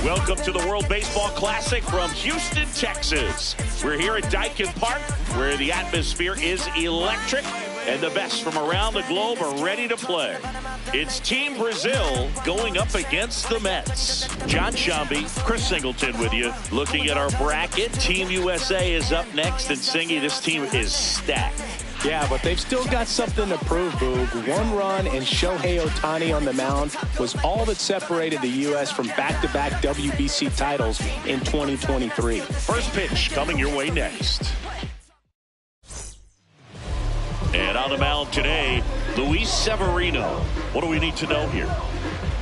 Welcome to the World Baseball Classic from Houston, Texas. We're here at Daikin Park, where the atmosphere is electric, and the best from around the globe are ready to play. It's Team Brazil going up against the Mets. John Shambi, Chris Singleton with you. Looking at our bracket, Team USA is up next, and Singy, this team is stacked. Yeah, but they've still got something to prove, Boog. One run and Shohei Ohtani on the mound was all that separated the U.S. from back-to-back WBC titles in 2023. First pitch coming your way next. And on the mound today, Luis Severino. What do we need to know here?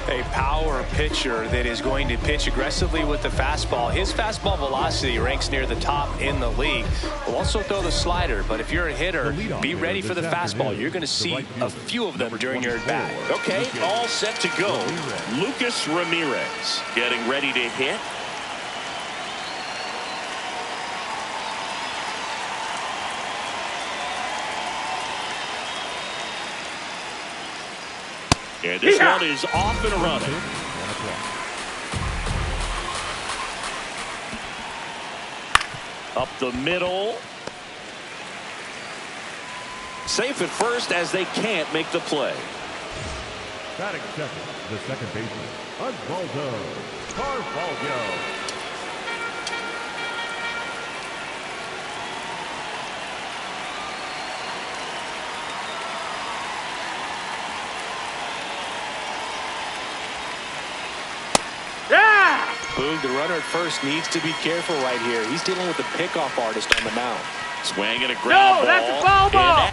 A power pitcher that is going to pitch aggressively with the fastball. His fastball velocity ranks near the top in the league. Will also throw the slider, but if you're a hitter, be ready for the fastball. You're going to see a few of them during your at-bat. Okay, all set to go. Lucas Ramirez getting ready to hit. And this one is off and running. Up the middle. Safe at first as they can't make the play. Batting second, the second baseman, Osvaldo Carvalho. Boog, the runner at first needs to be careful right here. He's dealing with the pickoff artist on the mound. Swinging a ground ball. That's a foul ball.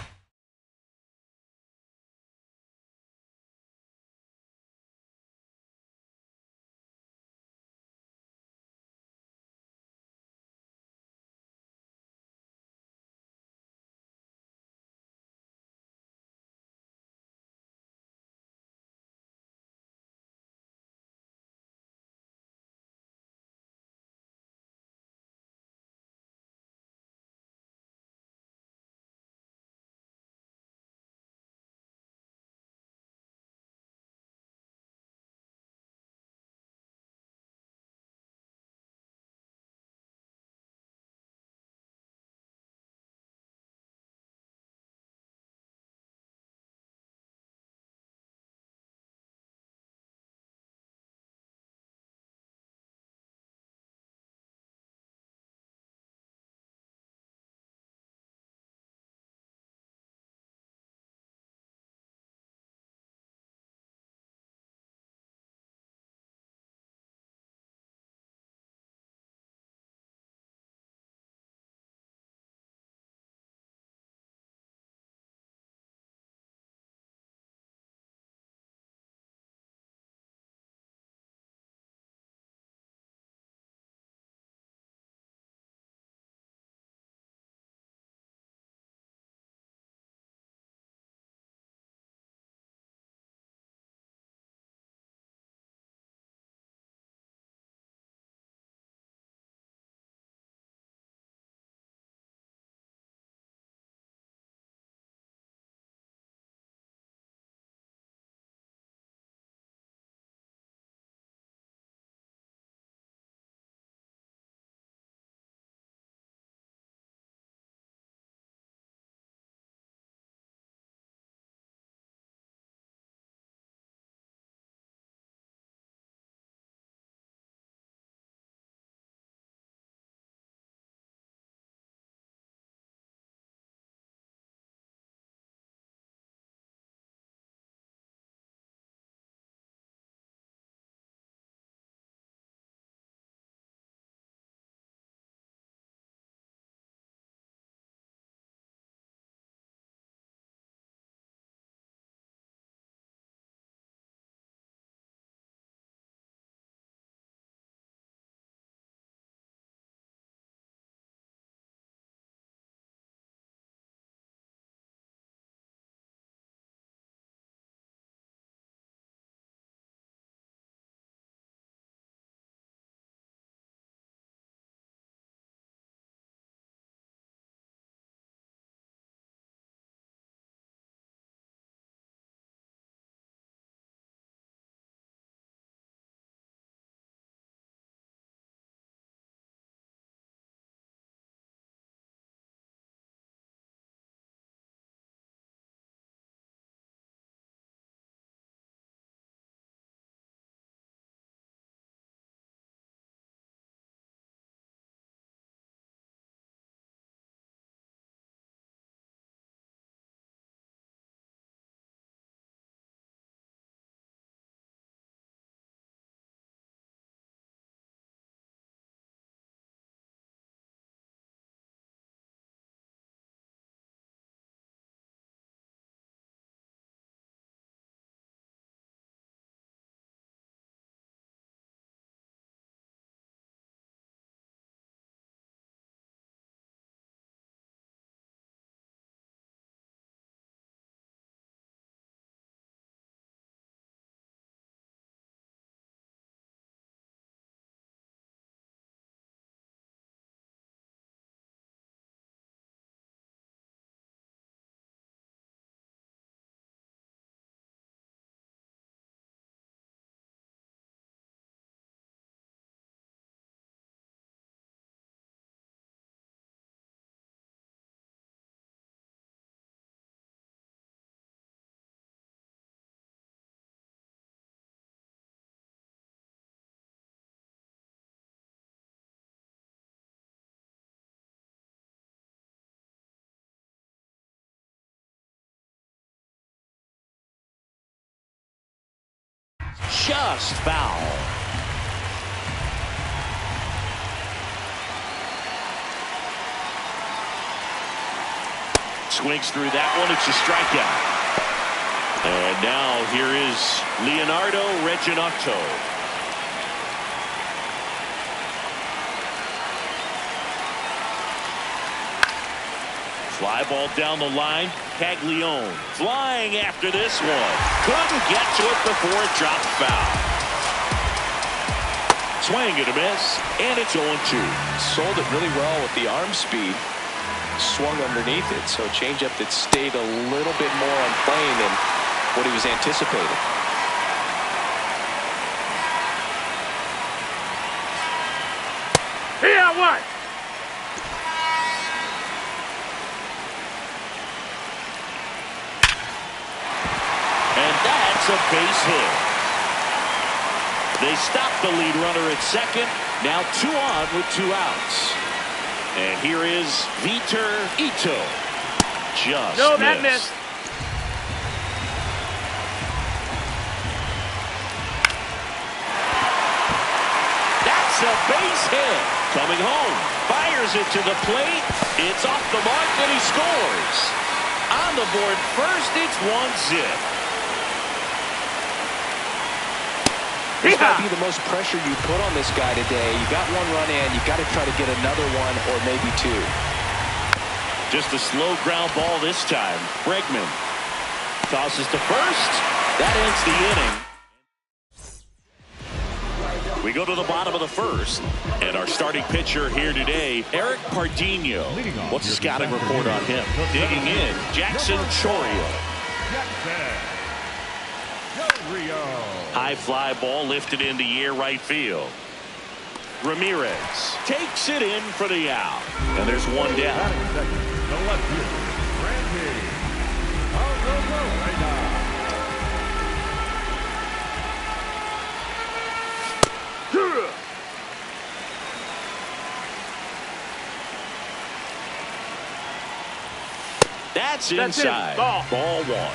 just foul. Swings through that one. It's a strikeout. And now here is Leonardo Reginotto. Fly ball down the line. Caglione flying after this one. Couldn't get to it before it dropped foul. Swing and a miss, and it's 0-2. Sold it really well with the arm speed. Swung underneath it, so changeup that stayed a little bit more on plane than what he was anticipating. Yeah, what? And that's a base hit. They stop the lead runner at second. Now 2 on with 2 outs. And here is Vitor Ito. Just No, missed. that missed. That's a base hit. Coming home. Fires it to the plate. It's off the mark and he scores. On the board first, it's 1-0. This might be the most pressure you put on this guy today. You got 1 run in. You got to try to get another 1 or maybe 2. Just a slow ground ball this time. Bregman tosses to first. That ends the inning. We go to the bottom of the first. And our starting pitcher here today, Eric Pardinho. What's the scouting report on him? Digging in, Jackson Chourio. High fly ball lifted into air right field. Ramirez takes it in for the out. And there's 1 down. That's inside. Ball 1.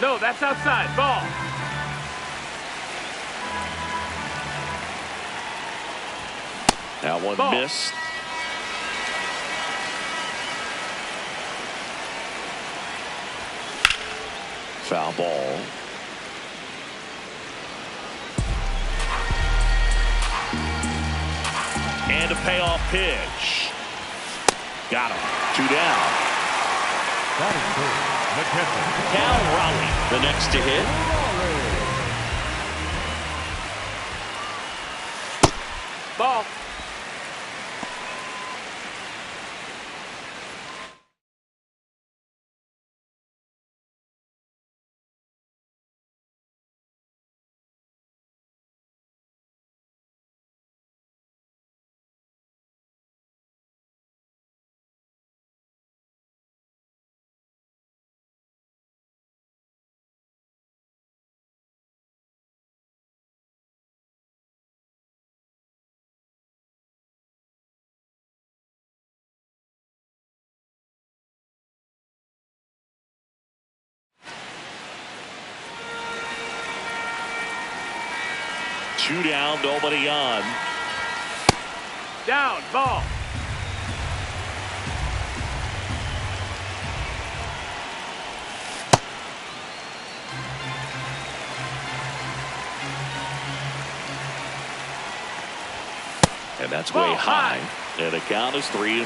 No, that's outside. Ball. That one missed. Foul ball. And a payoff pitch. Got him. 2 down. Cal Raleigh, the next to hit. Ball. Two down, nobody on. Down, ball. And that's way high. And the count is 3-1.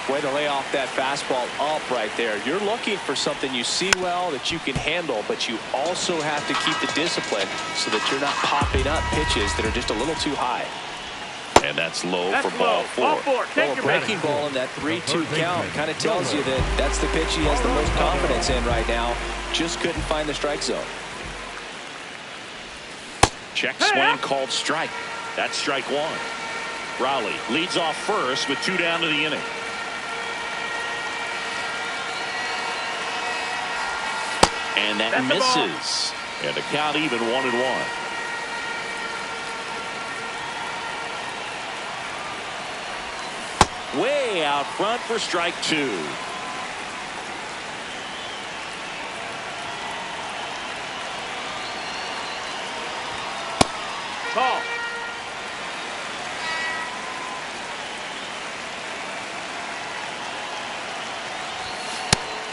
Way to lay off that fastball up right there. You're looking for something you see well that you can handle, but you also have to keep the discipline so that you're not popping up pitches that are just a little too high. And that's low That's for ball 4. Ball 4. Take your Breaking breath. ball in that 3-2 count kind of tells you that that's the pitch he has the most confidence in right now. Just couldn't find the strike zone. Check swing called strike. That's strike 1. Raleigh leads off first with 2 down to the inning. And that misses. And the count even 1-1. Way out front for strike 2. Ball.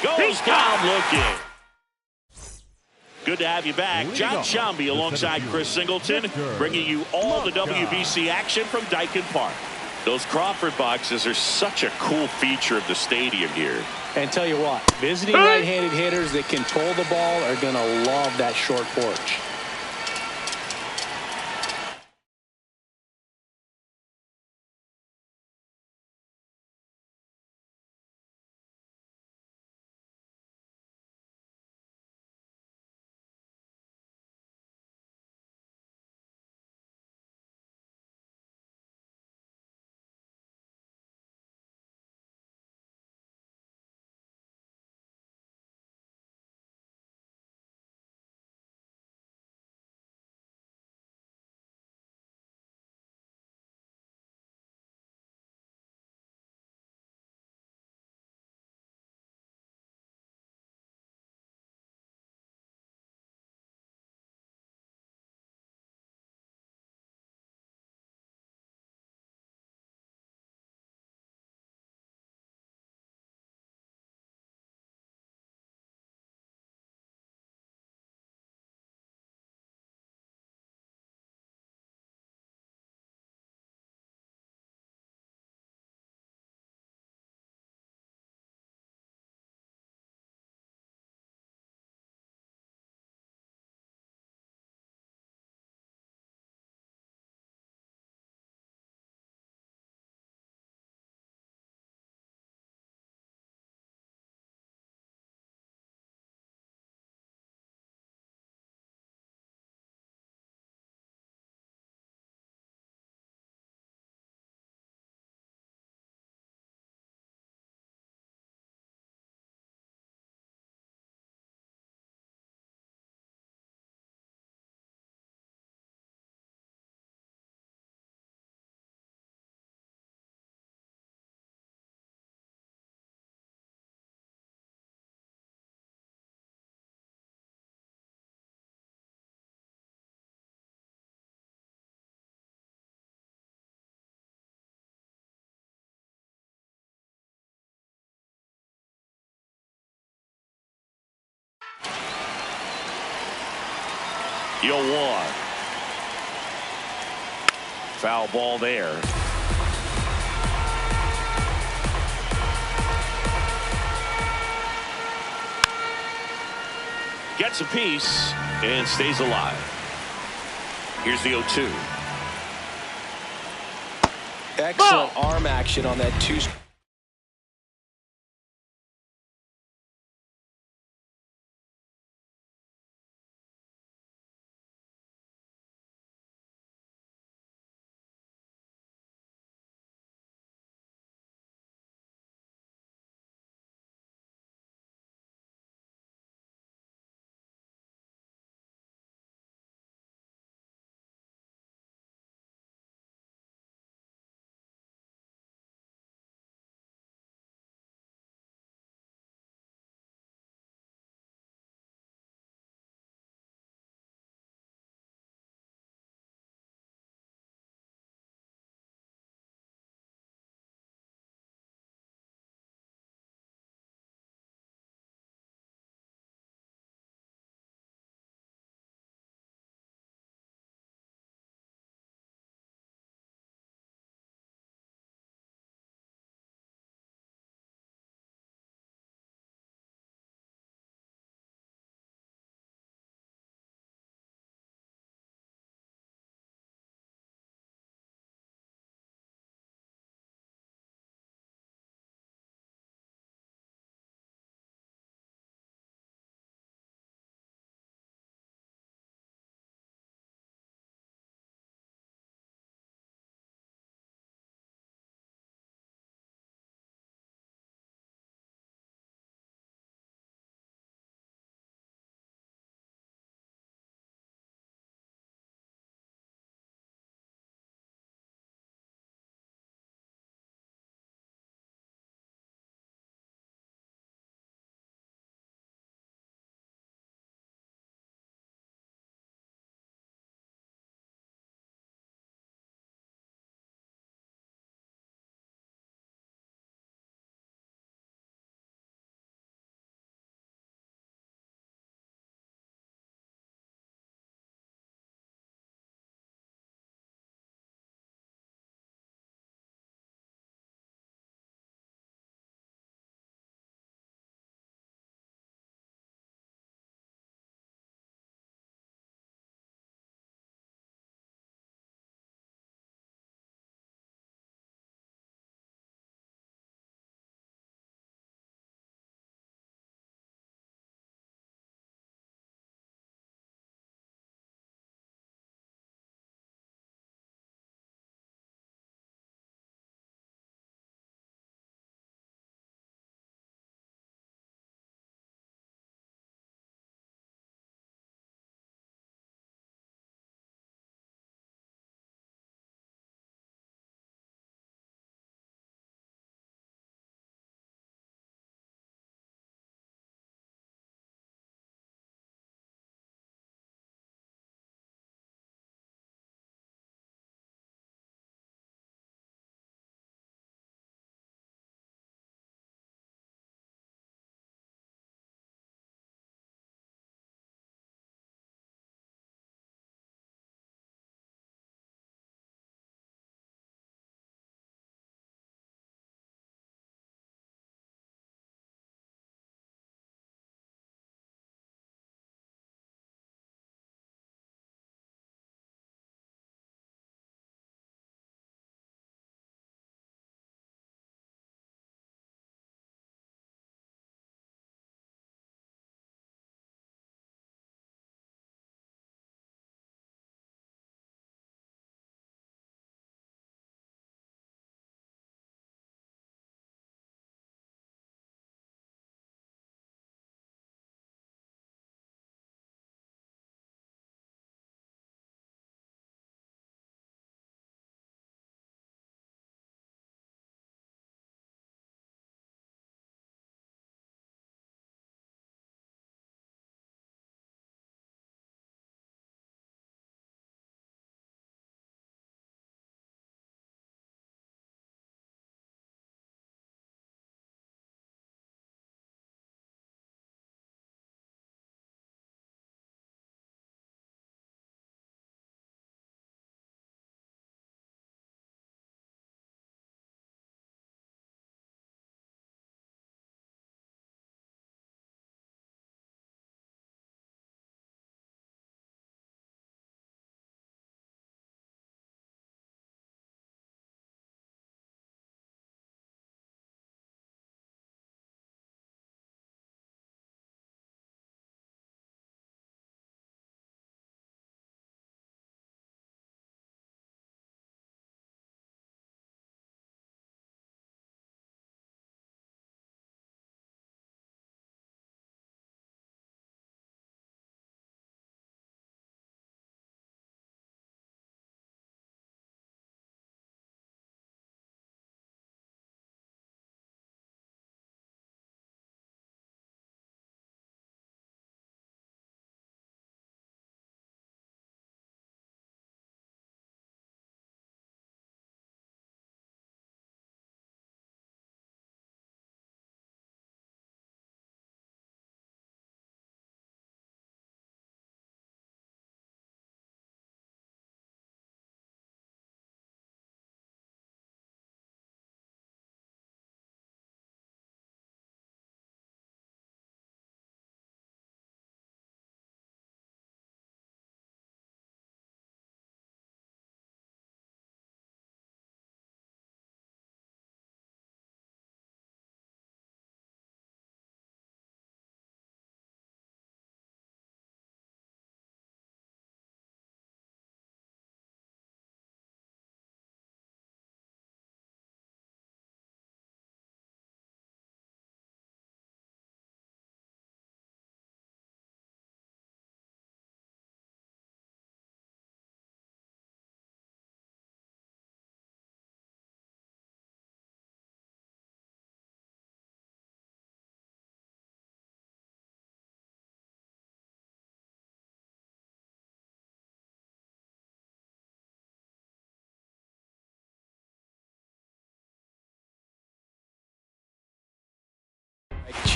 Goes down looking. Good to have you back. John Shambi alongside Chris Singleton, bringing you all the WBC action from Dyken Park. Those Crawford boxes are such a cool feature of the stadium here. And tell you what, visiting right-handed hitters that control the ball are going to love that short porch. Yo, one. Foul ball there. Gets a piece and stays alive. Here's the 0-2. Excellent arm action on that two.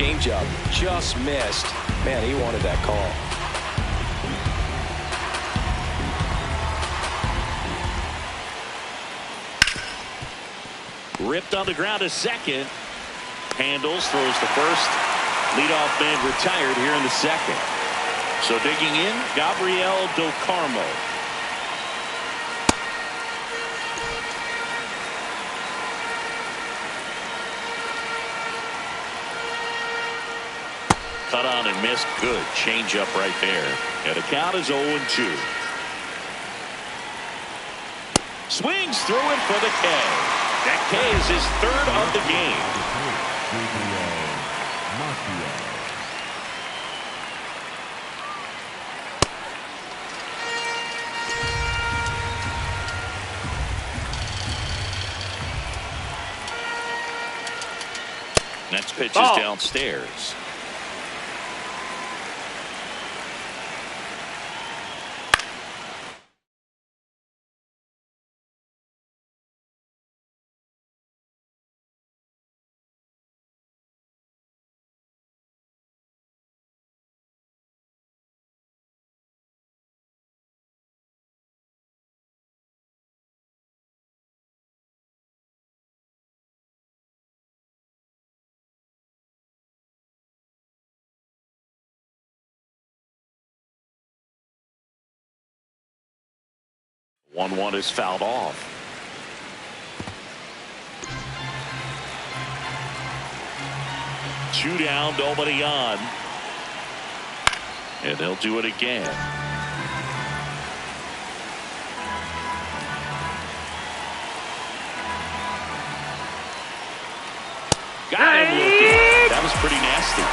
changeup just missed. Man, he wanted that call. Ripped on the ground to second. Handles, throws the first. Leadoff man retired here in the second. So digging in, Gabriel Del Carmo. Cut on and missed. Good changeup right there. And the count is 0-2. Swings through it for the K. That K is his third of the game. Next pitch is downstairs. One is fouled off. Two down, nobody on. And they'll do it again. Got him looking. That was pretty nasty.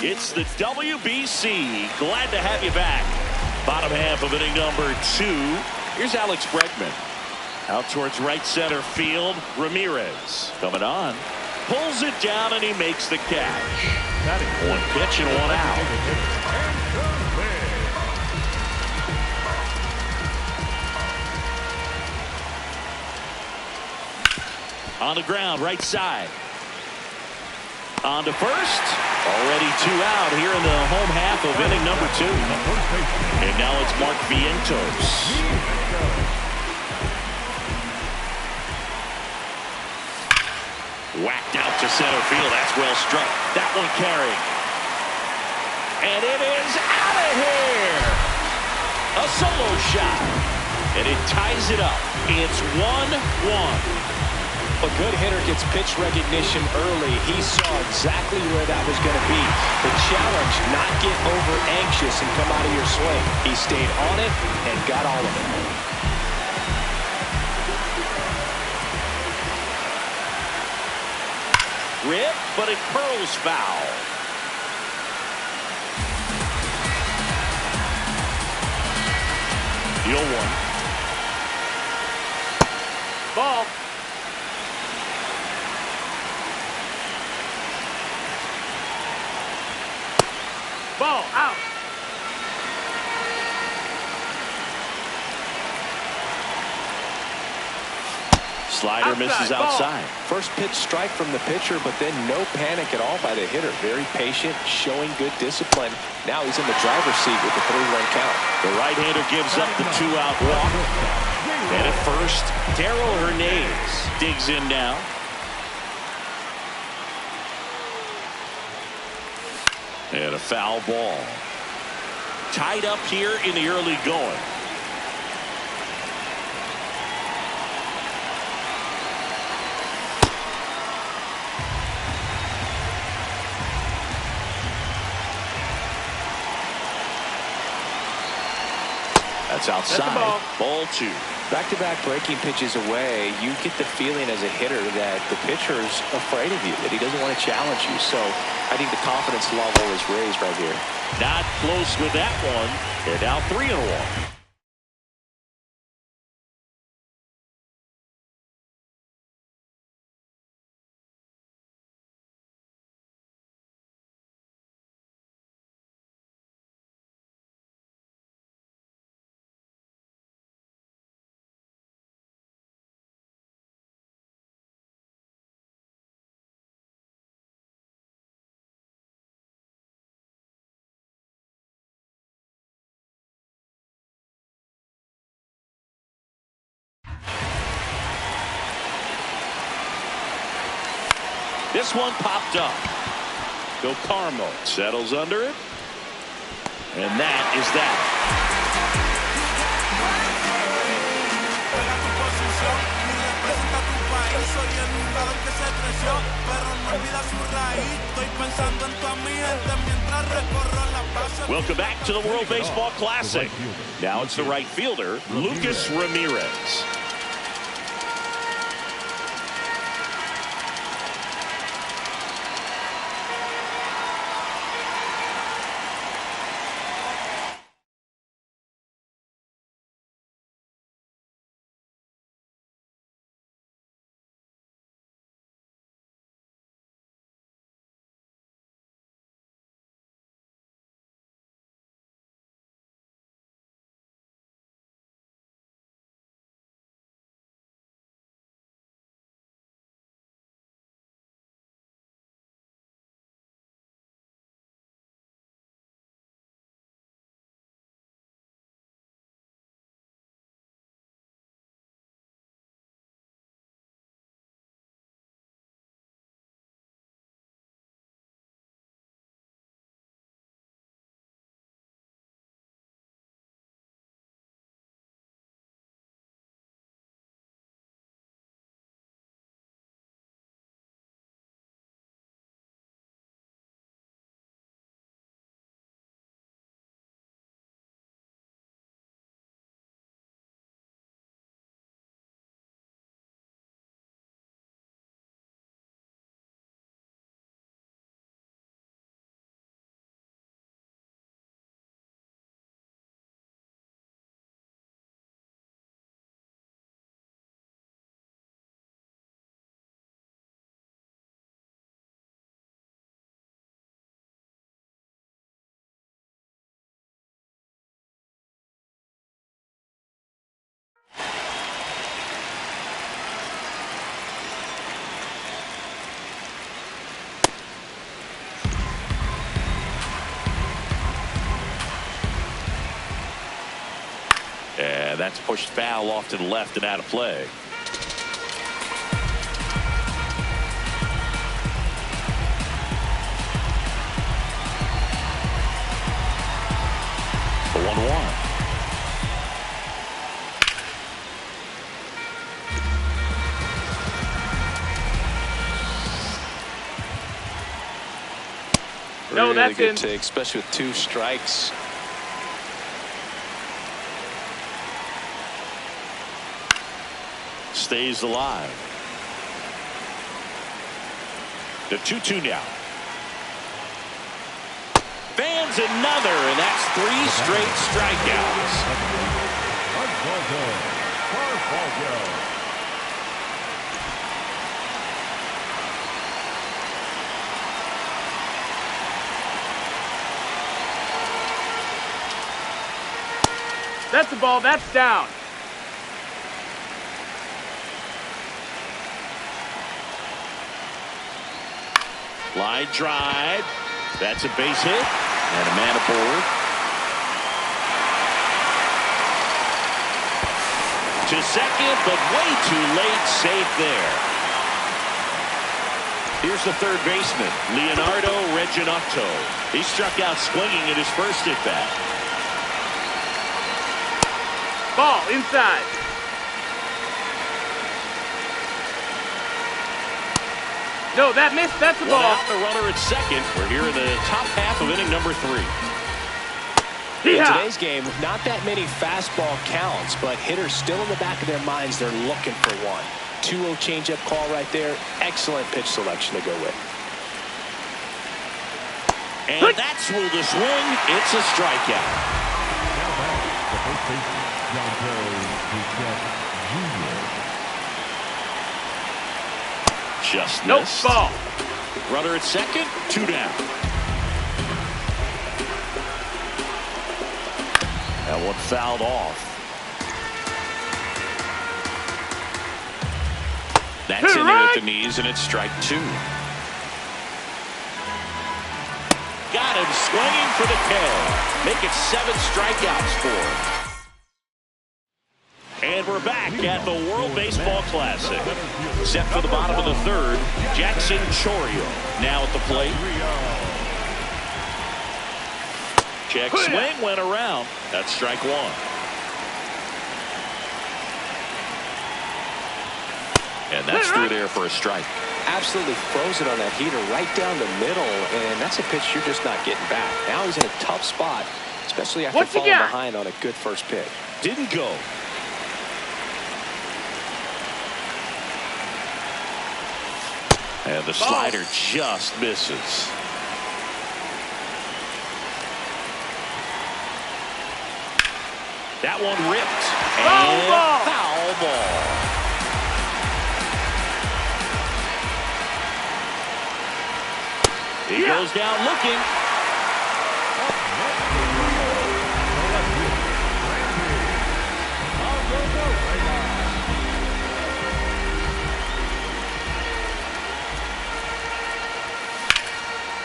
It's the WBC. Glad to have you back. Bottom half of inning number 2. Here's Alex Bregman. Out towards right center field. Ramirez coming on. Pulls it down and he makes the catch. One pitch and one out. On the ground, right side. On to first. Already 2 out here in the home half of inning number 2. And now it's Mark Vientos. Whacked out to center field. That's well struck. That one carrying. And it is out of here. A solo shot. And it ties it up. It's 1-1. A good hitter gets pitch recognition early. He saw exactly where that was going to be. The challenge, not get over anxious and come out of your swing. He stayed on it and got all of it. Rip, but it curls foul. The 0-1. Ball. Ball out. Slider misses outside. First pitch strike from the pitcher, but then no panic at all by the hitter. Very patient, showing good discipline. Now he's in the driver's seat with the 3-1 count. The right-hander gives up the 2-out walk. And at first, Darrell Hernandez digs in now. And a foul ball. Tied up here in the early going. That's outside. Ball 2. Back-to-back breaking pitches away, you get the feeling as a hitter that the pitcher's afraid of you, that he doesn't want to challenge you. So I think the confidence level is raised right here. Not close with that one. They're now 3-1. This one popped up. Go Carmo. Settles under it. And that is that. Welcome back to the World Baseball Classic. Now it's the right fielder, Lucas Ramirez. And that's pushed foul off to the left and out of play. The 1-1. No, that's good in. take, especially with 2 strikes. Stays alive. The 2-2 now. Fans another, and that's 3 straight strikeouts. That's the ball. That's down. Line drive. That's a base hit. And a man aboard. To second, but way too late. Safe there. Here's the third baseman, Leonardo Reginotto. He struck out swinging at his first at-bat. Ball inside. No, that missed. That's the One ball. out, the runner at second. We're here in the top half of inning number 3. In today's game, not that many fastball counts, but hitters still in the back of their minds. They're looking for one. 2-0 changeup call right there. Excellent pitch selection to go with. And that's ruled a swing. It's a strikeout. Just missed. Nope, ball. Runner at second, 2 down. That one fouled off. That's in there at the knees, and it's strike 2. Got him swinging for the K. Make it 7 strikeouts for him. And we're back at the World Baseball Classic. Set for the bottom of the third, Jackson Chourio now at the plate. Check swing, went around. That's strike one. And that's through there for a strike. Absolutely frozen on that heater right down the middle, and that's a pitch you're just not getting back. Now he's in a tough spot, especially after falling behind on a good first pitch. Didn't go. And the slider just misses. That one ripped. And foul ball. He goes down looking.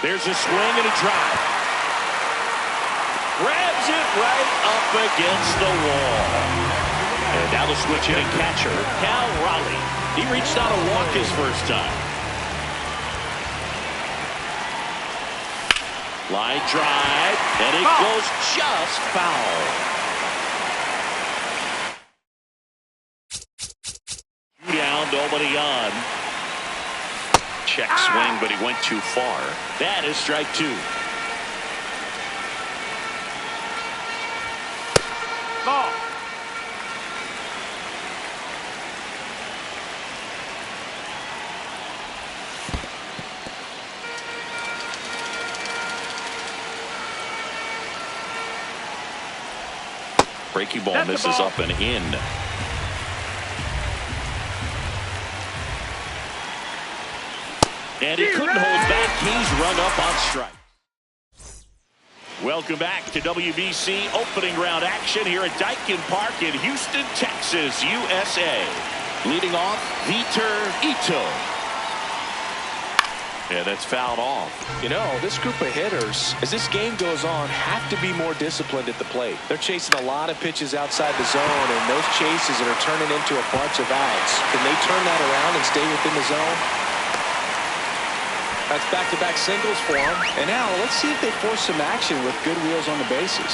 There's a swing and a drive. Grabs it right up against the wall. And now the switch hitting catcher, Cal Raleigh. He reached out and walked his first time. Line drive, and it goes just foul. Down, nobody on. Check swing, but he went too far. That is strike two. Ball. Breaking ball misses up and in. And he couldn't hold back. He's run up on strike. Welcome back to WBC opening round action here at Daikin Park in Houston, Texas, USA. Leading off, Vitor Ito. Yeah, that's fouled off. You know, this group of hitters, as this game goes on, have to be more disciplined at the plate. They're chasing a lot of pitches outside the zone, and those chases are turning into a bunch of outs. Can they turn that around and stay within the zone? That's back-to-back singles for them. And now, let's see if they force some action with good wheels on the bases.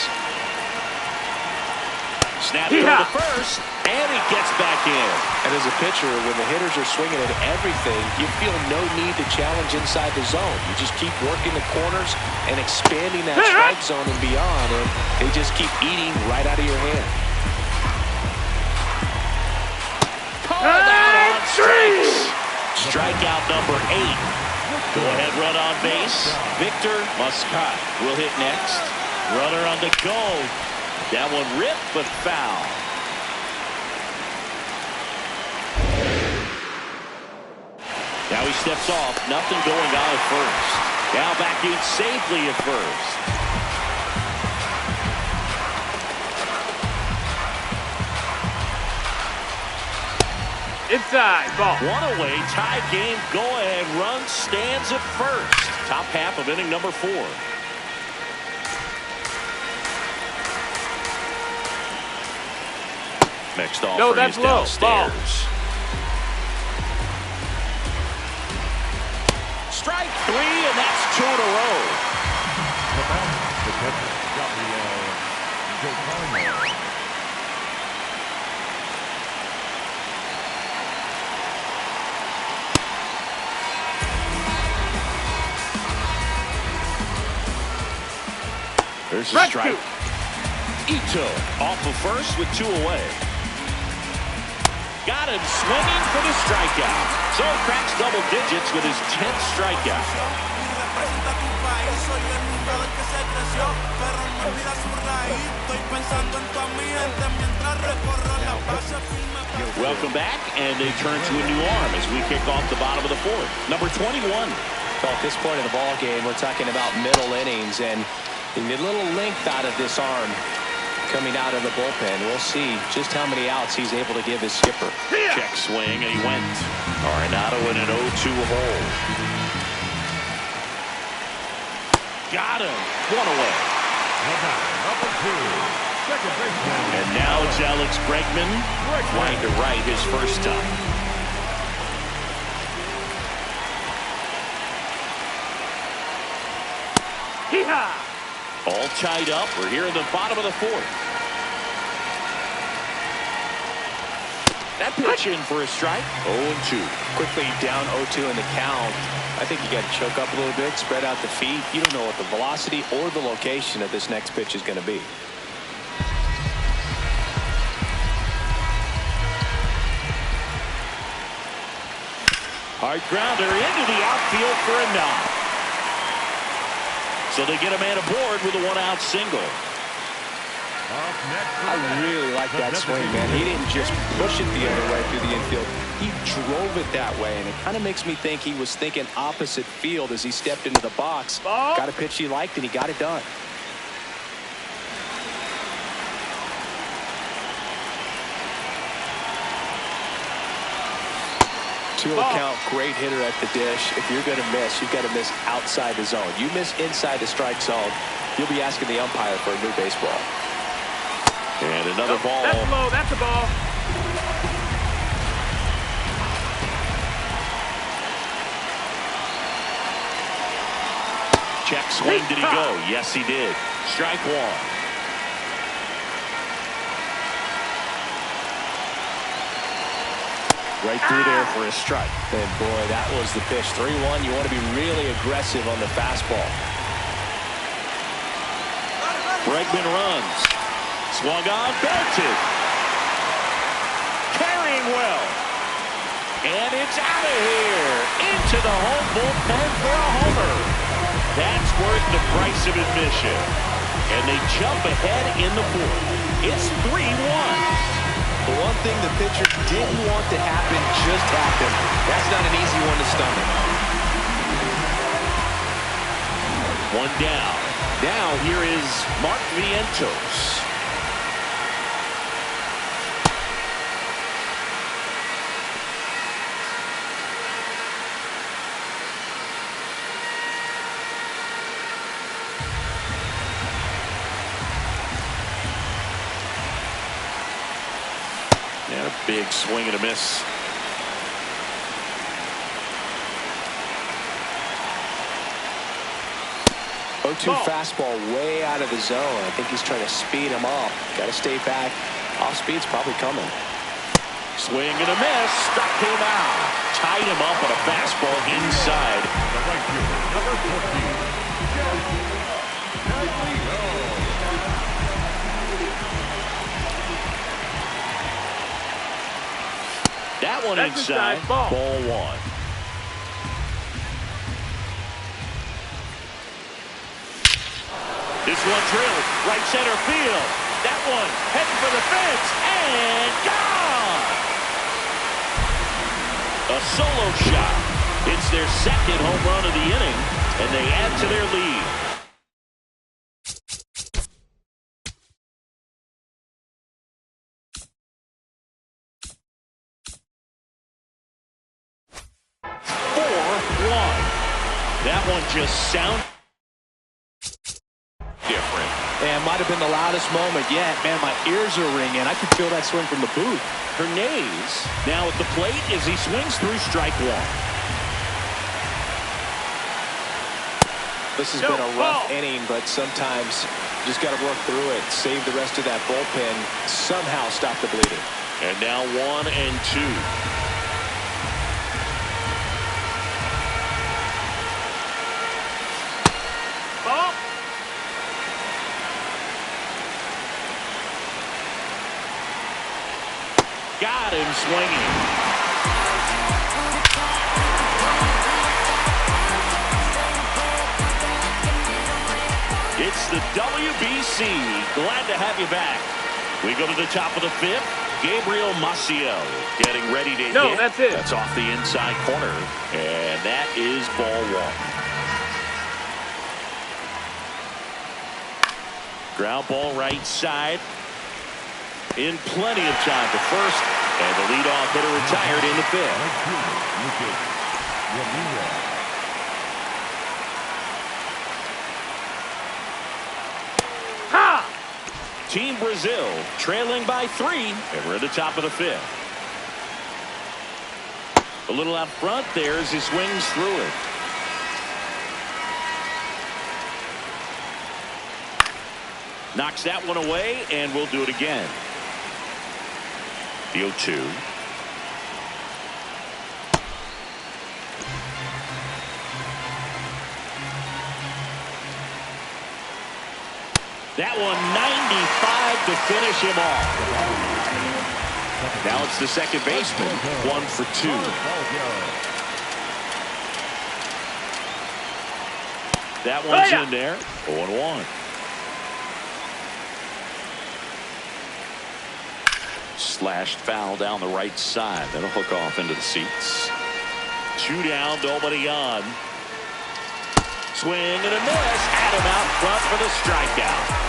Snap throw to first, and he gets back in. And as a pitcher, when the hitters are swinging at everything, you feel no need to challenge inside the zone. You just keep working the corners and expanding that strike zone and beyond, and they just keep eating right out of your hand. Called out on strikes. Strikeout number 8. Go-ahead run on base. Victor Muscat will hit next. Runner on the go. That one ripped, but foul. Now he steps off. Nothing going on at first. Now back in safely at first. Inside, ball. One away, tie game, go-ahead run stands at first. Top half of inning number 4. Next offer is downstairs. Strike 3, and that's 2 in a row. There's a strike. Ito off of first with 2 away. Got him swinging for the strikeout. So cracks double digits with his 10th strikeout. Welcome back, and they turn to a new arm as we kick off the bottom of the 4th. Number 21. Well, at this point of the ball game, we're talking about middle innings, and a little length out of this arm coming out of the bullpen. We'll see just how many outs he's able to give his skipper. Check swing, and he went. Arenado in an 0-2 hole. Got him. 1 away. And now it's Alex Bregman trying to right his first time. All tied up. We're here in the bottom of the fourth. That pitch in for a strike. 0-2. Quickly down 0-2 in the count. I think you got to choke up a little bit, spread out the feet. You don't know what the velocity or the location of this next pitch is going to be. Hard grounder into the outfield for a knock. So they get a man aboard with a one-out single. I really like that swing, man. He didn't just push it the other way through the infield. He drove it that way, and it kind of makes me think he was thinking opposite field as he stepped into the box. Got a pitch he liked, and he got it done. 2-0 count, great hitter at the dish. If you're going to miss, you've got to miss outside the zone. You miss inside the strike zone, you'll be asking the umpire for a new baseball. And another ball. That's low. That's a ball. Check swing. Did he go? Yes, he did. Strike one. Right through there for a strike. And boy, that was the pitch. 3-1. You want to be really aggressive on the fastball. Bregman runs. Swung on, belted. Carrying well. And it's out of here. Into the home bullpen for a homer. That's worth the price of admission. And they jump ahead in the fourth. It's 3-1. The one thing the pitcher didn't want to happen just happened. That's not an easy one to stomach. One down. Now here is Mark Vientos. And a big swing and a miss. Fastball way out of the zone. I think he's trying to speed him up. Got to stay back. Off speed's probably coming. Swing and a miss. Struck him out. Tied him up on a fastball inside. Number 14. That one inside. Ball one. This one drilled right center field. That one heading for the fence and gone. A solo shot. It's their second home run of the inning, and they add to their lead. That one just sounded different. And might have been the loudest moment yet. Man, my ears are ringing. I could feel that swing from the booth. Hernandez now at the plate as he swings through strike one. This has been a rough inning, but sometimes you just got to work through it. Save the rest of that bullpen. Somehow stop the bleeding. And now 1-2. Got him swinging. It's the WBC. Glad to have you back. We go to the top of the fifth. Gabriel Maciel getting ready to hit. That's it. That's off the inside corner. And that is ball one. Ground ball right side. In plenty of time to first, and the leadoff hitter retired in the fifth. Team Brazil trailing by 3, and we're at the top of the 5th. A little out front there as he swings through it. Knocks that one away, and we'll do it again. The 0-2. That one 95 to finish him off. Now it's the second baseman, 1 for 2. That one's in there, 0-1. Slashed foul down the right side. That'll hook off into the seats. 2 down, nobody on. Swing and a miss. Adam out front for the strikeout.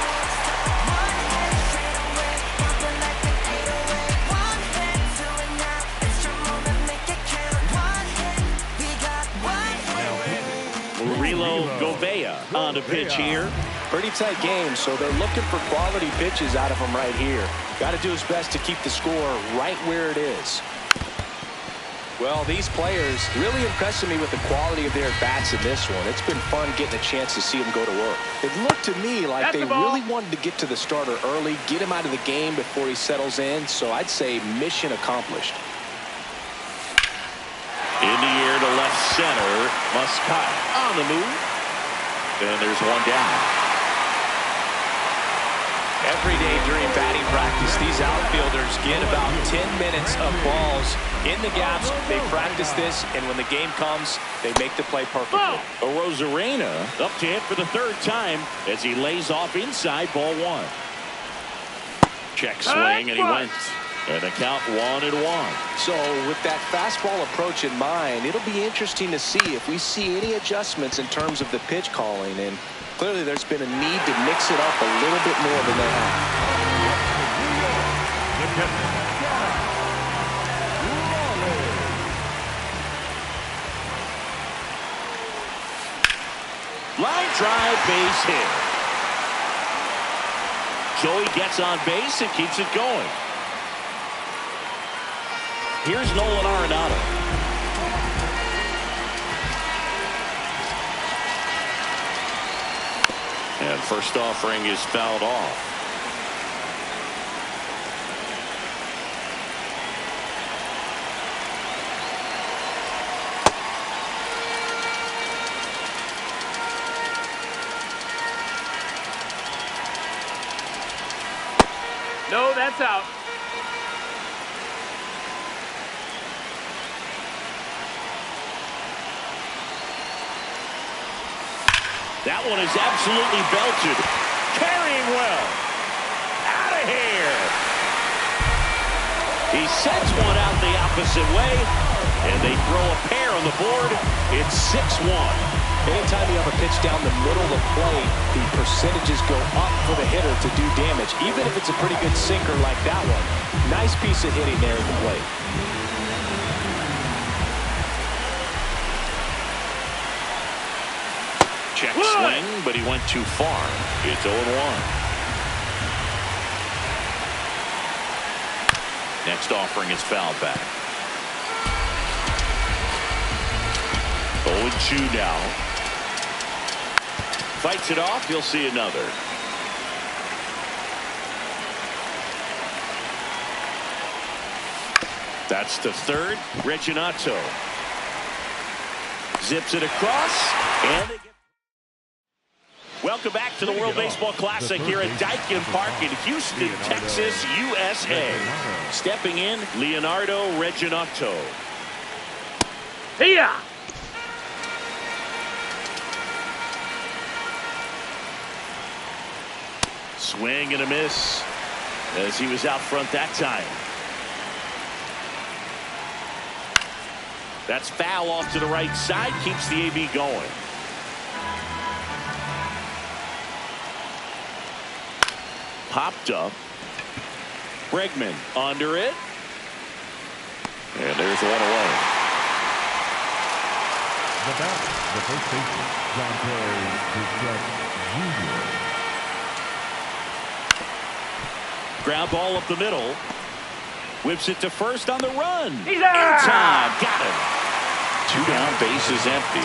Murilo Gouveia on the pitch here. Pretty tight game, so they're looking for quality pitches out of him right here. Got to do his best to keep the score right where it is. Well, these players really impressing me with the quality of their at-bats in this one. It's been fun getting a chance to see them go to work. It looked to me like they really wanted to get to the starter early, get him out of the game before he settles in, so I'd say mission accomplished. In the air to left center. Muscat on the move. And there's one down. Every day during batting practice, these outfielders get about 10 minutes of balls in the gaps. They practice this, and when the game comes, they make the play perfectly. Rosarena up to hit for the 3rd time as he lays off inside, ball 1. Check swing, and he went. And the count 1-1. So with that fastball approach in mind, it'll be interesting to see if we see any adjustments in terms of the pitch calling. And clearly there's been a need to mix it up a little bit more than they have. Line drive, base hit. Joey gets on base and keeps it going. Here's Nolan Arenado. And first offering is fouled off. No, that's out. That one is absolutely belted. Carrying well. Out of here. He sends one out the opposite way, and they throw a pair on the board. It's 6-1. Anytime you have a pitch down the middle of the plate, the percentages go up for the hitter to do damage, even if it's a pretty good sinker like that one. Nice piece of hitting there at the plate. Check swing, but he went too far. It's 0-1. Next offering is fouled back. 0-2 now. Fights it off. You'll see another. That's the 3rd. Reginato zips it across, and they get. Welcome back to the World Baseball Classic here at Daikin Park in Houston, Texas, USA. Stepping in, Leonardo Reginato. Here. Swing and a miss as he was out front that time. That's foul off to the right side, keeps the AB going. Popped up. Bregman under it. And there's one away. The bat, the first baseman, John Terry Jr. Ground ball up the middle. Whips it to first on the run. He's In there. time. Got him. 2 down, base is empty.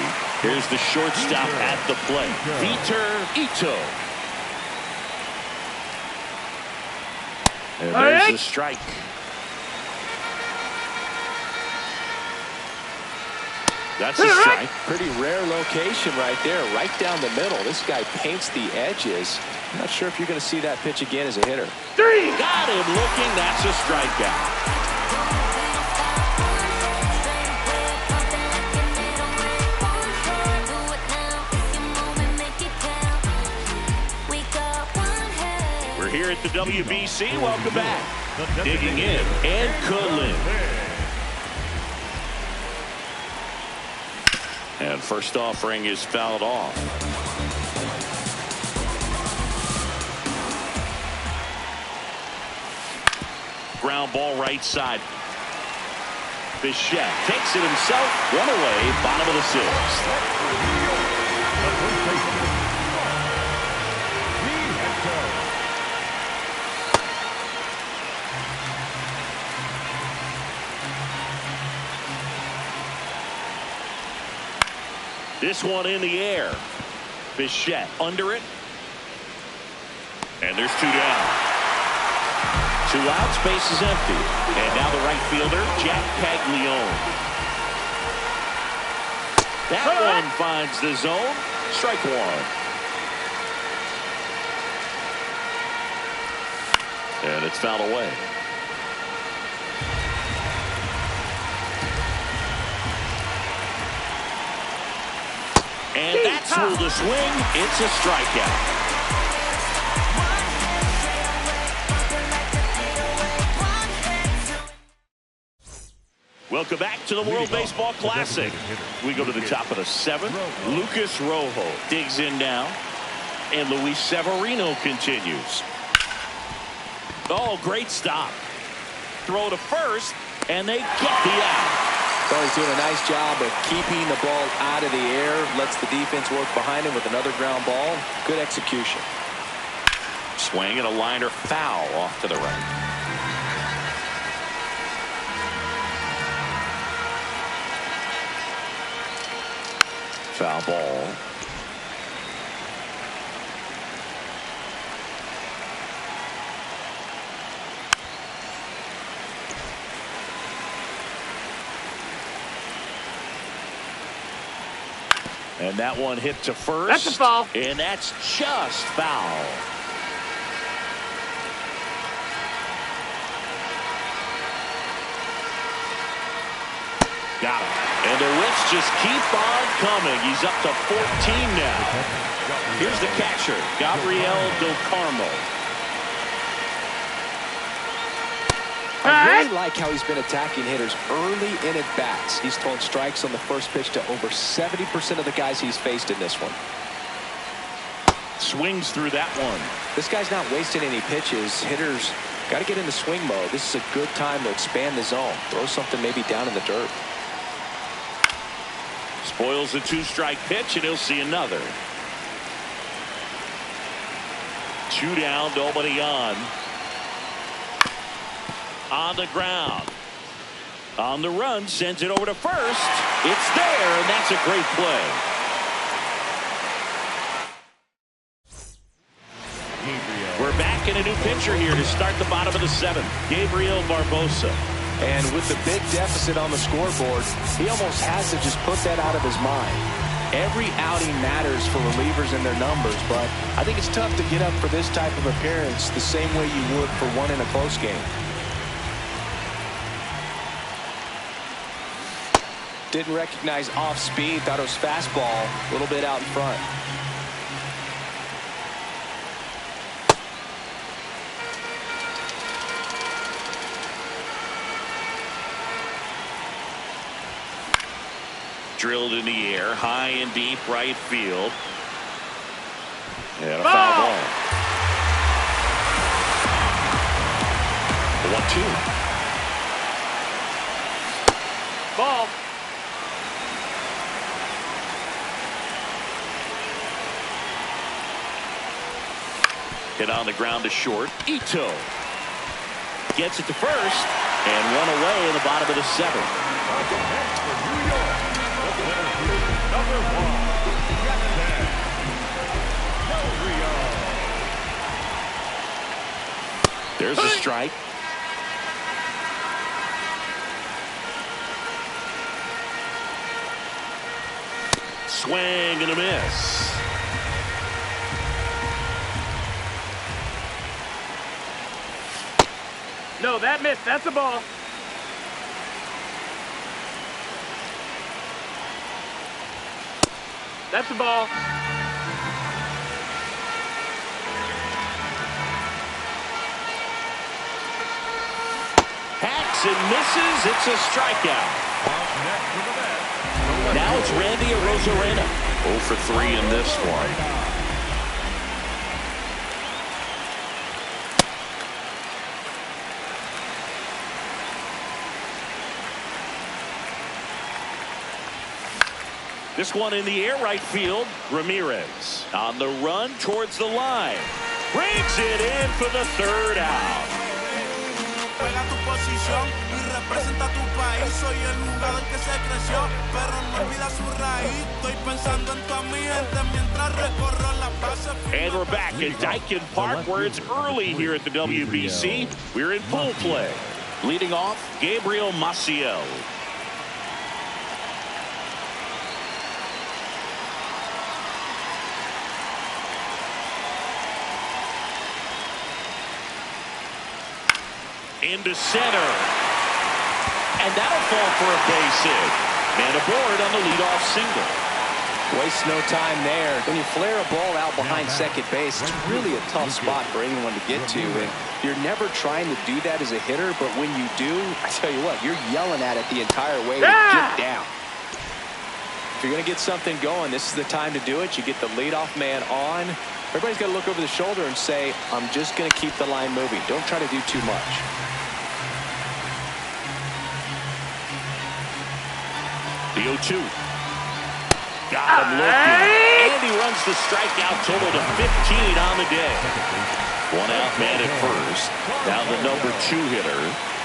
Here's the shortstop at the plate. Vitor Ito. And there's the strike. That's a strike. Pretty rare location right there, right down the middle. This guy paints the edges. I'm not sure if you're going to see that pitch again as a hitter. 3. Got him looking. That's a strikeout. We're here at the WBC. Welcome back. Digging in, and Cullen. And first offering is fouled off. Ground ball right side. Bichette takes it himself. One away, bottom of the 6th. This one in the air. Bichette under it. And there's 2 down. 2 outs, base is empty. And now the right fielder, Jack Caglione. That one finds the zone. Strike 1. And it's fouled away. And that's ruled a swing. It's a strikeout. Welcome back to the World Baseball Classic. We go to the top of the 7th. Lucas Rojo digs in now. And Luis Severino continues. Oh, great stop. Throw to first, and they get the out. Well, he's doing a nice job of keeping the ball out of the air. Lets the defense work behind him with another ground ball. Good execution. Swing and a liner foul off to the right. Foul ball. And that one hit to first. That's a foul. And that's just foul. Got him. And the whiffs just keep on coming. He's up to 14 now. Here's the catcher, Gabriel Del Carmo. I really like how he's been attacking hitters early in at bats. He's thrown strikes on the first pitch to over 70% of the guys he's faced in this one. Swings through that one. This guy's not wasting any pitches. Hitters got to get into swing mode. This is a good time to expand the zone. Throw something maybe down in the dirt. Spoils the 2-strike pitch, and he'll see another. 2 down, nobody on. On the ground. On the run, sends it over to first. It's there, and that's a great play. We're back in a new pitcher here to start the bottom of the 7th. Gabriel Barbosa. And with the big deficit on the scoreboard, he almost has to just put that out of his mind. Every outing matters for relievers and their numbers, but I think it's tough to get up for this type of appearance the same way you would for one in a close game. Didn't recognize off speed, thought it was fastball, a little bit out in front. Drilled in the air, high and deep right field. And a foul ball. 1-2. Ball. Hit on the ground to short. Ito. gets it to first, and one away in the bottom of the seventh. There's a strike. Swing and a miss. No, that missed. That's a ball. That's a ball. Hacks and misses. It's a strikeout. Now it's Randy Arozarena. 0 for 3 in this one. This one in the air right field. Ramirez on the run towards the line. Brings it in for the third out. And we're back at Daikin Park, where it's early here at the WBC. We're in pool play. Leading off, Gabriel Maciel. Into center. And that'll fall for a base hit. Man aboard on the leadoff single. Waste no time there. When you flare a ball out behind second base, it's really a tough spot for anyone to get to. And you're never trying to do that as a hitter, but when you do, I tell you what, you're yelling at it the entire way to get down. If you're going to get something going, this is the time to do it. You get the leadoff man on. Everybody's got to look over the shoulder and say, I'm just going to keep the line moving. Don't try to do too much. The 0-2. Got him looking. And he runs the strikeout total to 15 on the day. One out man at first. Now the number 2 hitter.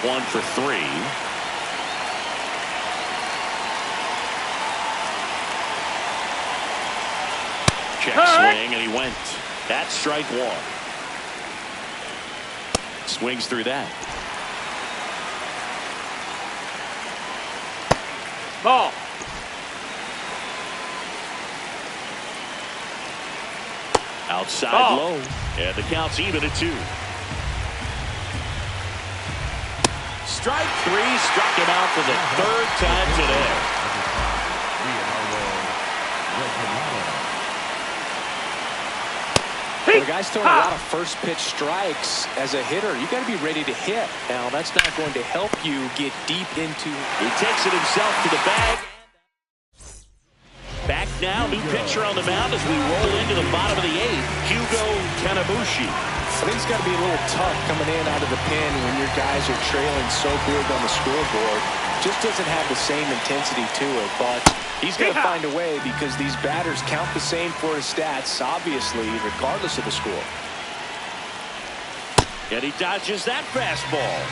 1 for 3. Check swing, and he went. That's strike 1. Swings through that. Ball. Outside ball. Low. And the count's even at 2. Strike 3. Struck him out for the 3rd time today. The guy's throwing a lot of first pitch strikes. As a hitter, you got to be ready to hit. Now, that's not going to help you get deep into. He takes it himself to the bag. Back now, new pitcher on the mound as we roll into the bottom of the 8th. Hugo Kanabushi. I think it's got to be a little tough coming in out of the pen when your guys are trailing so big on the scoreboard. Just doesn't have the same intensity to it, but he's got to find a way because these batters count the same for his stats, obviously, regardless of the score. And he dodges that fastball.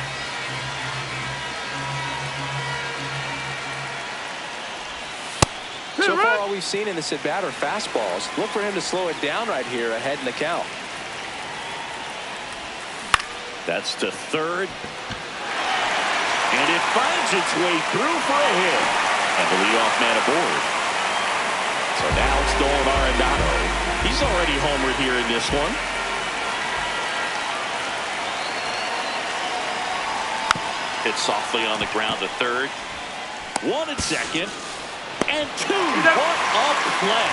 So far, all we've seen in this at-bat are fastballs. Look for him to slow it down right here ahead in the count. That's to third. And it finds its way through for a hit. And the leadoff man aboard. So now it's Nolan Arenado. He's already homered here in this one. Hit softly on the ground to third. 1 at second. And 2. What a play.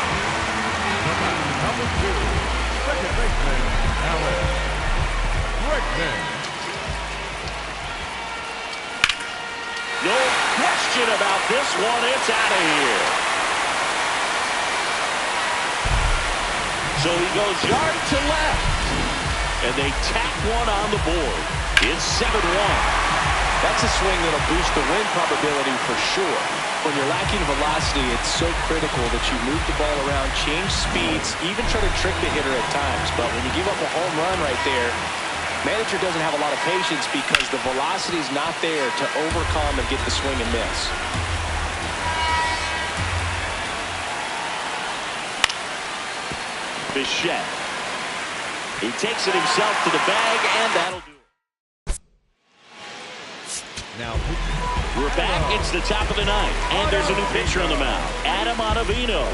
Number 2, second baseman, Alex Bregman. No question about this one. It's out of here. So he goes yard to left. And they tack one on the board. It's 7-1. That's a swing that'll boost the win probability for sure. When you're lacking velocity, it's so critical that you move the ball around, change speeds, even try to trick the hitter at times. But when you give up a home run right there, Manager doesn't have a lot of patience because the velocity is not there to overcome and get the swing and miss. Bichette. He takes it himself to the bag, and that'll do it. Now, we're back. It's the top of the ninth, and there's a new pitcher on the mound, Adam Ottavino.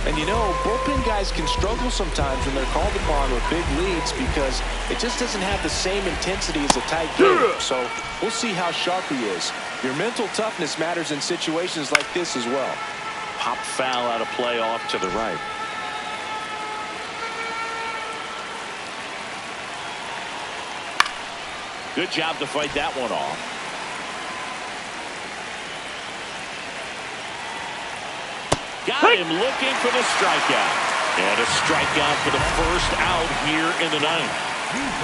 And you know, bullpen guys can struggle sometimes when they're called upon with big leads because it just doesn't have the same intensity as a tight game. So we'll see how sharp he is. Your mental toughness matters in situations like this as well. Pop foul out of play off to the right. Good job to fight that one off. Got him looking for the strikeout. And a strikeout for the first out here in the ninth.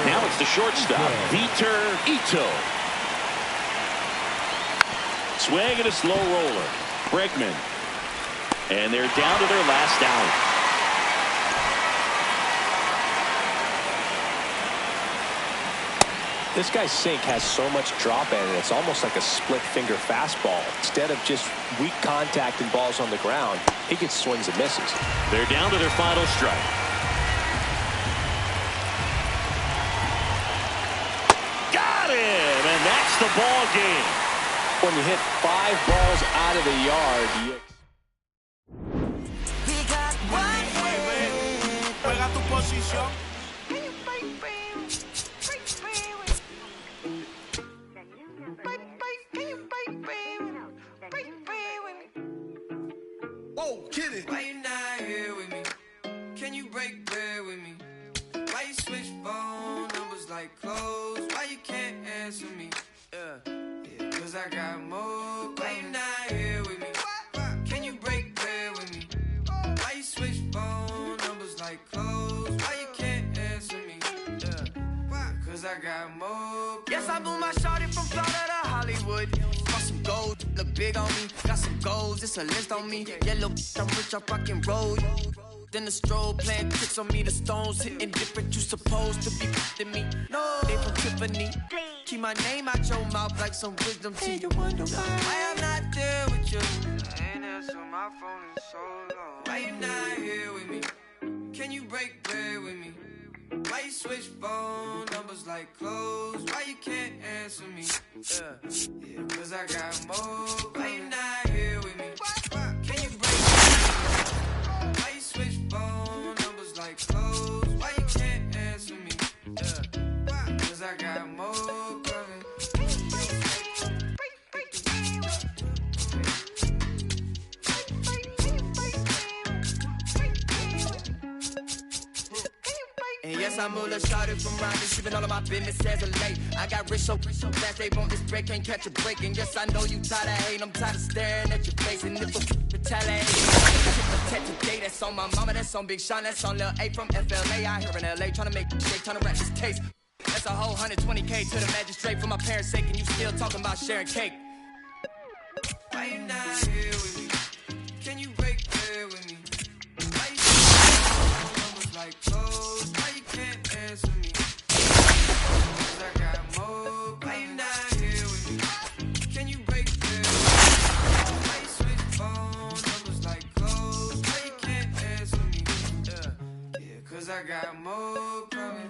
Now it's the shortstop, Vitor Ito. Swing and a slow roller. Bregman. And they're down to their last out. This guy's sink has so much drop in it, it's almost like a split finger fastball. Instead of just weak contact and balls on the ground, he gets swings and misses. They're down to their final strike. Got him, and that's the ball game. When you hit 5 balls out of the yard, Why you not here with me? Can you break bread with me? Why you switch phone numbers like clothes? Why you can't answer me? Yeah, cause I got more. Why you not here with me? Can you break bread with me? Why you switch phone numbers like clothes? Why you can't answer me? Yeah, cause I got more. Yes, I moved my shawty from Florida to Hollywood. Got some gold, look big on me. Got some goals, it's a list on me. Yellow, I'm rich, I fucking roll. Then the strobe playing tricks on me. The stones hitting different, you supposed to be f***ing me. No, they from Tiffany. Keep my name out your mouth like some wisdom teeth. You wonder why I'm not there with you. I ain't answer my phone in so long. Why you not here with me? Can you break bread with me? Why you switch phone numbers like clothes? Why you can't answer me? Yeah, cause I got more. Why you not here with me? Can you break bread? Why you switch phone numbers like clothes? Why you can't answer me? Yeah, cause I got more coming. And yes, I'm all a shouted from around this, even all of my business as of late. I got rich so fast they want this break, can't catch a break. And yes, I know you tired of hating, I'm tired of staring at your face. And if a retaliate, today, that's on my mama, that's on Big Sean, that's on Lil A from FLA. I here in LA, trying to make shake, trying to rap this case. That's a whole 120K to the magistrate for my parents' sake, and you still talking about sharing cake. Why you not here with me? Can you break bread with me? Why you numbers like clothes? Why you can't answer me? Cause I got more. Why you not here with me? Can you break bread with me? Why you switch phone numbers like clothes? Why you can't answer me? Yeah, cause I got more coming.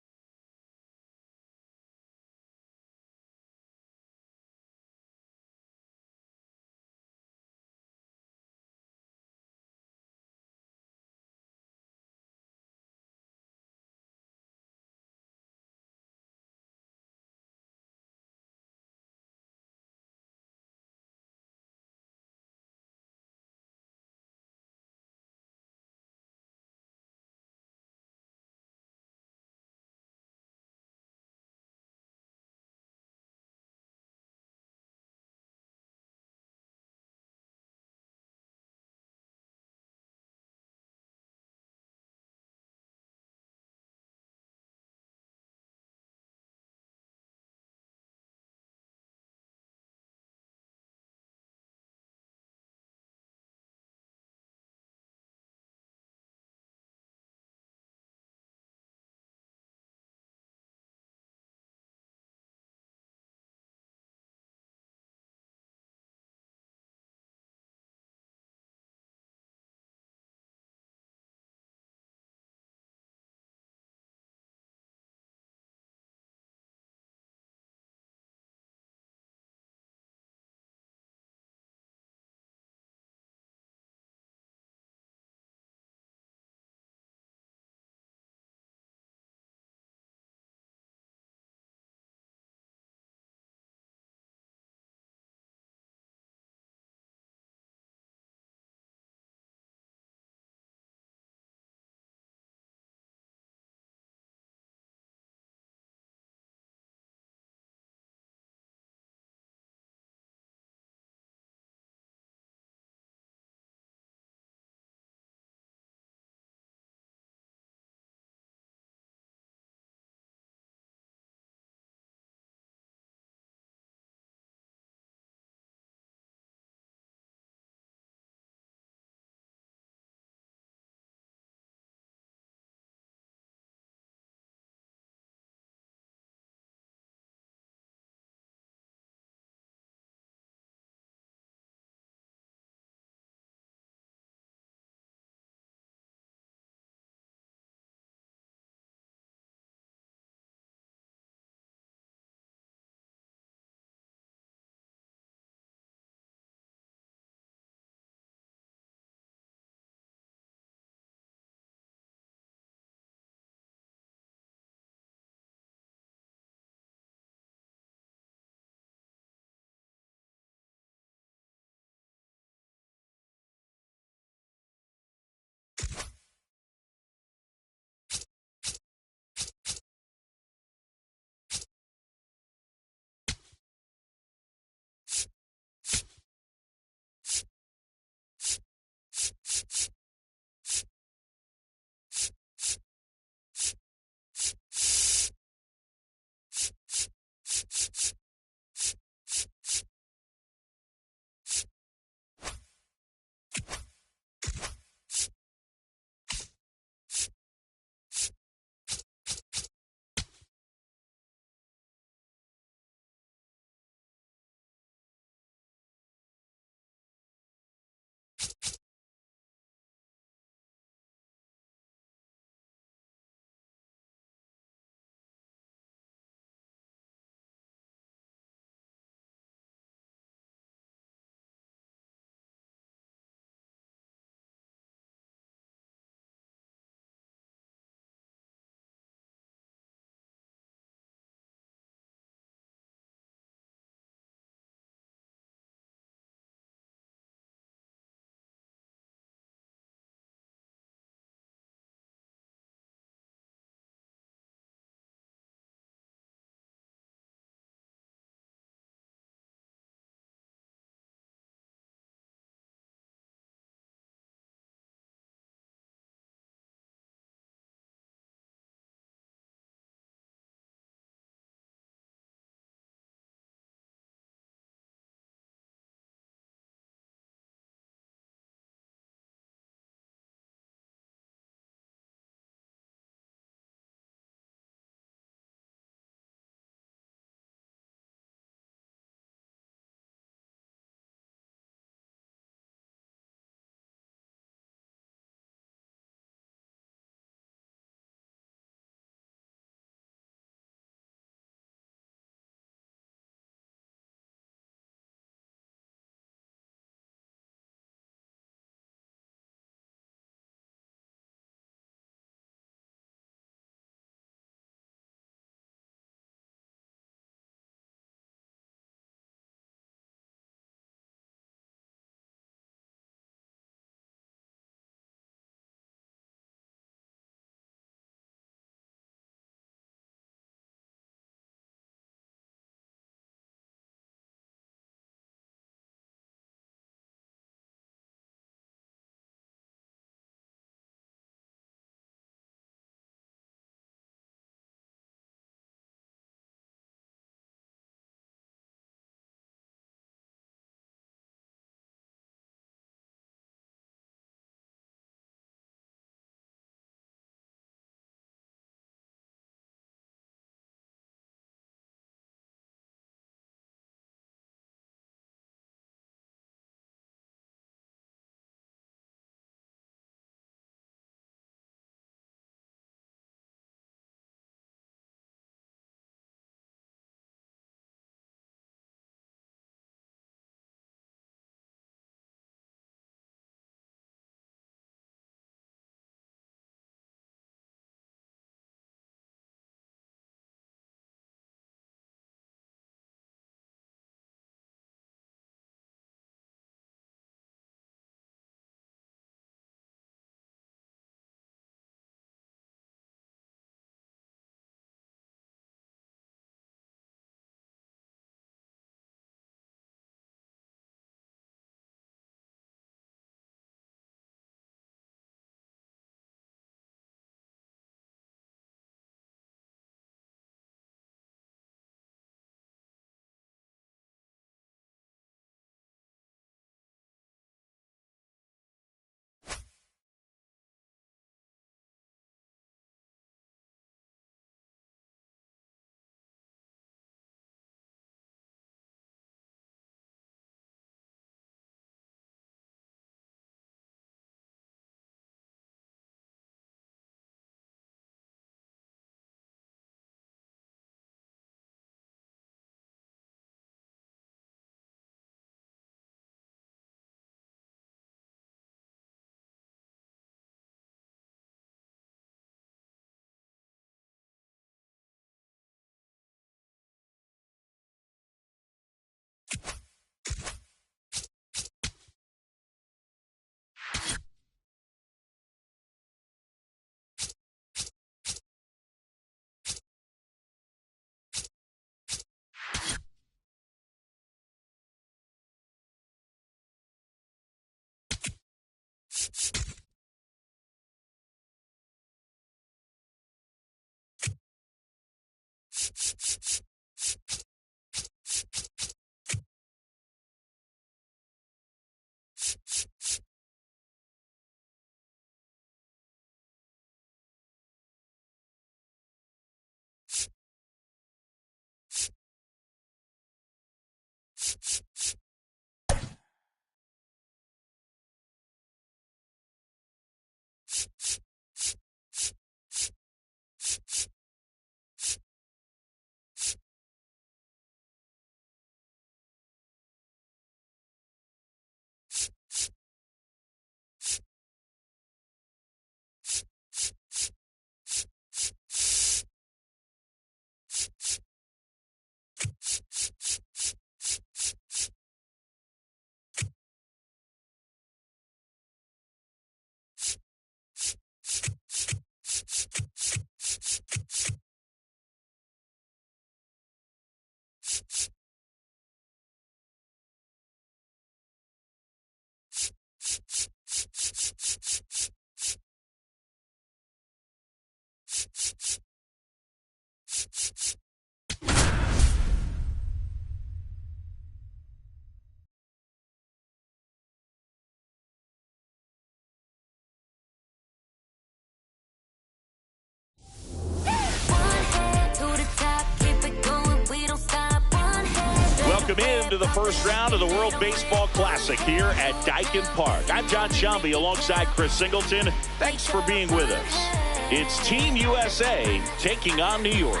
Welcome into the first round of the World Baseball Classic here at Daikin Park. I'm John Shambi alongside Chris Singleton. Thanks for being with us. It's Team USA taking on New York.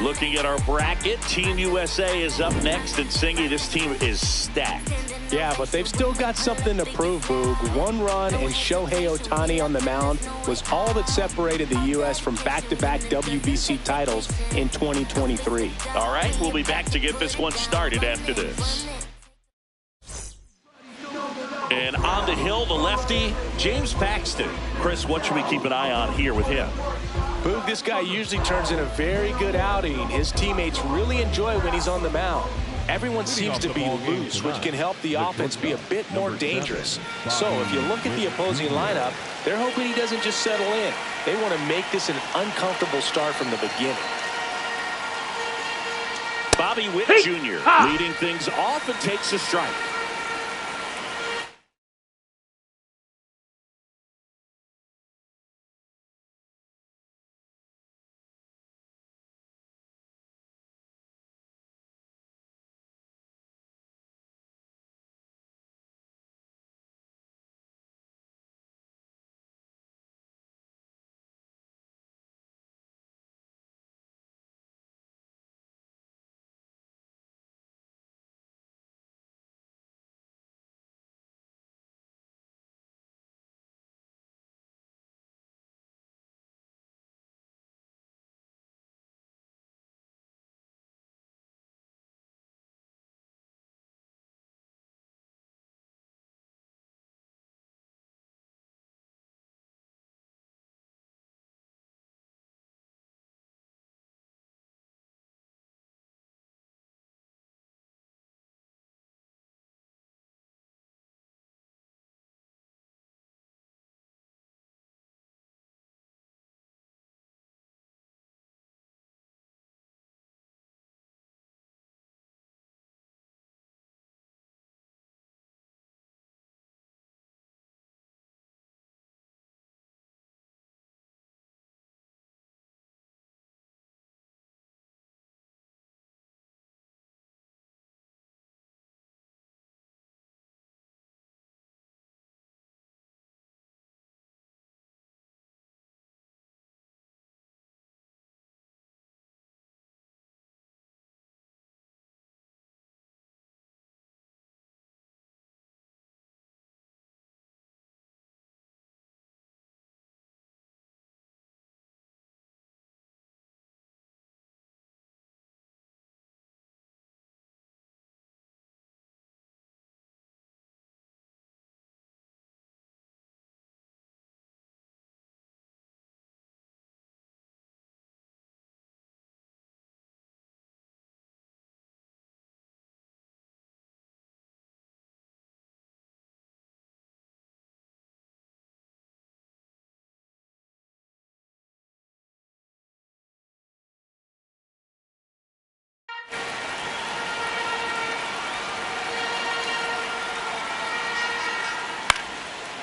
Looking at our bracket, Team USA is up next, and Singy, this team is stacked. Yeah, but they've still got something to prove, Boog. One run and Shohei Ohtani on the mound was all that separated the U.S. from back-to-back WBC titles in 2023. All right, we'll be back to get this one started after this. And on the hill, the lefty, James Paxton. Chris, what should we keep an eye on here with him? Boog, this guy usually turns in a very good outing. His teammates really enjoy when he's on the mound. Everyone seems to be loose, which can help the offense be a bit more dangerous. So if you look at the opposing lineup, they're hoping he doesn't just settle in. They want to make this an uncomfortable start from the beginning. Bobby Witt Jr. leading things off and takes a strike.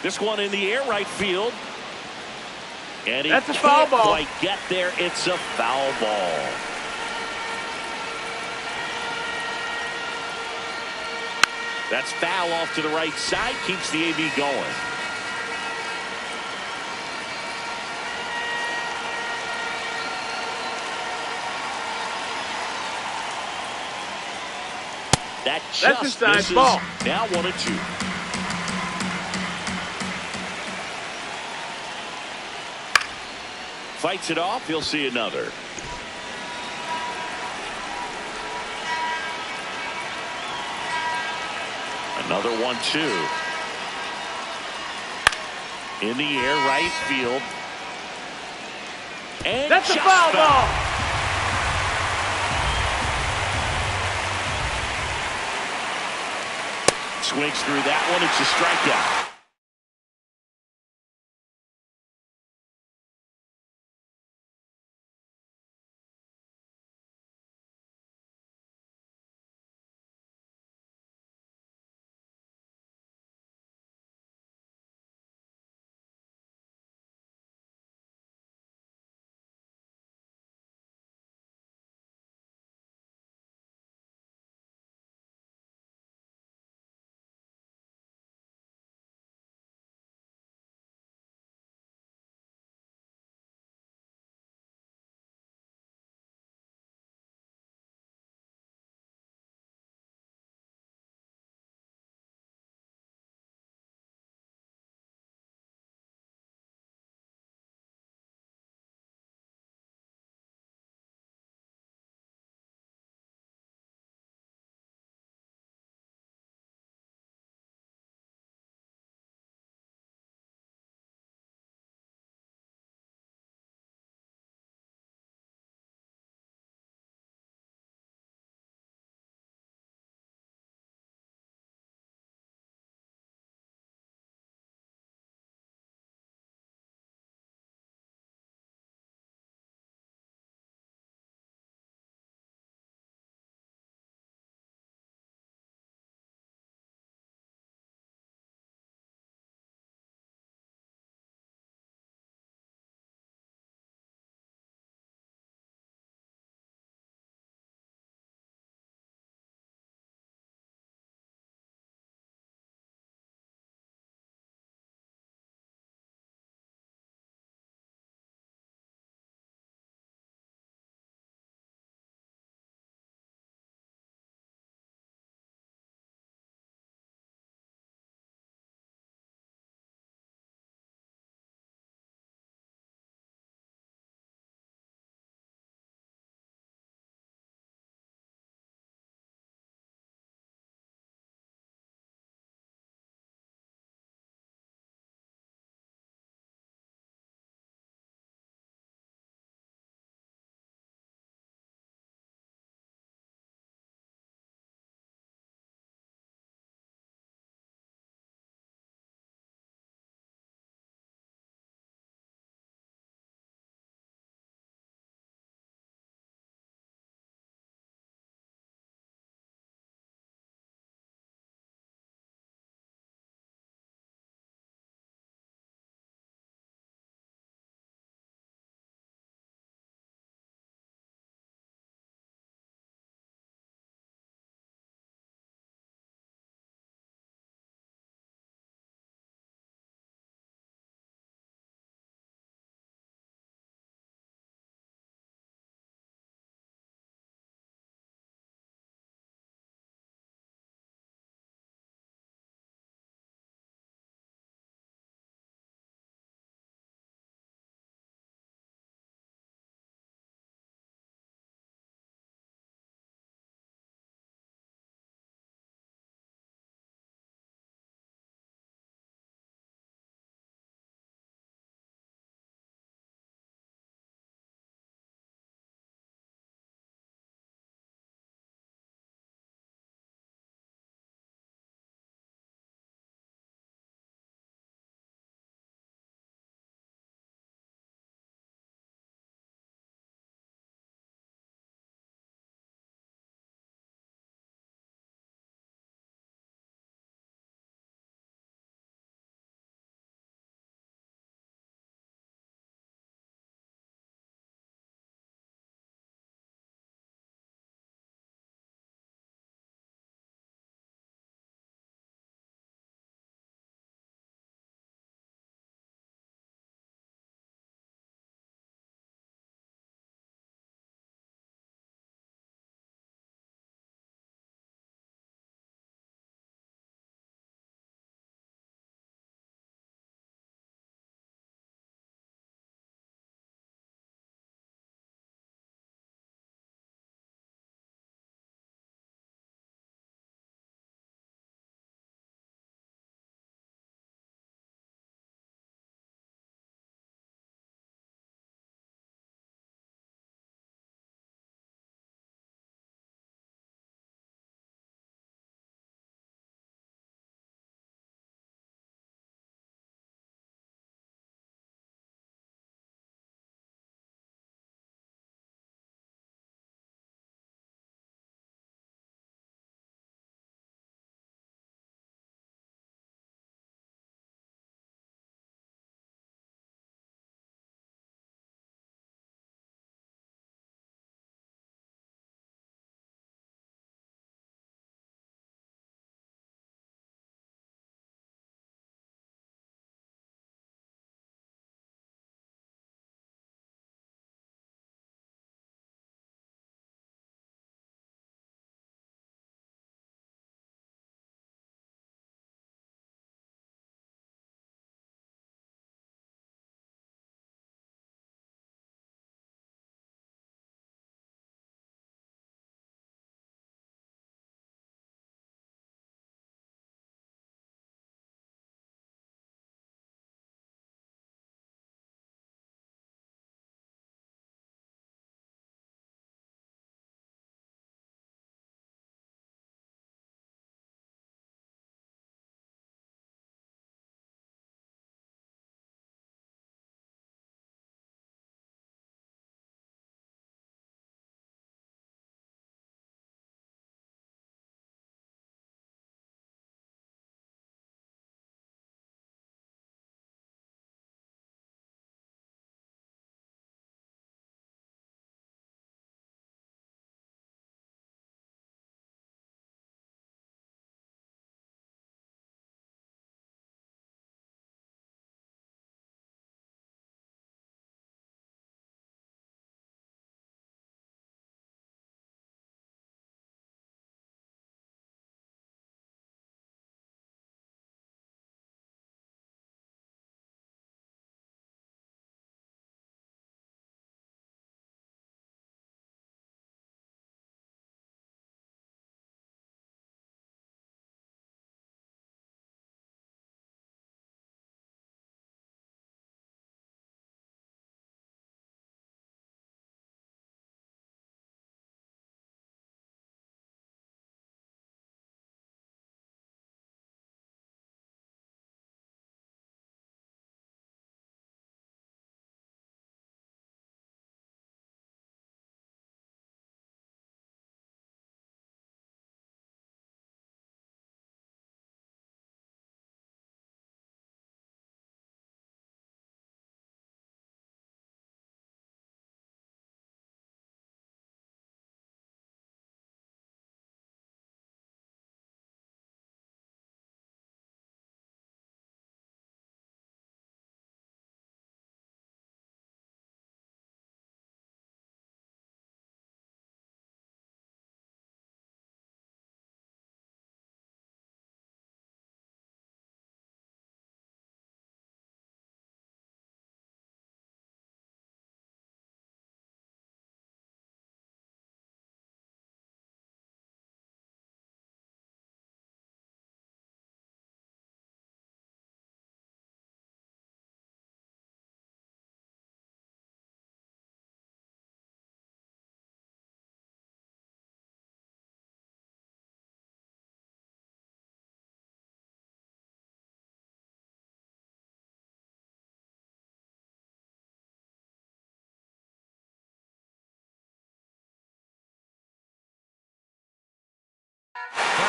This one in the air right field. And he That's a foul can't ball. quite get there. It's a foul ball. That's foul off to the right side. Keeps the AB going. That That's just inside misses. ball. Now 1-2. Fights it off. He'll see another. Another 1-2. In the air, right field. And That's a just foul ball. Swings through that one. It's a strikeout.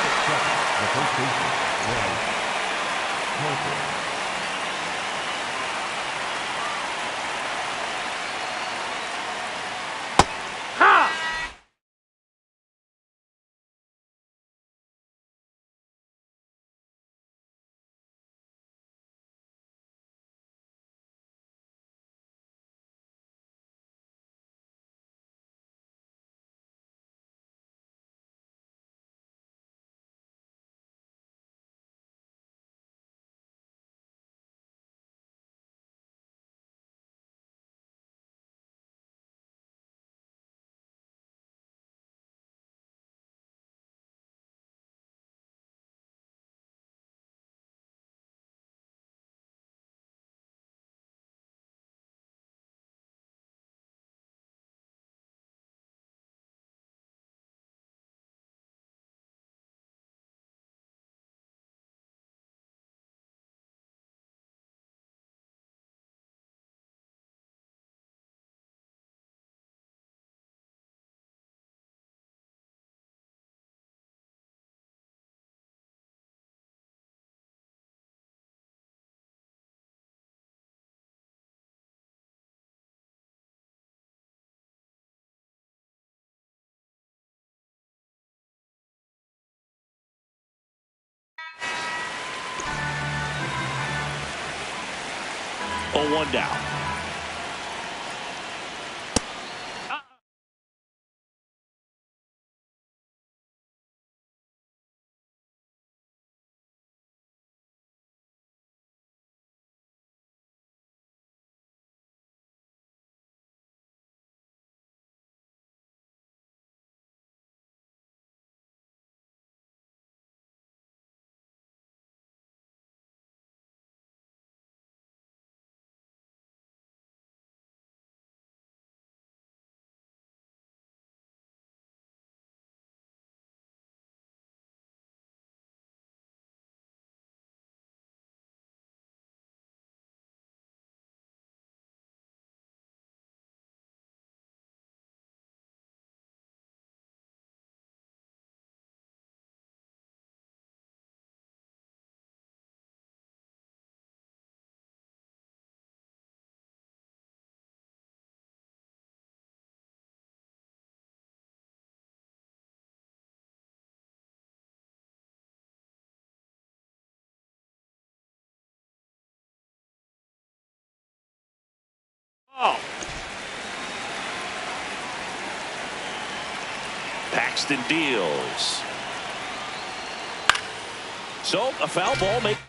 accept the first baseman was Harper. Ha! Oh, one down. Ball. Paxton deals. So a foul ball makes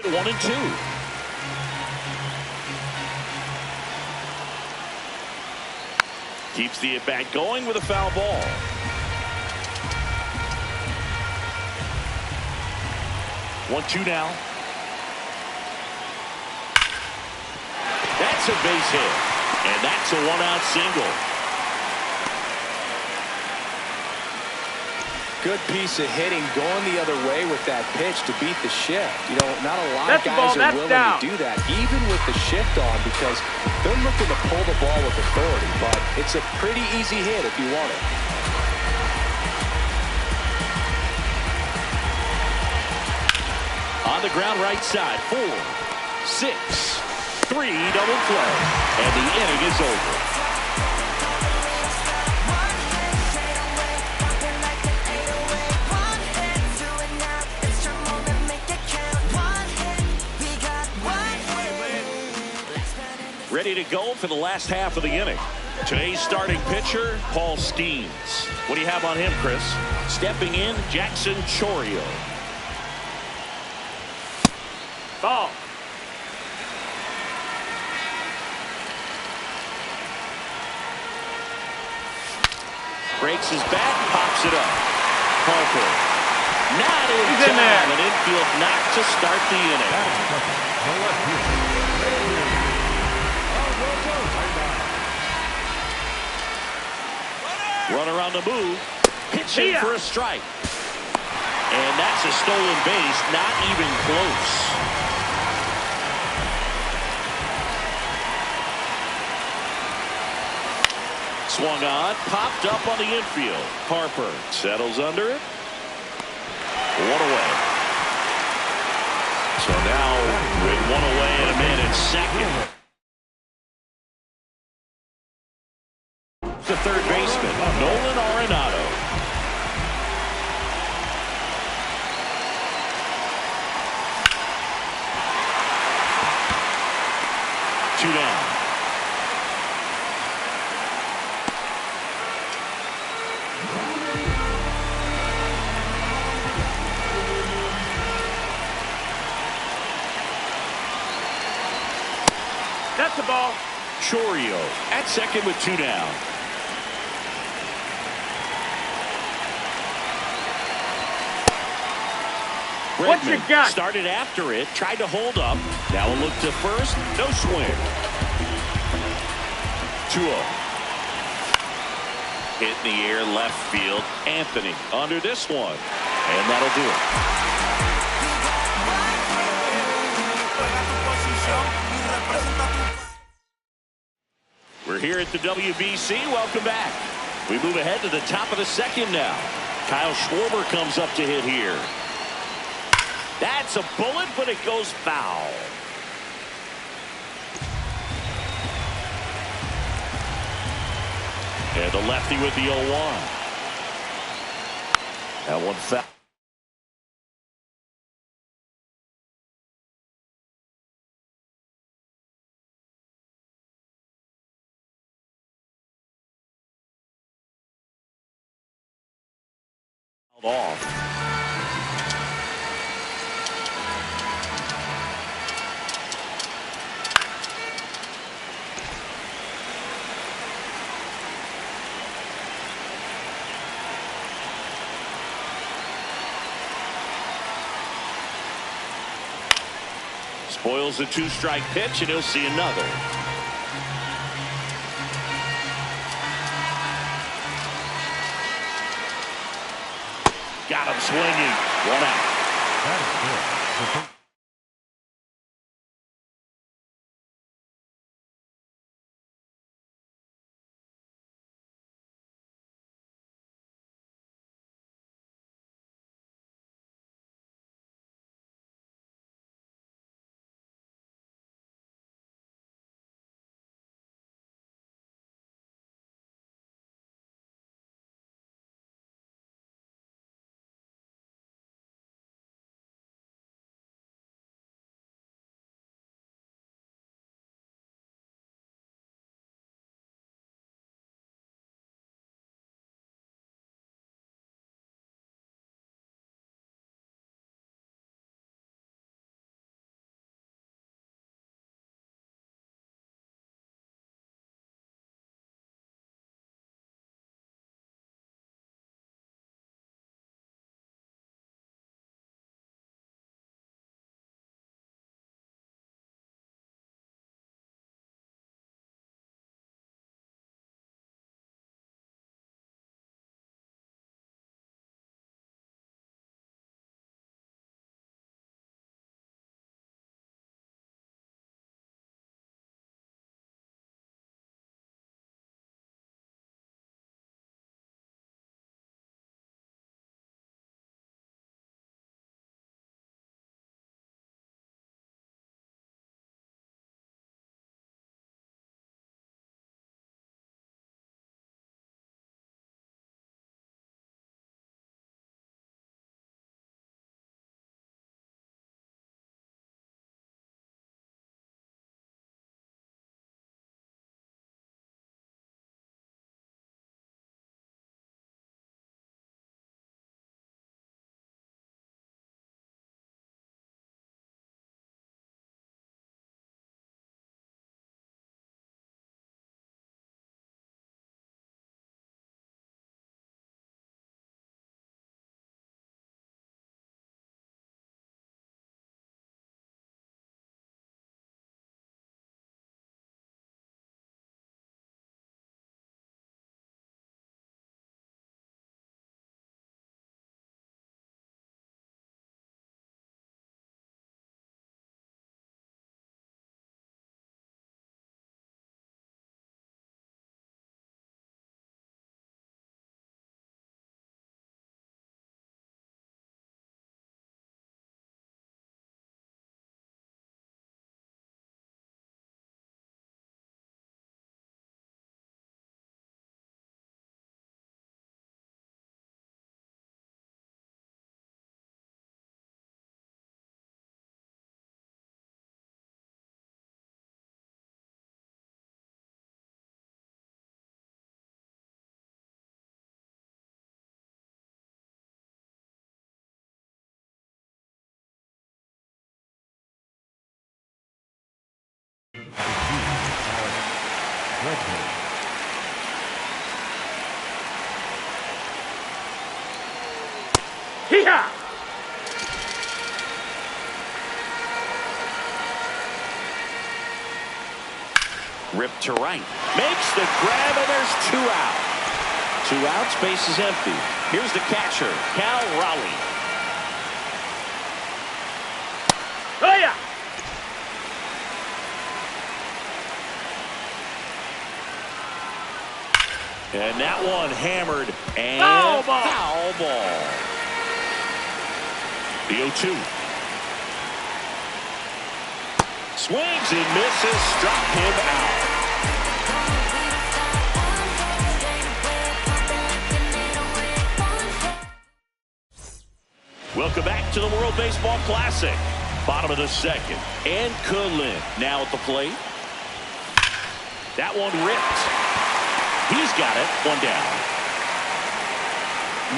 1-2. Keeps the at-bat going with a foul ball. One-two now. That's a base hit, and that's a one-out single. Good piece of hitting, going the other way with that pitch to beat the shift. You know, not a lot of guys are willing to do that, even with the shift on, because they're looking to pull the ball with authority, but it's a pretty easy hit if you want it. On the ground right side, 4, 6, 3, double play, and the inning is over. Ready to go for the last half of the inning. Today's starting pitcher, Paul Skeens. What do you have on him, Chris? Stepping in, Jackson Chourio. Ball. Breaks his bat, pops it up. Harper. Not in He's in there. time. An infield knock to start the inning. Runner on the move. Pitching for a strike. And that's a stolen base. Not even close. Swung on. Popped up on the infield. Harper settles under it. One away. So now with one away and a man in second. The third baseman, Nolan Arenado. Two down. That's the ball. Chourio at second with two down. What you got? Started after it, tried to hold up. Now a look to first, no swing. 2-0. Hit in the air, left field. Anthony under this one, and that'll do it. We're here at the WBC. Welcome back. We move ahead to the top of the second now. Kyle Schwarber comes up to hit here. That's a bullet, but it goes foul. And the lefty with the 0-1. That one foul. Off. Spoils a two-strike pitch, and he'll see another. Got him swinging. 1 out. That is good. Hee-haw! Ripped to right. Makes the grab, and there's 2 out. 2 outs, base is empty. Here's the catcher, Cal Raleigh. Oh, yeah! And that one hammered and Foul ball. Foul ball. The 0-2. Swings and misses, struck him out. Welcome back to the World Baseball Classic. Bottom of the second. And Kulin now at the plate. That one ripped. He's got it. 1 down.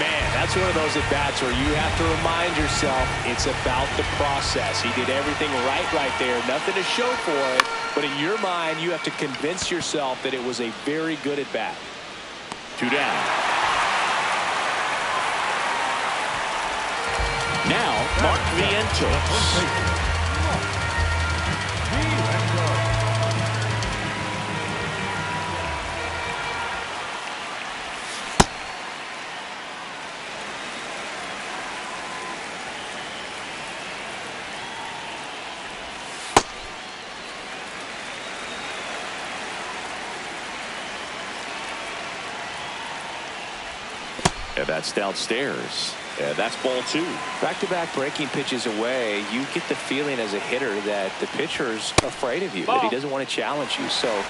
Man, that's one of those at-bats where you have to remind yourself it's about the process. He did everything right there. Nothing to show for it. But in your mind, you have to convince yourself that it was a very good at-bat. 2 down. Now, Mark Vientos. And that's downstairs. And that's ball 2. Back-to-back breaking pitches away, you get the feeling as a hitter that the pitcher's afraid of you, that he doesn't want to challenge you. So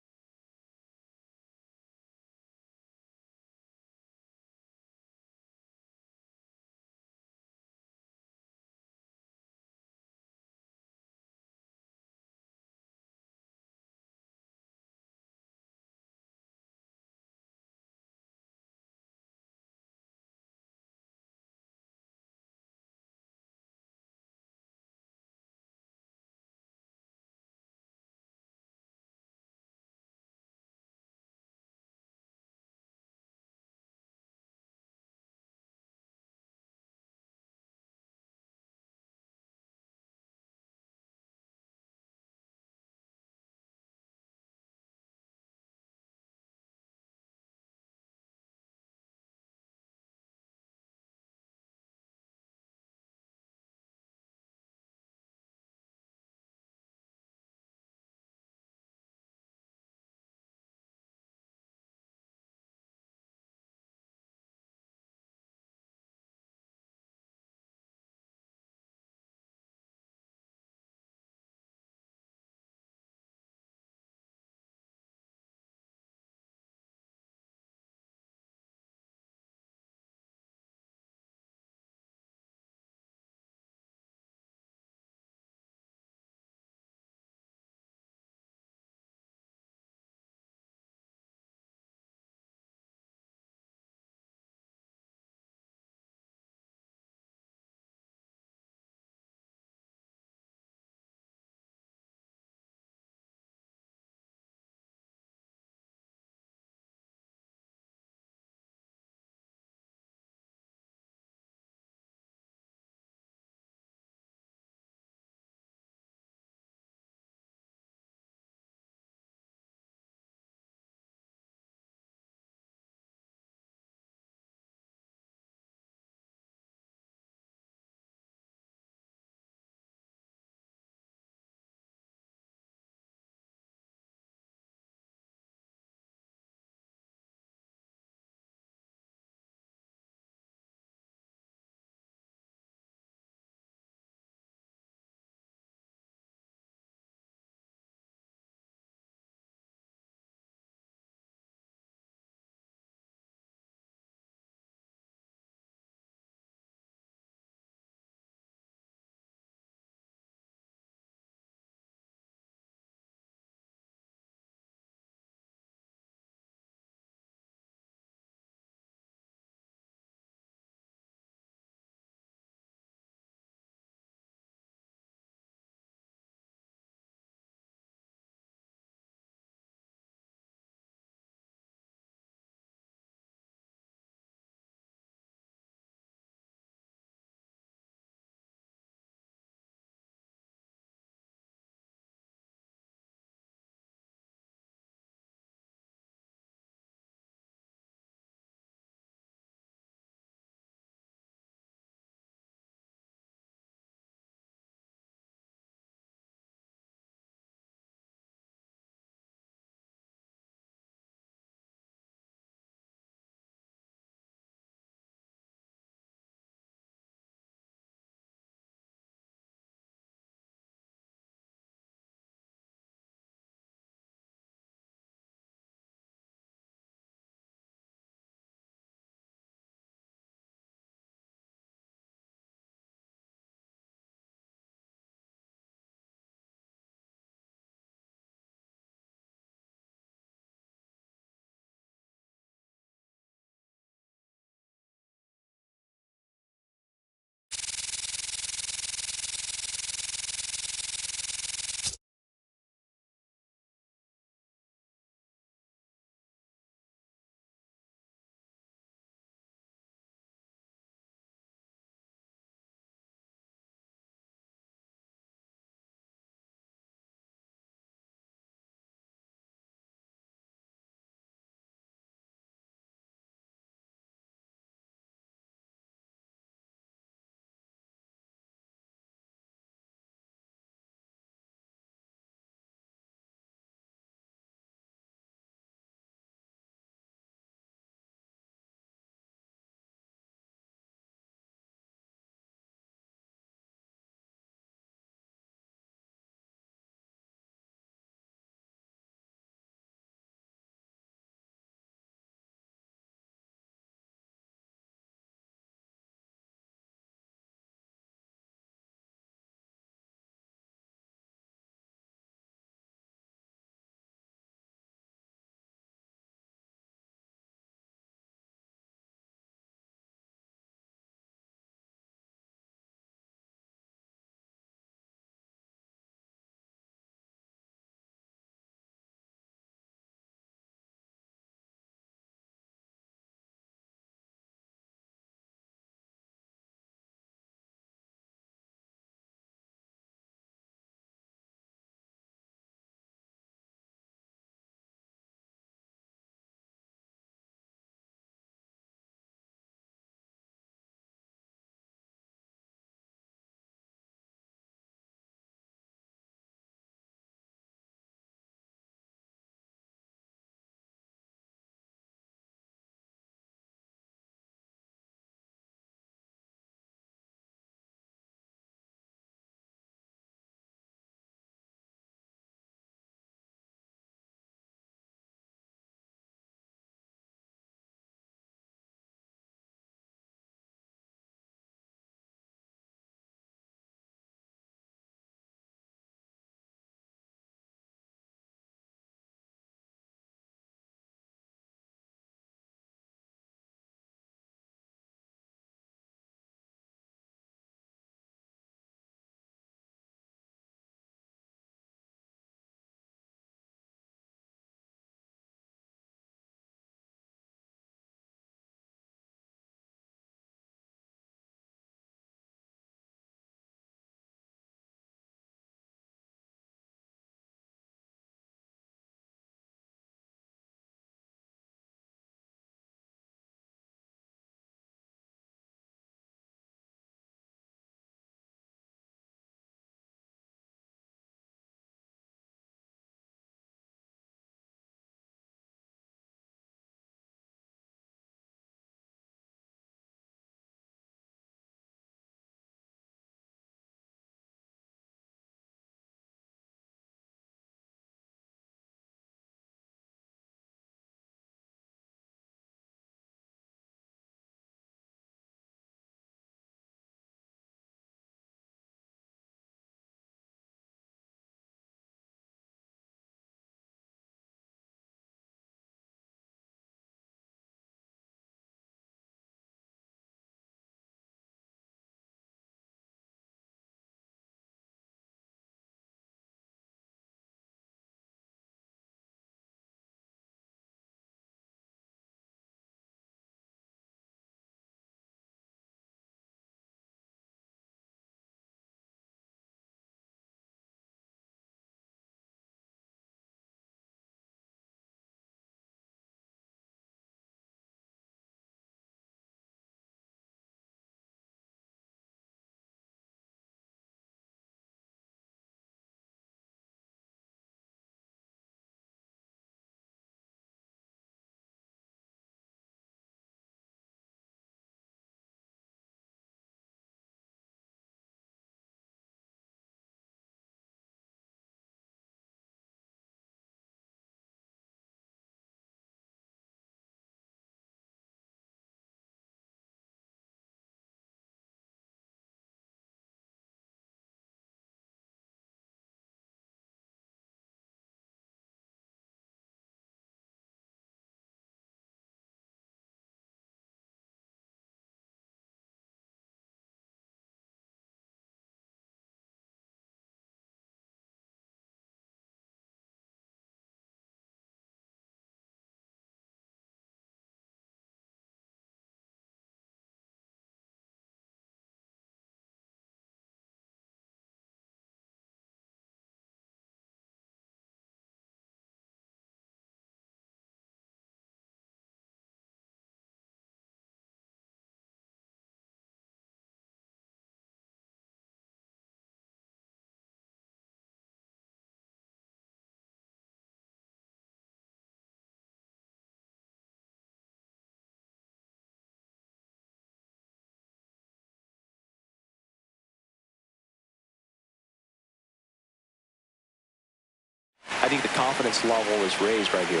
think the confidence level is raised right here.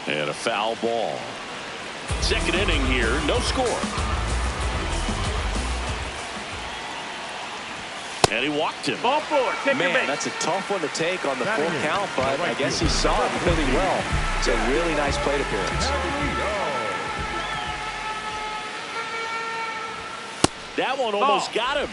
And a foul ball. Second inning here, no score. And he walked him. Ball four. Take your Man, base. that's a tough one to take on the full count, but I guess he saw it really well. It's a really nice plate appearance. That one almost got him.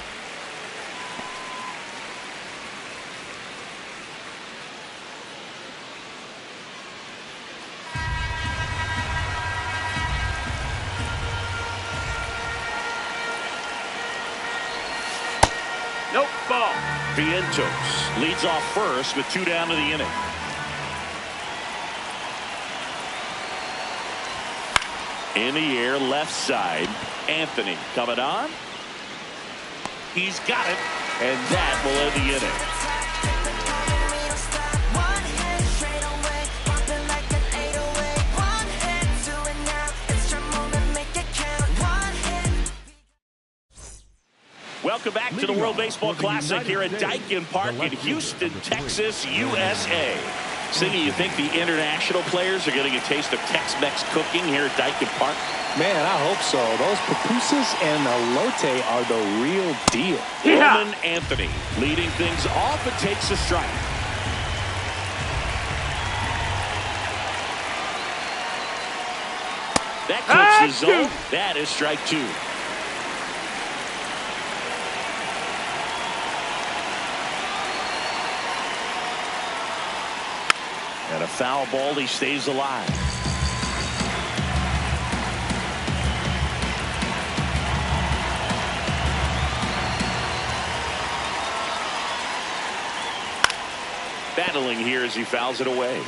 Nope, ball. Vientos leads off first with 2 down to the inning. In the air, left side. Anthony coming on. He's got it, and that will end the inning. Welcome back to the World Baseball Classic here at Daikin Park in Houston, Texas, USA. Cindy, you think the international players are getting a taste of Tex-Mex cooking here at Daikin Park? Man, I hope so. Those pupusas and elote are the real deal. Yeah. Roman Anthony leading things off and takes a strike. That clips the zone. That is strike 2. And a foul ball, he stays alive. Battling here as he fouls it away.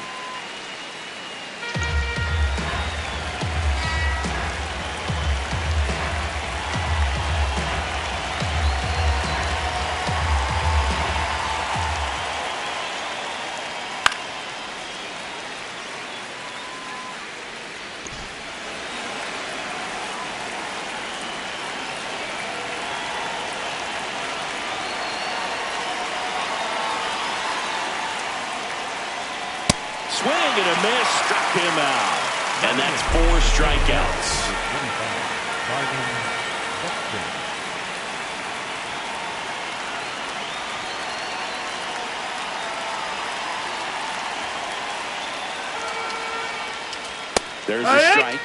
Swing and a miss, struck him out. And that's 4 strikeouts. There's a strike.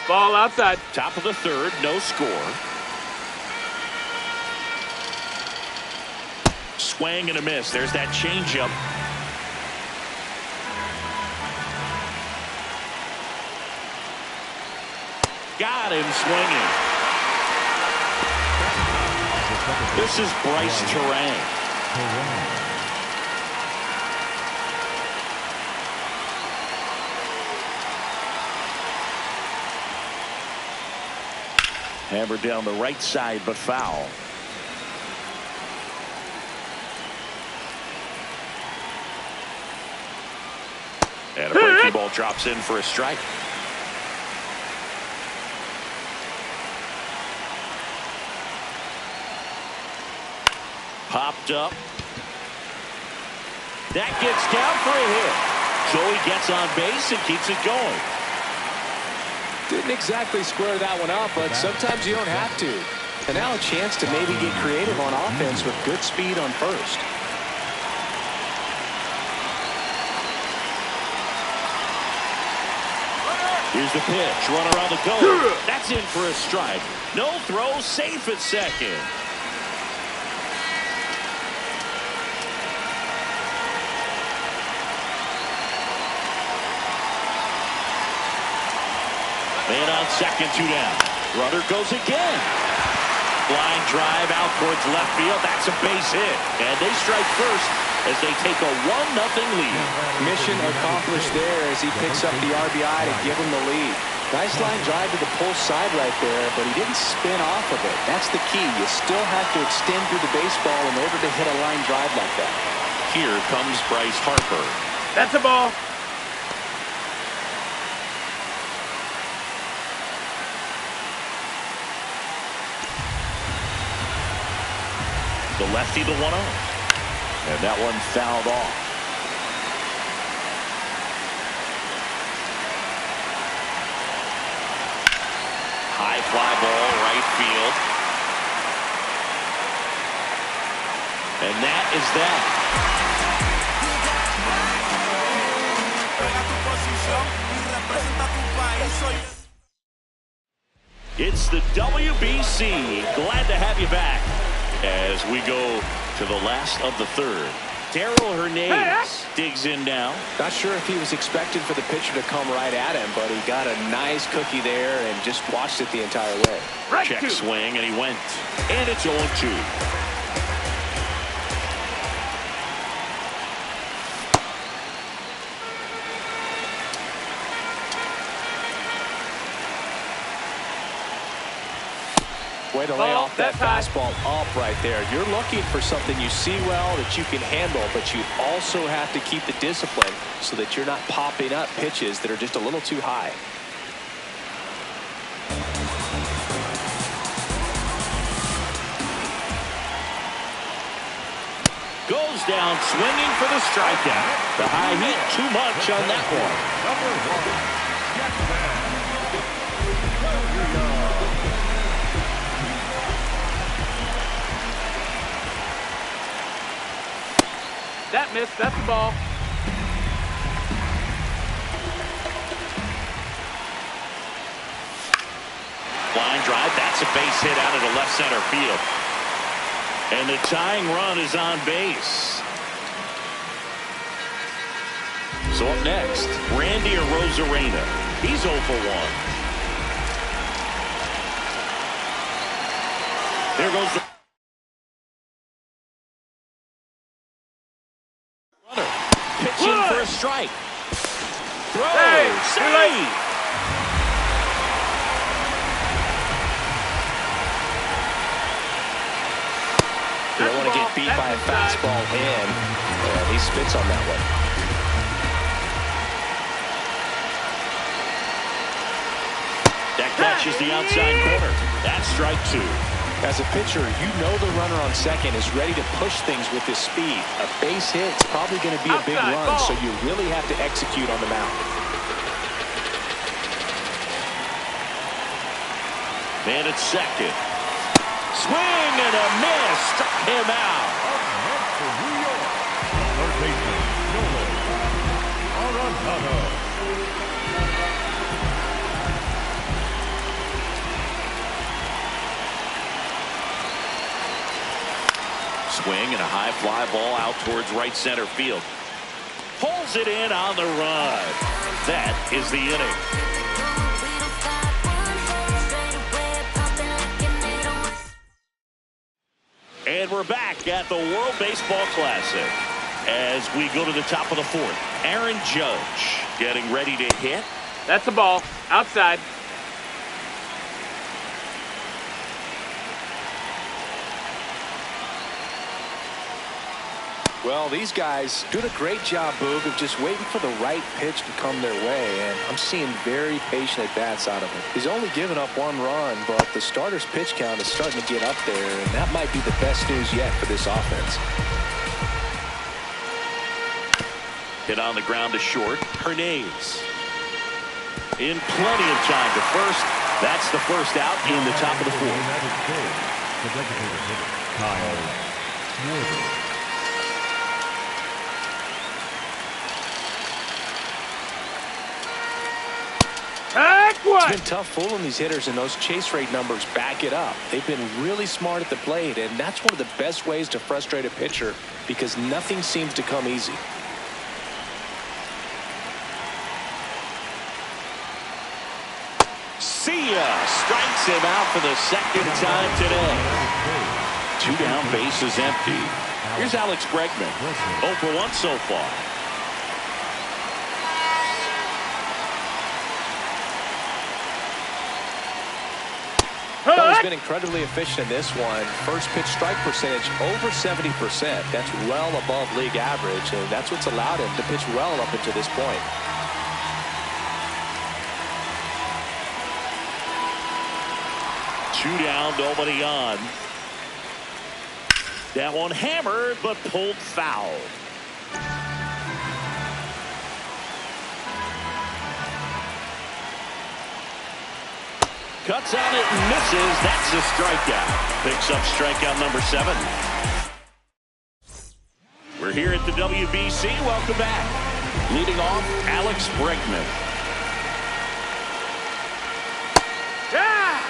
Ball outside. Top of the 3rd, no score. Swing and a miss. There's that changeup. Got him swinging. This is Bryce Terang. Hammered down the right side, but foul. And a breaking ball drops in for a strike. Popped up. That gets down for a hit. Joey gets on base and keeps it going. Didn't exactly square that one up, but sometimes you don't have to. And now a chance to maybe get creative on offense with good speed on first. Here's the pitch. Runner on the go. That's in for a strike. No throw, safe at second. Man on second, 2 down. Runner goes again. Line drive out towards left field. That's a base hit. And they strike first. as they take a 1-0 lead. Mission accomplished there as he picks up the RBI to give him the lead. Nice line drive to the pull side right there, but he didn't spin off of it. That's the key. You still have to extend through the baseball in order to hit a line drive like that. Here comes Bryce Harper. That's a ball. The lefty, the 1-0. And that one fouled off. High fly ball, right field. And that is that. It's the WBC. Glad to have you back as we go to the last of the third. Darryl Hernandez digs in now. Not sure if he was expected for the pitcher to come right at him, but he got a nice cookie there and just watched it the entire way. Check swing, and he went. And it's 0-2. Way to lay off that fastball up right there. You're looking for something you see well that you can handle, but you also have to keep the discipline so that you're not popping up pitches that are just a little too high. Goes down swinging for the strikeout. The high heat too much on that one. That missed. That's the ball. Line drive. That's a base hit out into left center field. And the tying run is on base. So up next, Randy Arozarena. He's 0 for 1. There goes the runner. Pitching for a strike. Throw. Save. You don't want to get beat by a fastball in. And he spits on that one. That catches the outside corner. That's strike 2. As a pitcher, you know the runner on second is ready to push things with his speed. A base hit's probably going to be a big run, so you really have to execute on the mound. Man at second. Swing and a miss. Struck him out. For New York, third baseman, Nolan Arenado. Swing and a high fly ball out towards right center field. Pulls it in on the run. That is the inning. And we're back at the World Baseball Classic as we go to the top of the fourth. Aaron Judge getting ready to hit. That's the ball. Outside. Well, these guys doing a great job, Boog, of just waiting for the right pitch to come their way, and I'm seeing very patient at-bats out of him. He's only given up 1 run, but the starter's pitch count is starting to get up there, and that might be the best news yet for this offense. Hit on the ground to short. Hernandez in plenty of time to first. That's the first out in the top of the fourth. The designated hitter, Kyle Schwarber. It's been tough fooling these hitters, and those chase rate numbers back it up. They've been really smart at the plate, and that's one of the best ways to frustrate a pitcher because nothing seems to come easy. See ya! Strikes him out for the second time today. Two down, bases empty. Here's Alex Bregman. 0 for 1 so far. Well, he's been incredibly efficient in this one. First pitch strike percentage over 70%. That's well above league average, and that's what's allowed him to pitch well up until this point. Two down, nobody on. That one hammered, but pulled foul. Cuts on it and misses. That's a strikeout. Picks up strikeout number 7. We're here at the WBC. Welcome back. Leading off, Alex Bregman. Yeah!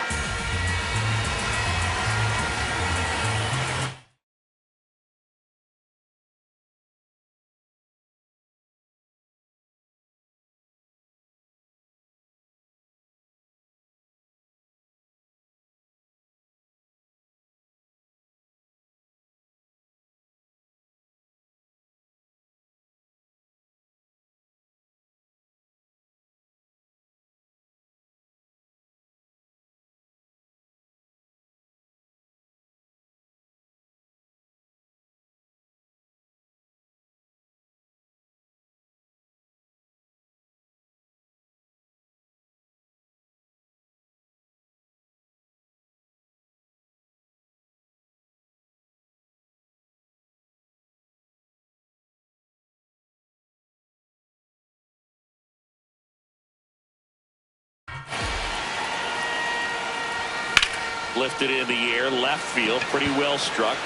Lifted in the air, left field, pretty well struck.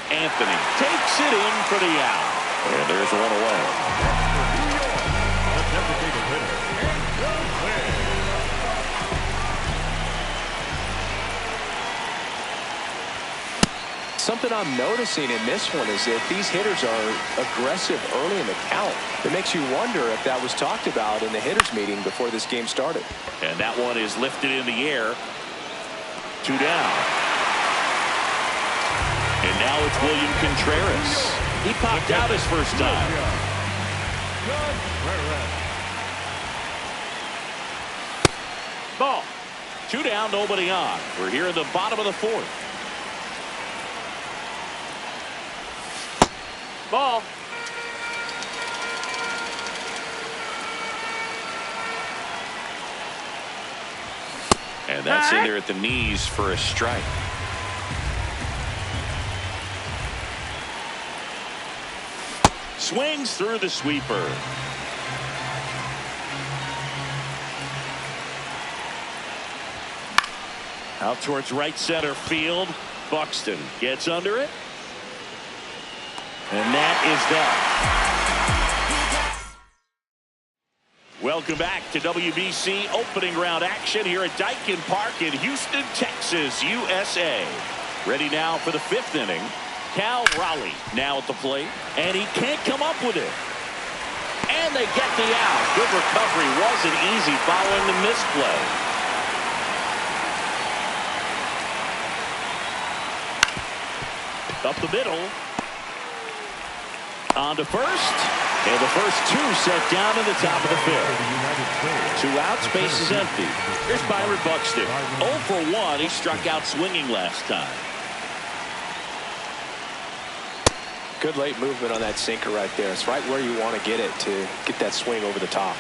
Anthony takes it in for the out. And there's one away. The designated hitter, Something I'm noticing in this one is that these hitters are aggressive early in the count. It makes you wonder if that was talked about in the hitters meeting before this game started. And that one is lifted in the air. Two down. And now it's William Contreras. He popped out his first time. Ball. Two down, nobody on. We're here in the bottom of the 4th. Ball. And that's in there at the knees for a strike. Swings through the sweeper. Out towards right center field. Buxton gets under it. And that is that. Welcome back to WBC opening round action here at Daikin Park in Houston, Texas, USA. Ready now for the 5th inning. Cal Raleigh now at the plate, and he can't come up with it. And they get the out. Good recovery. Wasn't easy following the misplay. Up the middle. On to first. And the first 2 set down in the top of the 5th. 2 outs, base is empty. Here's Byron Buxton. 0 for 1. He struck out swinging last time. Good late movement on that sinker right there. It's right where you want to get it to get that swing over the top.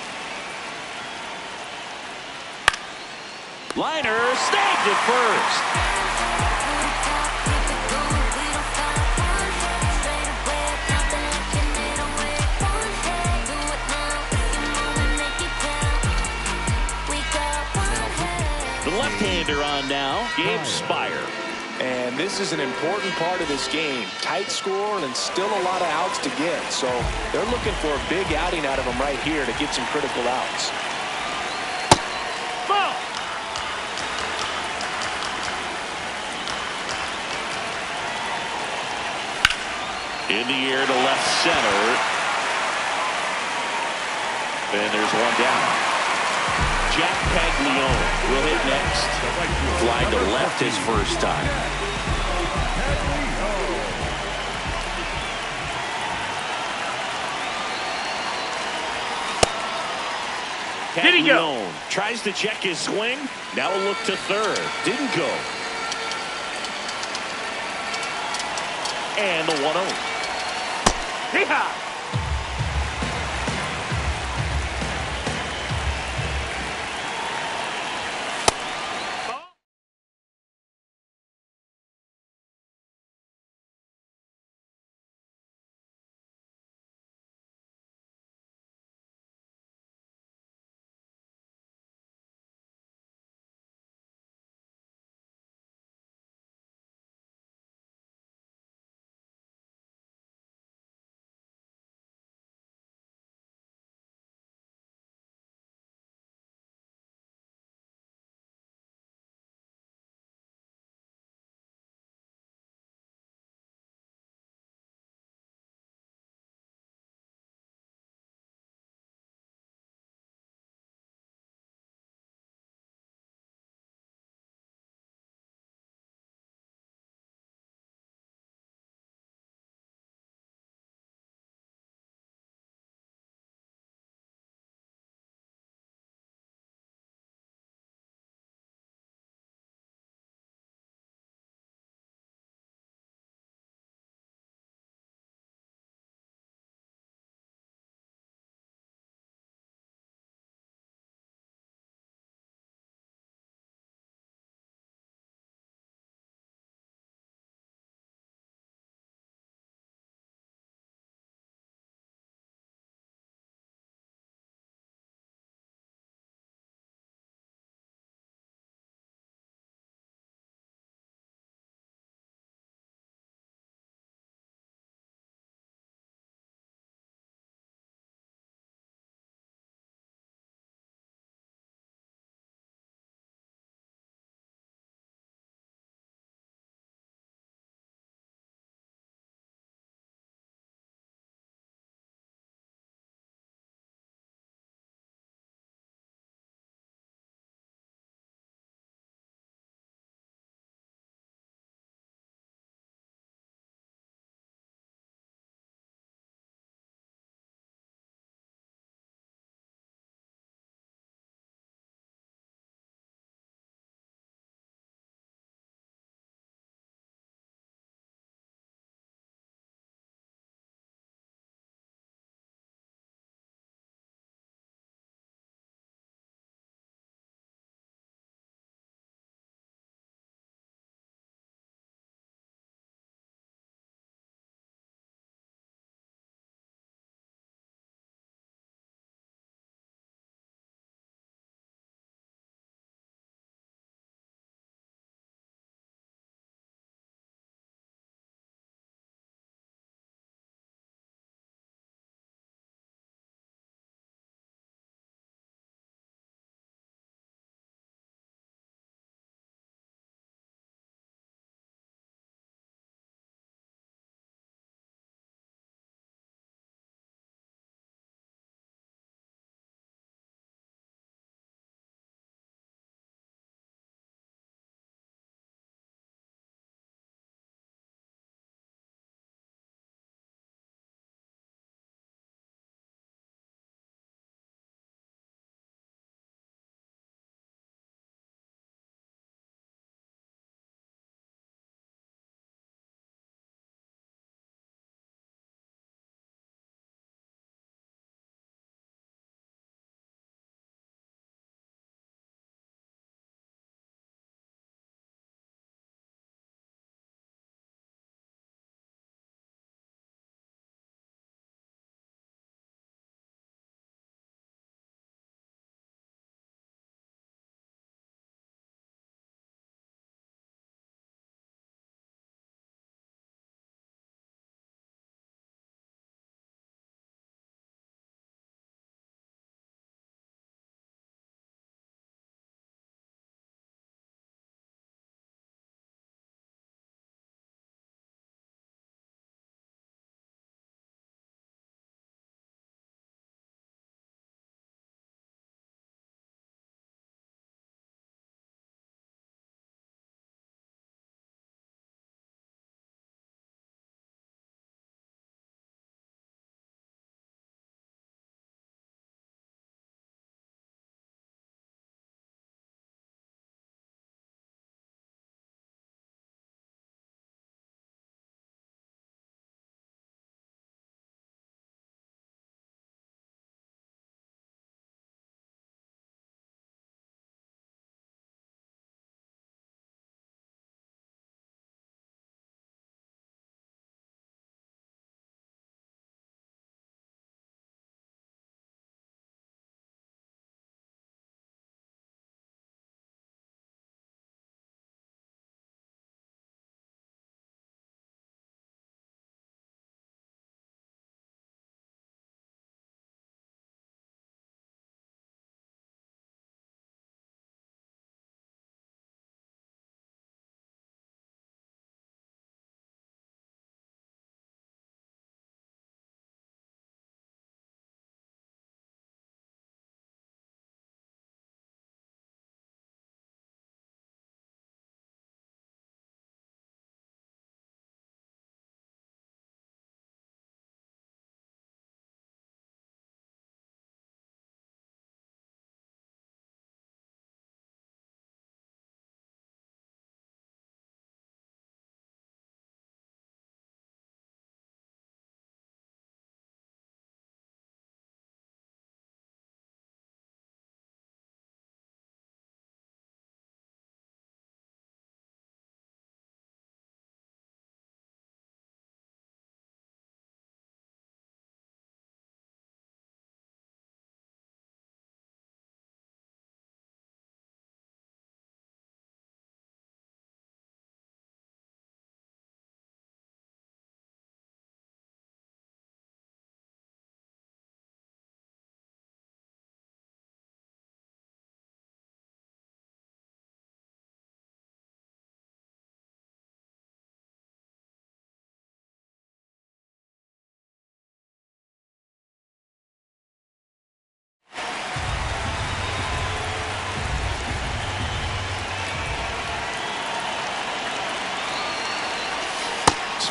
Liner snagged at first. Left-hander on now, Gabe Spire. And this is an important part of this game. Tight score and still a lot of outs to get. So they're looking for a big outing out of them right here to get some critical outs. Ball. In the air to left center. And there's one down. Jack Paglione will hit next. flying to left his first time. Did he go? Tries to check his swing. Now a look to third. Didn't go. And the 1-0. Yeehaw!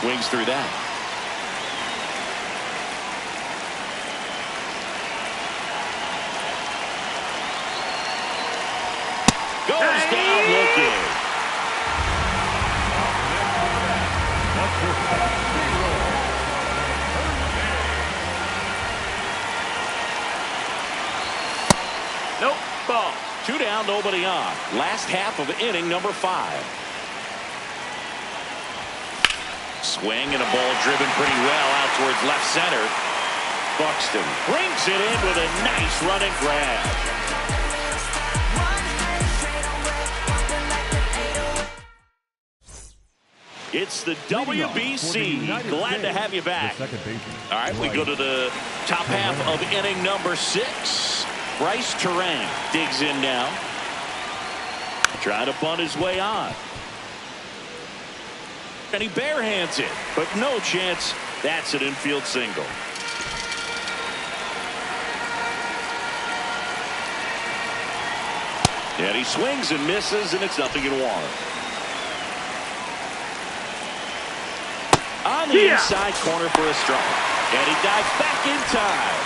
swings through that. Goes down looking. Nope. Ball. 2 down, nobody on. Last half of inning number 5. Swing and a ball driven pretty well out towards left center. Buxton brings it in with a nice running grab. It's the WBC. Glad to have you back. All right, we go to the top half of inning number 6. Bryce Terang digs in now. Trying to bunt his way on. And he barehands it, but no chance. That's an infield single. And he swings and misses, and it's 0-1. On the inside corner for a strike. And he dives back in time.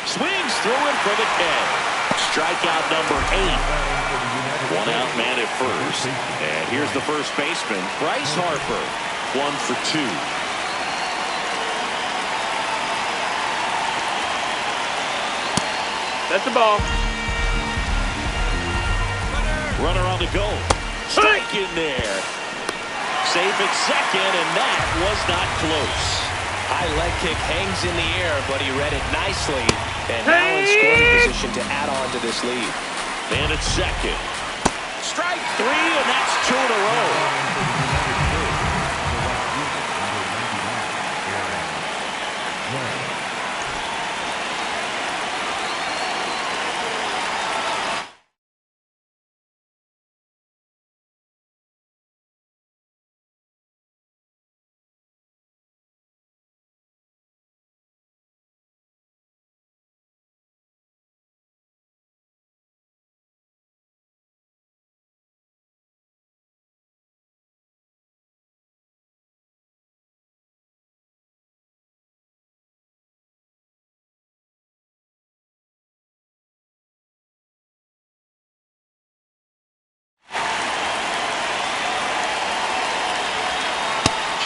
Swings through it for the K. Strikeout number 8. 1 out man at first. And here's the first baseman, Bryce Harper. 1 for 2. That's the ball. Runner on the goal. Strike in there. Safe at second, and that was not close. High leg kick hangs in the air, but he read it nicely. And now in scoring position to add on to this lead. And at second. Strike 3, and that's 2 in a row.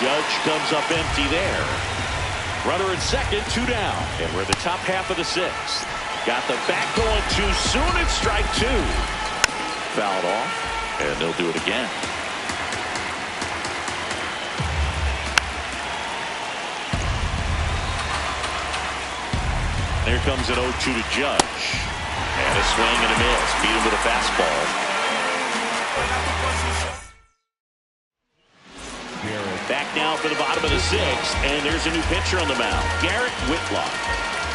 Judge comes up empty there. Runner at second, 2 down. And we're the top half of the 6th. Got the back going too soon. It's strike 2. Fouled off, and they'll do it again. There comes an 0-2 to Judge. And a swing and a miss. Beat him with a fastball. Back now for the bottom of the 6th, and there's a new pitcher on the mound, Garrett Whitlock.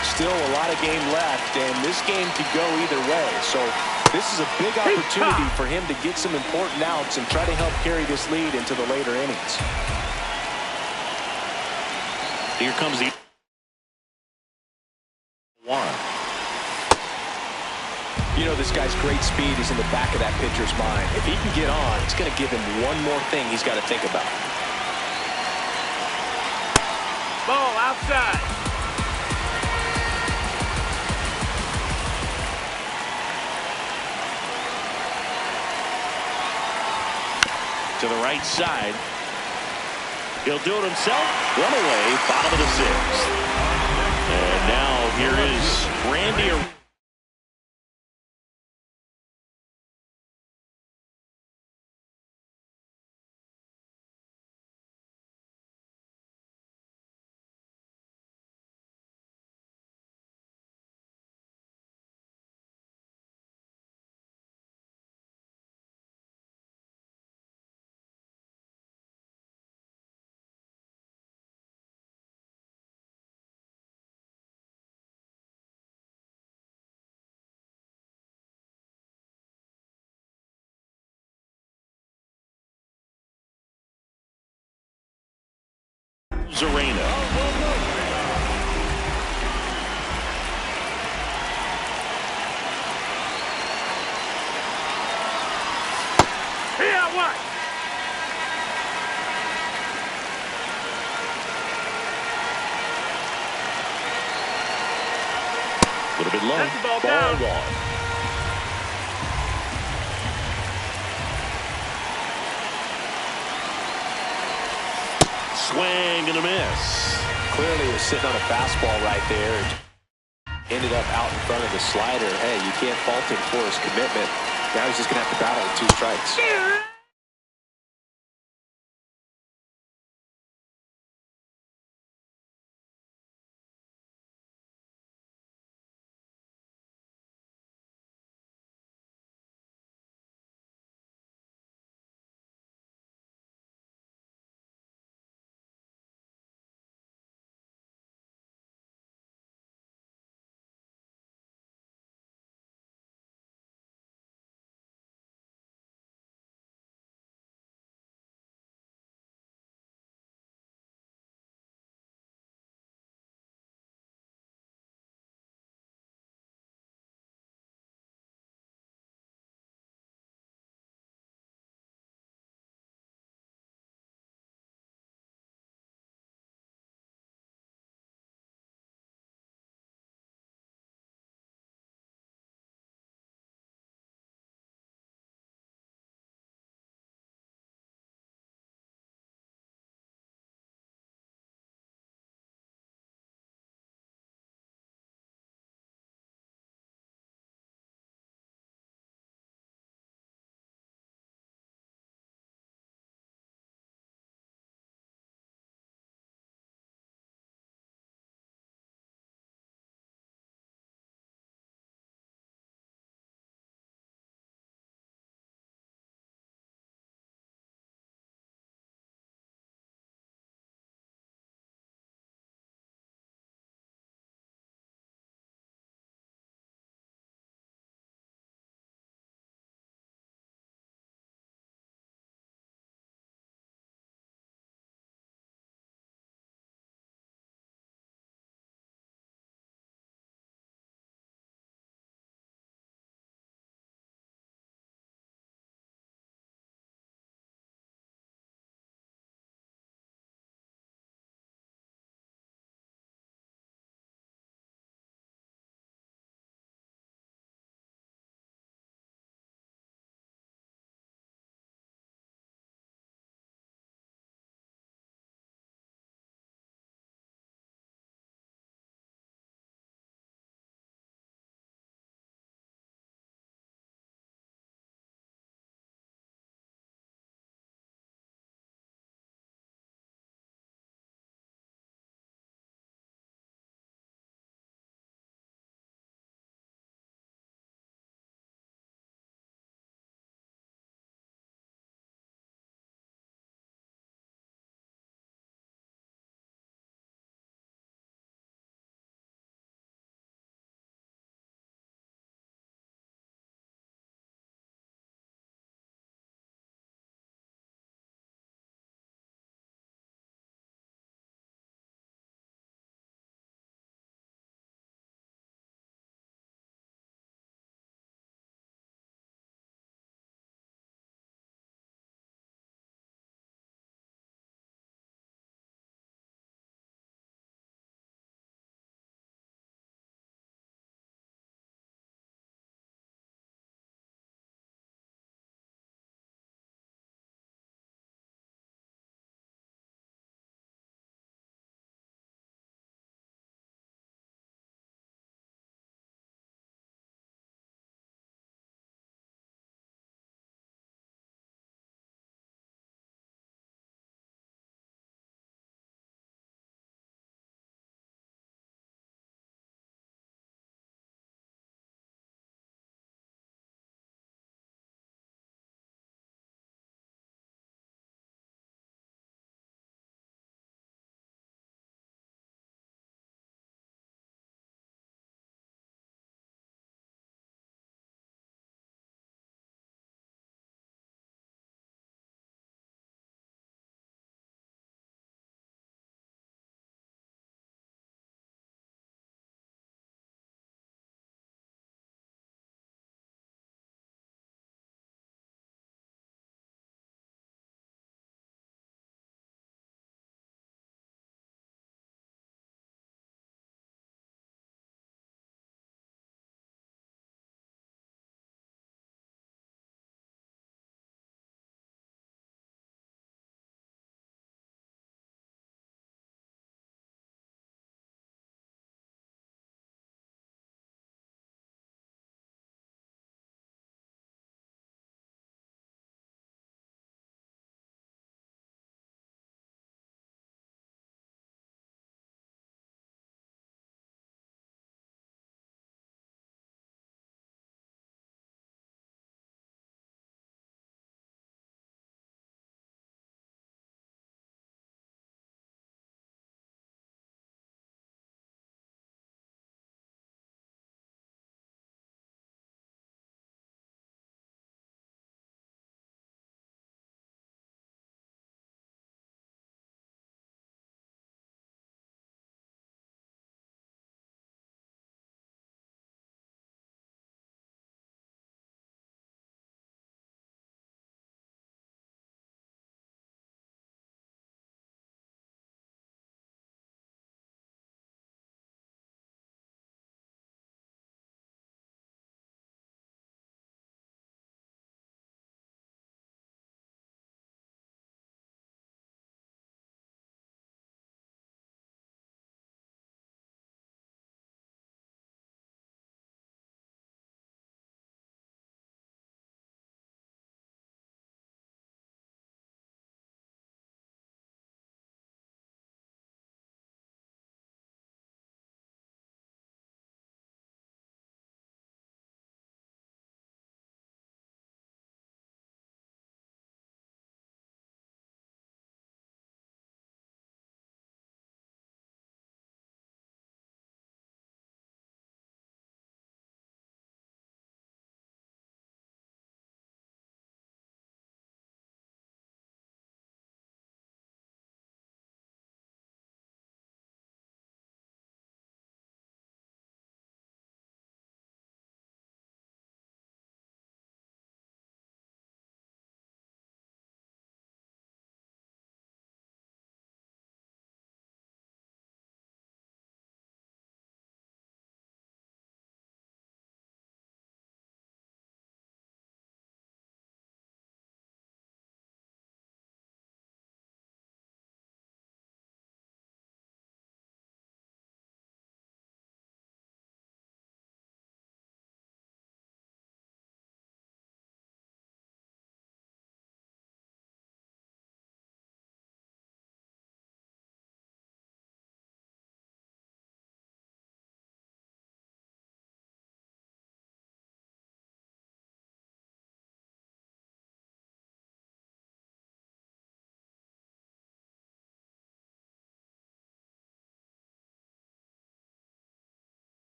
Still a lot of game left, and this game could go either way. So this is a big opportunity for him to get some important outs and try to help carry this lead into the later innings. Here comes the 1. You know, this guy's great speed is in the back of that pitcher's mind. If he can get on, it's going to give him one more thing he's got to think about. Ball outside. To the right side. He'll do it himself. 1 away, bottom of the 6th. And now here is Randy. Arena. Here, what? low. That's the ball Ball down. one. Swing and a miss. Clearly, he was sitting on a fastball right there. Ended up out in front of the slider. Hey, you can't fault him for his commitment. Now he's just going to have to battle with 2 strikes.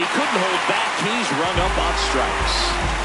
He couldn't hold back. He's rung up on strikes.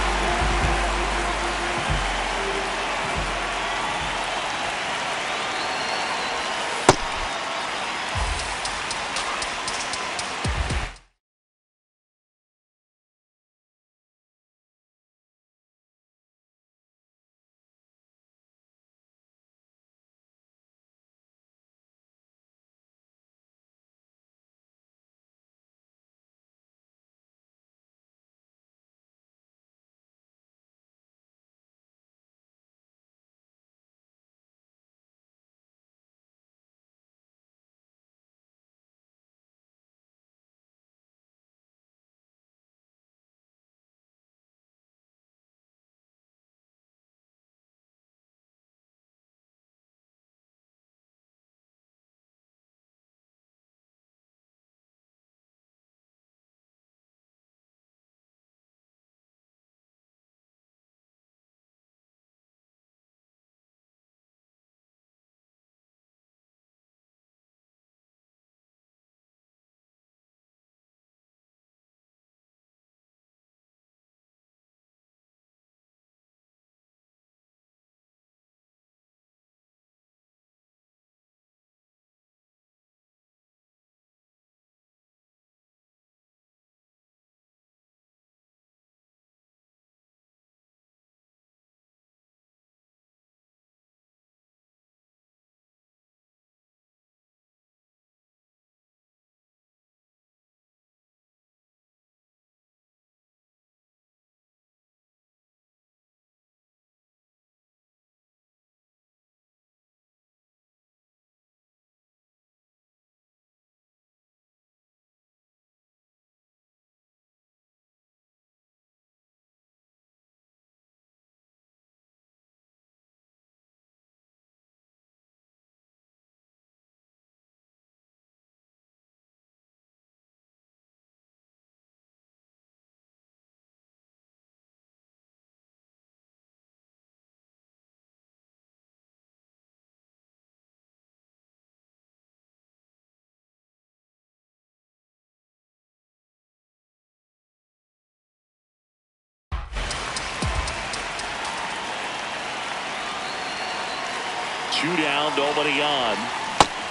Two down, nobody on.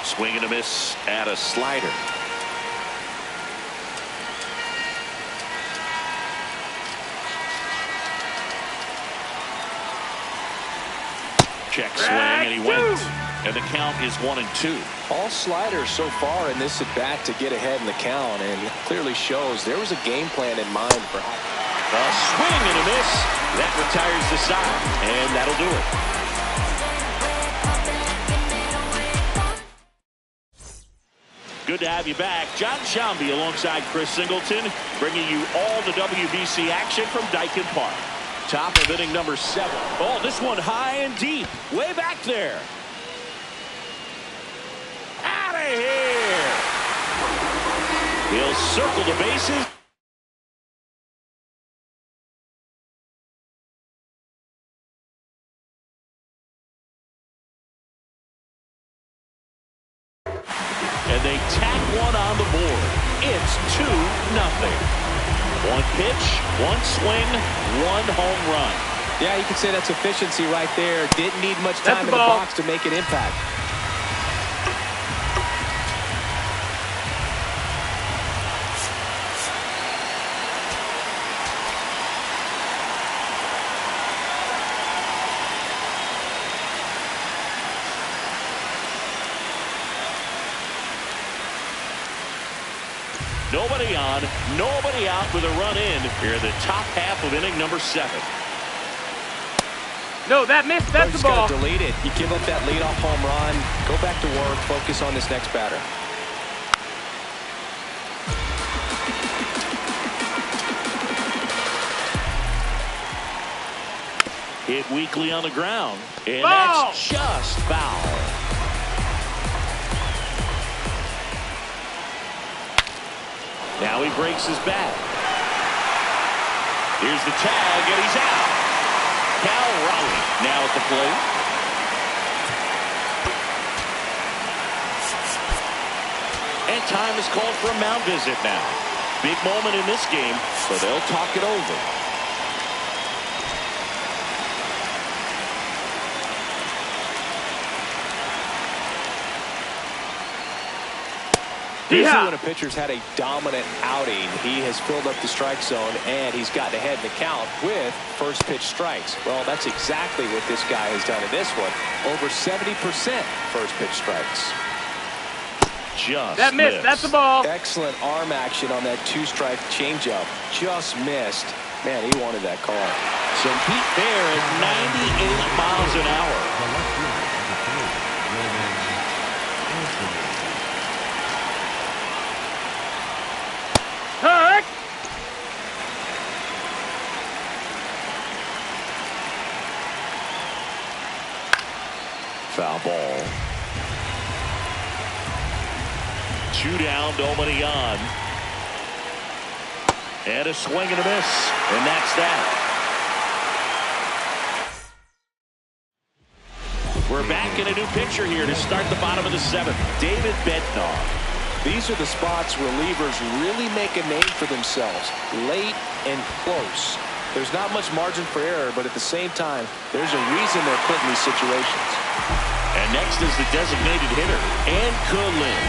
Swing and a miss at a slider. Check swing, and he went. And the count is 1-2. All sliders so far in this at bat to get ahead in the count, and it clearly shows there was a game plan in mind for how. A swing and a miss. That retires the side, and that'll do it. Good to have you back. John Shambi alongside Chris Singleton, bringing you all the WBC action from Daikin Park. Top of inning number 7. Oh, this one high and deep, way back there. Out of here. He'll circle the bases. And they tack one on the board. It's 2-0. One pitch, one swing, one home run. Yeah, you could say that's efficiency right there. Didn't need much time in the box to make an impact. Nobody on, nobody out with a run in here in the top half of inning number 7. No, that missed. That's the ball. Delete it. You give up that leadoff home run. Go back to work. Focus on this next batter. Hit weakly on the ground, and Ball. That's just foul. Now he breaks his bat. Here's the tag, and he's out. Cal Raleigh now at the plate. And time is called for a mound visit now. big moment in this game, so they'll talk it over. Usually when a pitcher's had a dominant outing, he has filled up the strike zone and he's gotten ahead in the count with first pitch strikes. Well, that's exactly what this guy has done in this one. Over 70% first pitch strikes. Just that missed. That's the ball. Excellent arm action on that two-strike changeup. Just missed. Man, he wanted that call. Some heat there at 98 miles an hour. Hurt. Foul ball. 2 down, nobody on. And a swing and a miss. And that's that. We're back in a new pitcher here to start the bottom of the 7th. David Bednar. These are the spots relievers really make a name for themselves. Late and close. There's not much margin for error, but at the same time, there's a reason they're put in these situations. And next is the designated hitter, Ann Cullen.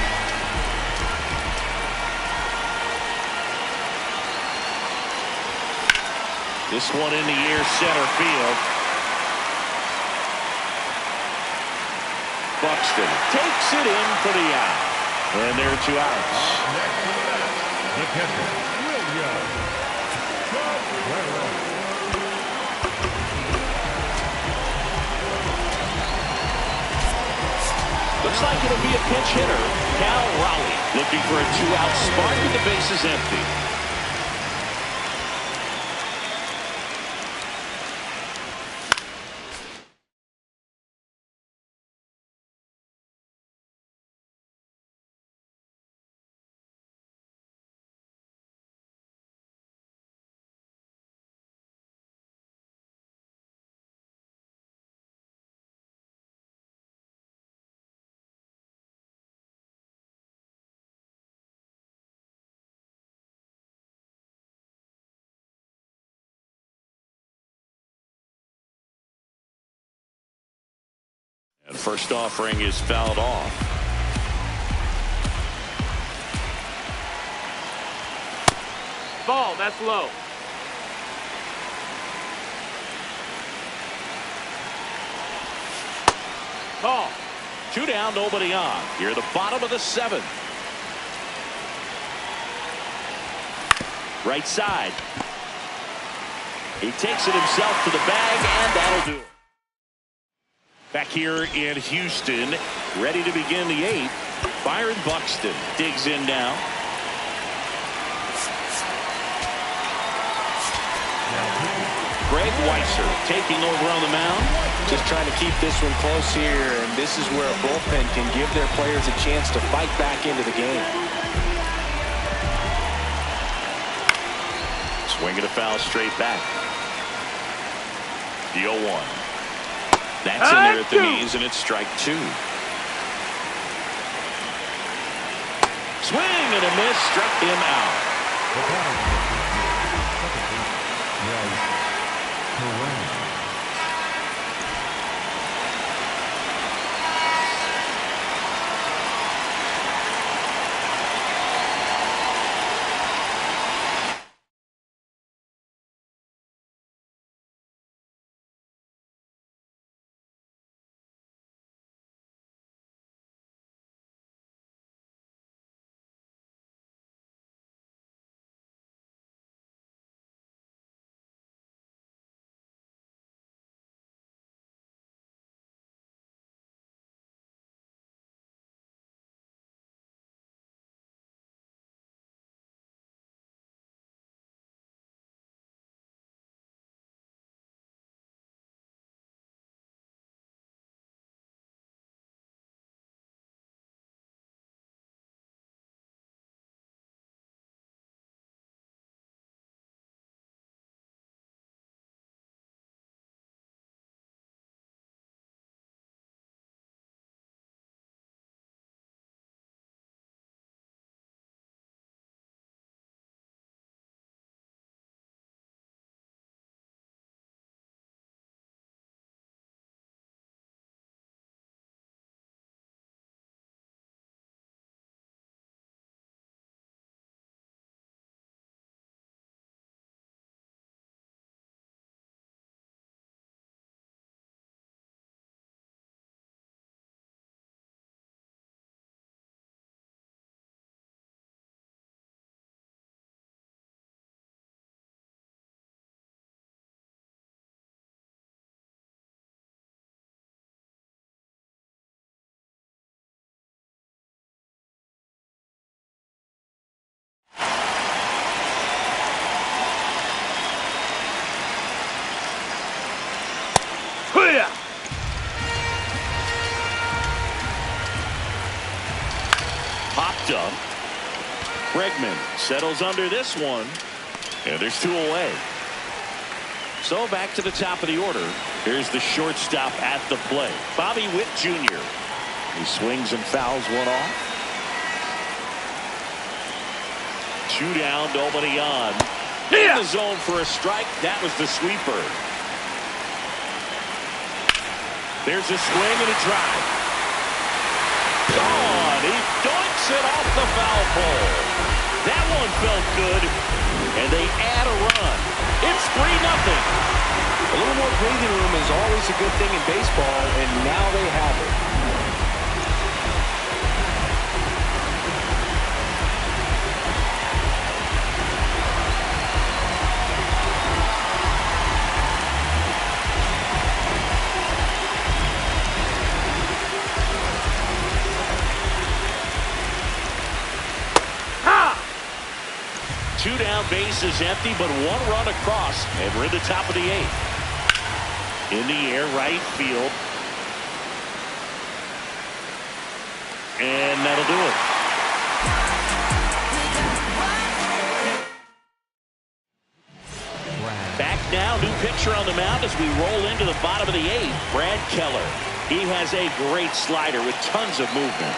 This one in the air, center field. Buxton takes it in for the out. And there are 2 outs. The catcher, Williams. Looks like it'll be a pinch hitter. Cal Raleigh looking for a 2-out spark with the bases empty. And first offering is fouled off. Ball. That's low. Ball. 2 down, nobody on. Here at the bottom of the 7th. Right side. He takes it himself to the bag, and that'll do it. Back here in Houston, ready to begin the 8th. Byron Buxton digs in now. Greg Weisser taking over on the mound. Just trying to keep this one close here, and this is where a bullpen can give their players a chance to fight back into the game. Swing and a foul straight back. The 0-1. That's in there at the knees, and it's strike 2. Swing and a miss, struck him out. Popped up. Bregman settles under this one. And there's 2 away. So back to the top of the order. Here's the shortstop at the plate, Bobby Witt Jr. He swings and fouls one off. 2 down, nobody on. In the zone for a strike. That was the sweeper. There's a swing and a drive. Gone. He doinks it off the foul pole. That one felt good. And they add a run. It's 3-0. A little more breathing room is always a good thing in baseball, and now they have it. Two down, bases empty, but 1 run across, and we're in the top of the 8th. In the air, right field. And that'll do it. Back now, new pitcher on the mound as we roll into the bottom of the 8th. Brad Keller. He has a great slider with tons of movement.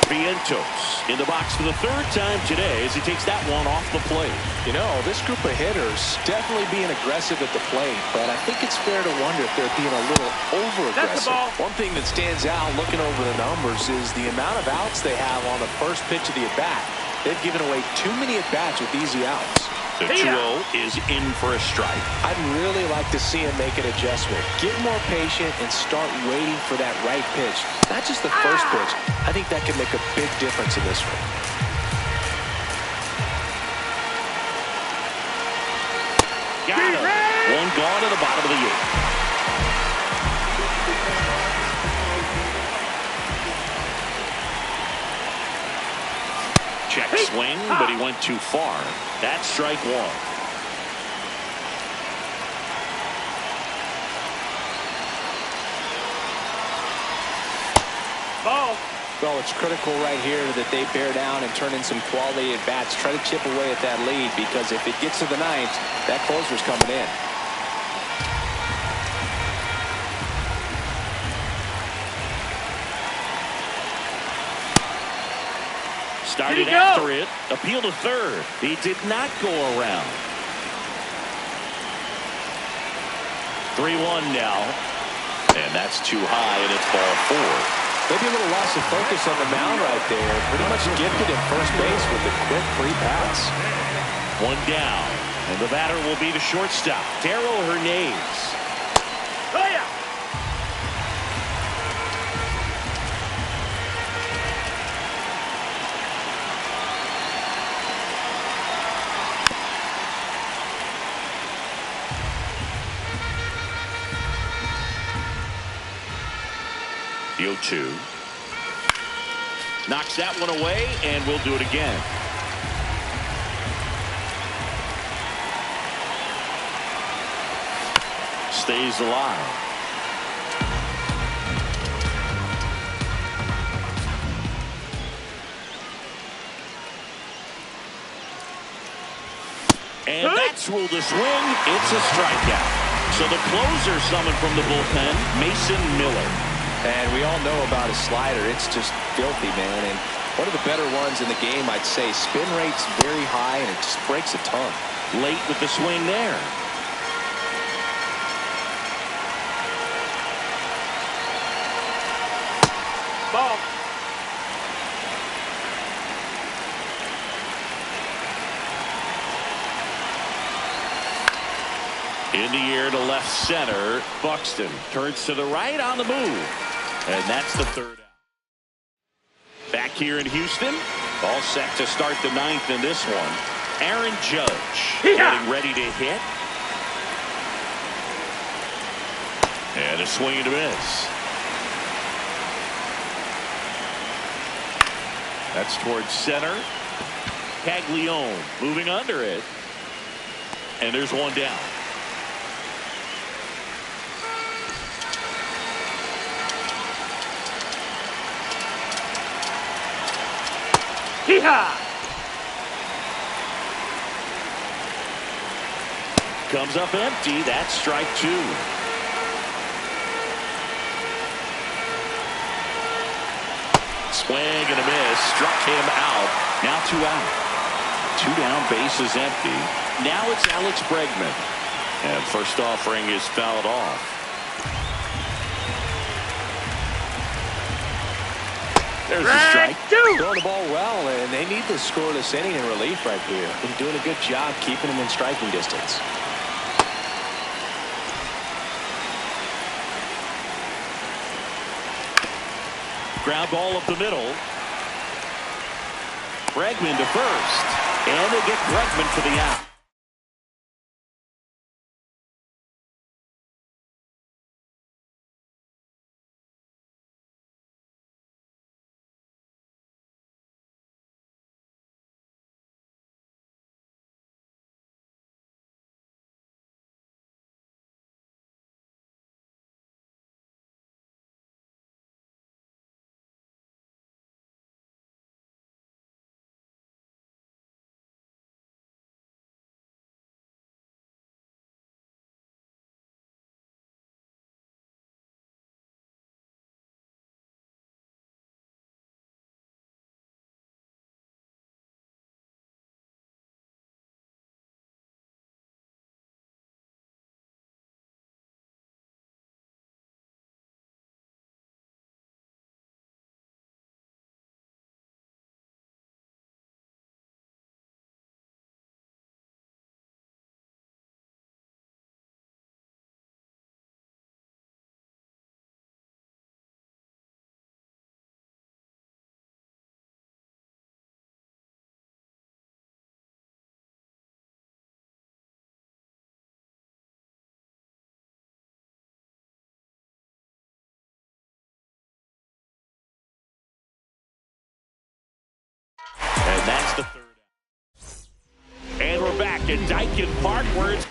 Vientos in the box for the 3rd time today as he takes that one off the plate. You know, this group of hitters definitely being aggressive at the plate, but I think it's fair to wonder if they're being a little over-aggressive. One thing that stands out looking over the numbers is the amount of outs they have on the first pitch of the at-bat. They've given away too many at-bats with easy outs. The 2-0 is in for a strike. I'd really like to see him make an adjustment. Get more patient and start waiting for that right pitch. Not just the first pitch. I think that could make a big difference in this one. Got him. One gone to the bottom of the 8th. Check swing, but he went too far. That's strike 1. Ball. Well, it's critical right here that they bear down and turn in some quality at bats. Try to chip away at that lead, because if it gets to the 9th, that closer's coming in. Started after it. Appeal to 3rd. He did not go around. 3-1 now. And that's too high, and it's ball 4. Maybe a little loss of focus on the mound right there. Pretty much gifted at first base with a quick free pass. 1 down. And the batter will be the shortstop, Darryl Hernandez. Oh, yeah. The 0-2. Knocks that one away, and we'll do it again. Stays alive. And that's ruled a swing. It's a strikeout. So the closer summoned from the bullpen, Mason Miller. And we all know about his slider. It's just filthy, man. And one of the better ones in the game, I'd say. Spin rate's very high, and it just breaks a ton. Late with the swing there. Ball. In the air to left center. Buxton turns to the right on the move. And that's the 3rd out. Back here in Houston. All set to start the 9th in this one. Aaron Judge getting ready to hit. And a swing and a miss. That's towards center. Caglione moving under it. And there's 1 down. Hee-haw! Comes up empty. That's strike 2. Swing and a miss. Struck him out. Now 2 out. 2 down, bases empty. Now it's Alex Bregman. And first offering is fouled off. There's the strike. Throwing the ball well, and they need the scoreless inning in relief right here. Been doing a good job keeping them in striking distance. Ground ball up the middle. Bregman to first. And they get Bregman for the out. And that's the third out. And we're back at Daikin Park where it's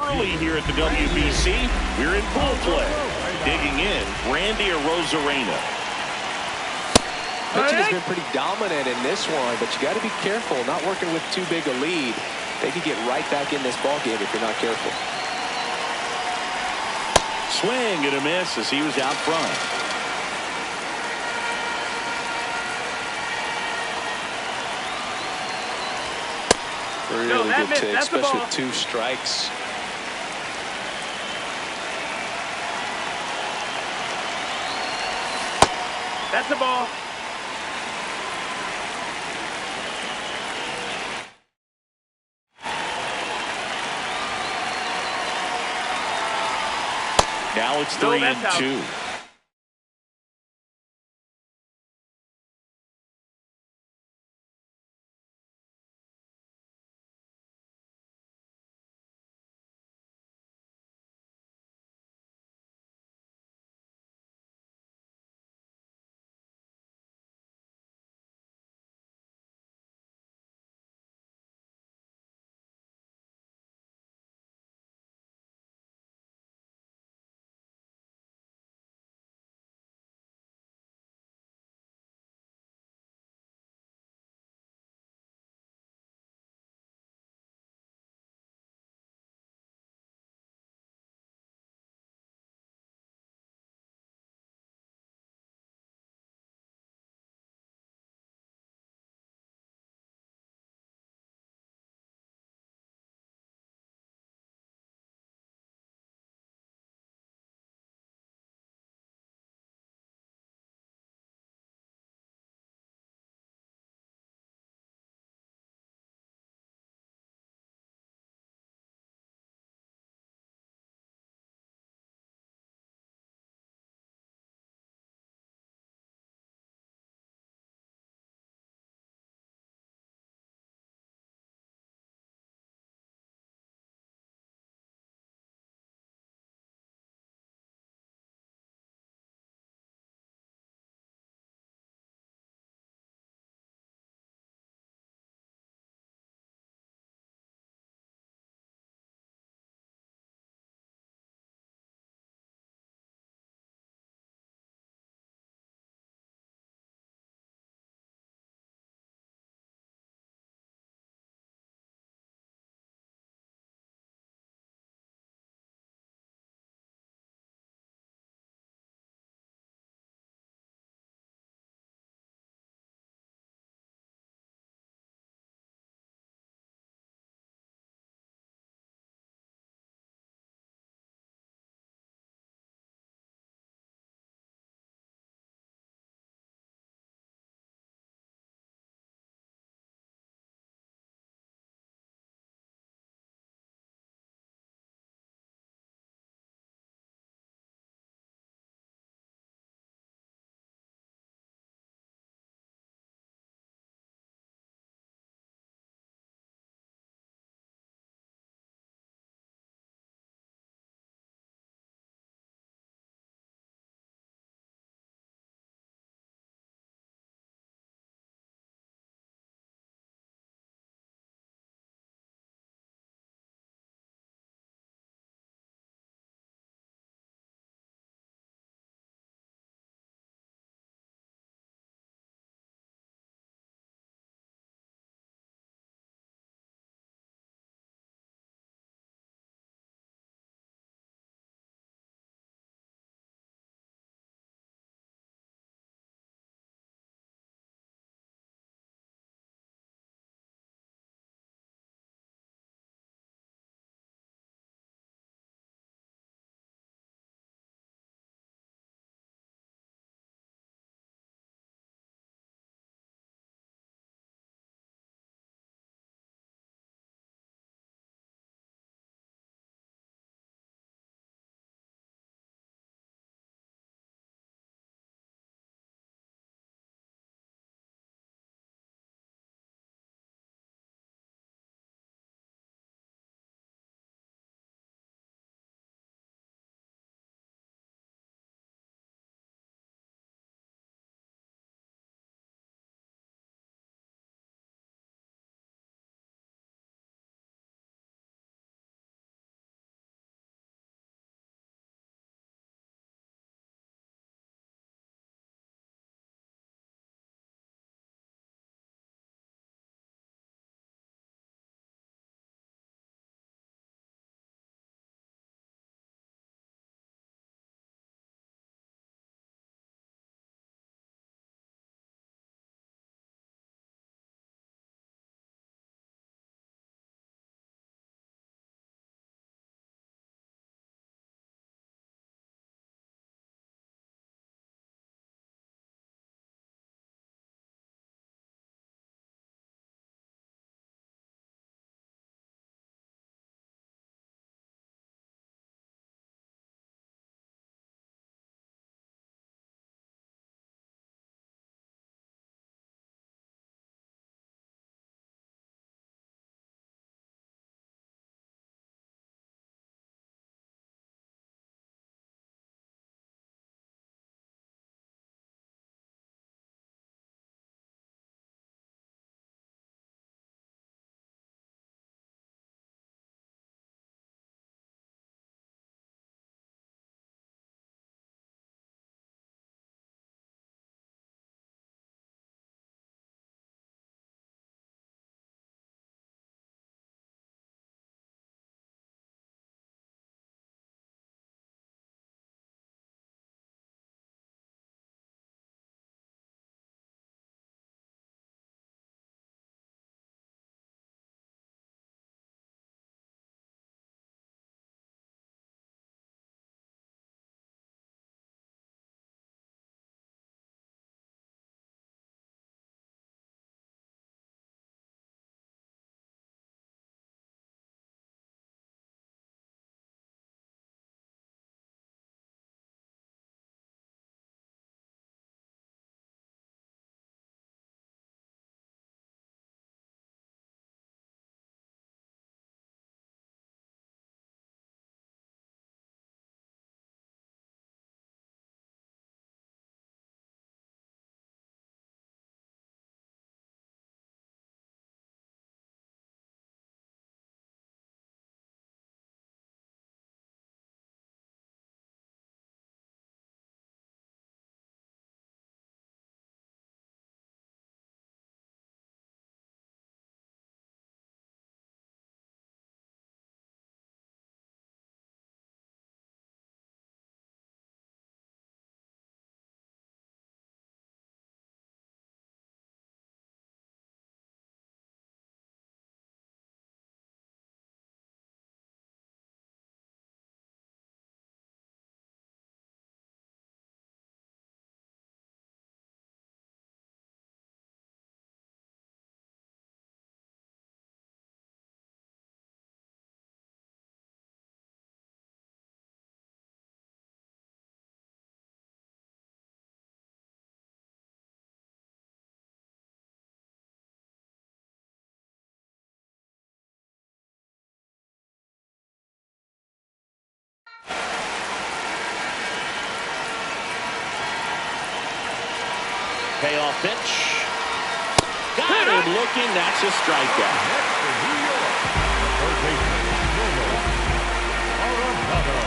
Early here at the WBC, we're in pool play. Digging in, Randy Arozarena. Pitching has been pretty dominant in this one, but you got to be careful, not working with too big a lead. They could get right back in this ball game if you're not careful. Swing and a miss as he was out front. Really good take, especially with 2 strikes. That's the ball. Now it's 3-2. payoff pitch. Got him looking. That's a strikeout. Next for New York, third baseman, Romo Arenado.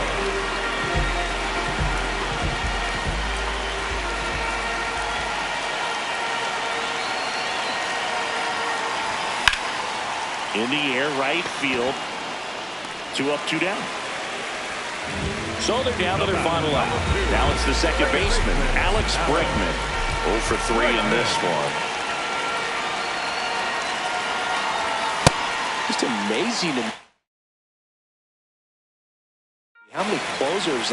In the air, right field. 2 up, 2 down. So they're down to their final out. Now it's the second baseman, Alex Bregman. 0 for 3 in this one. Just amazing to me how many closers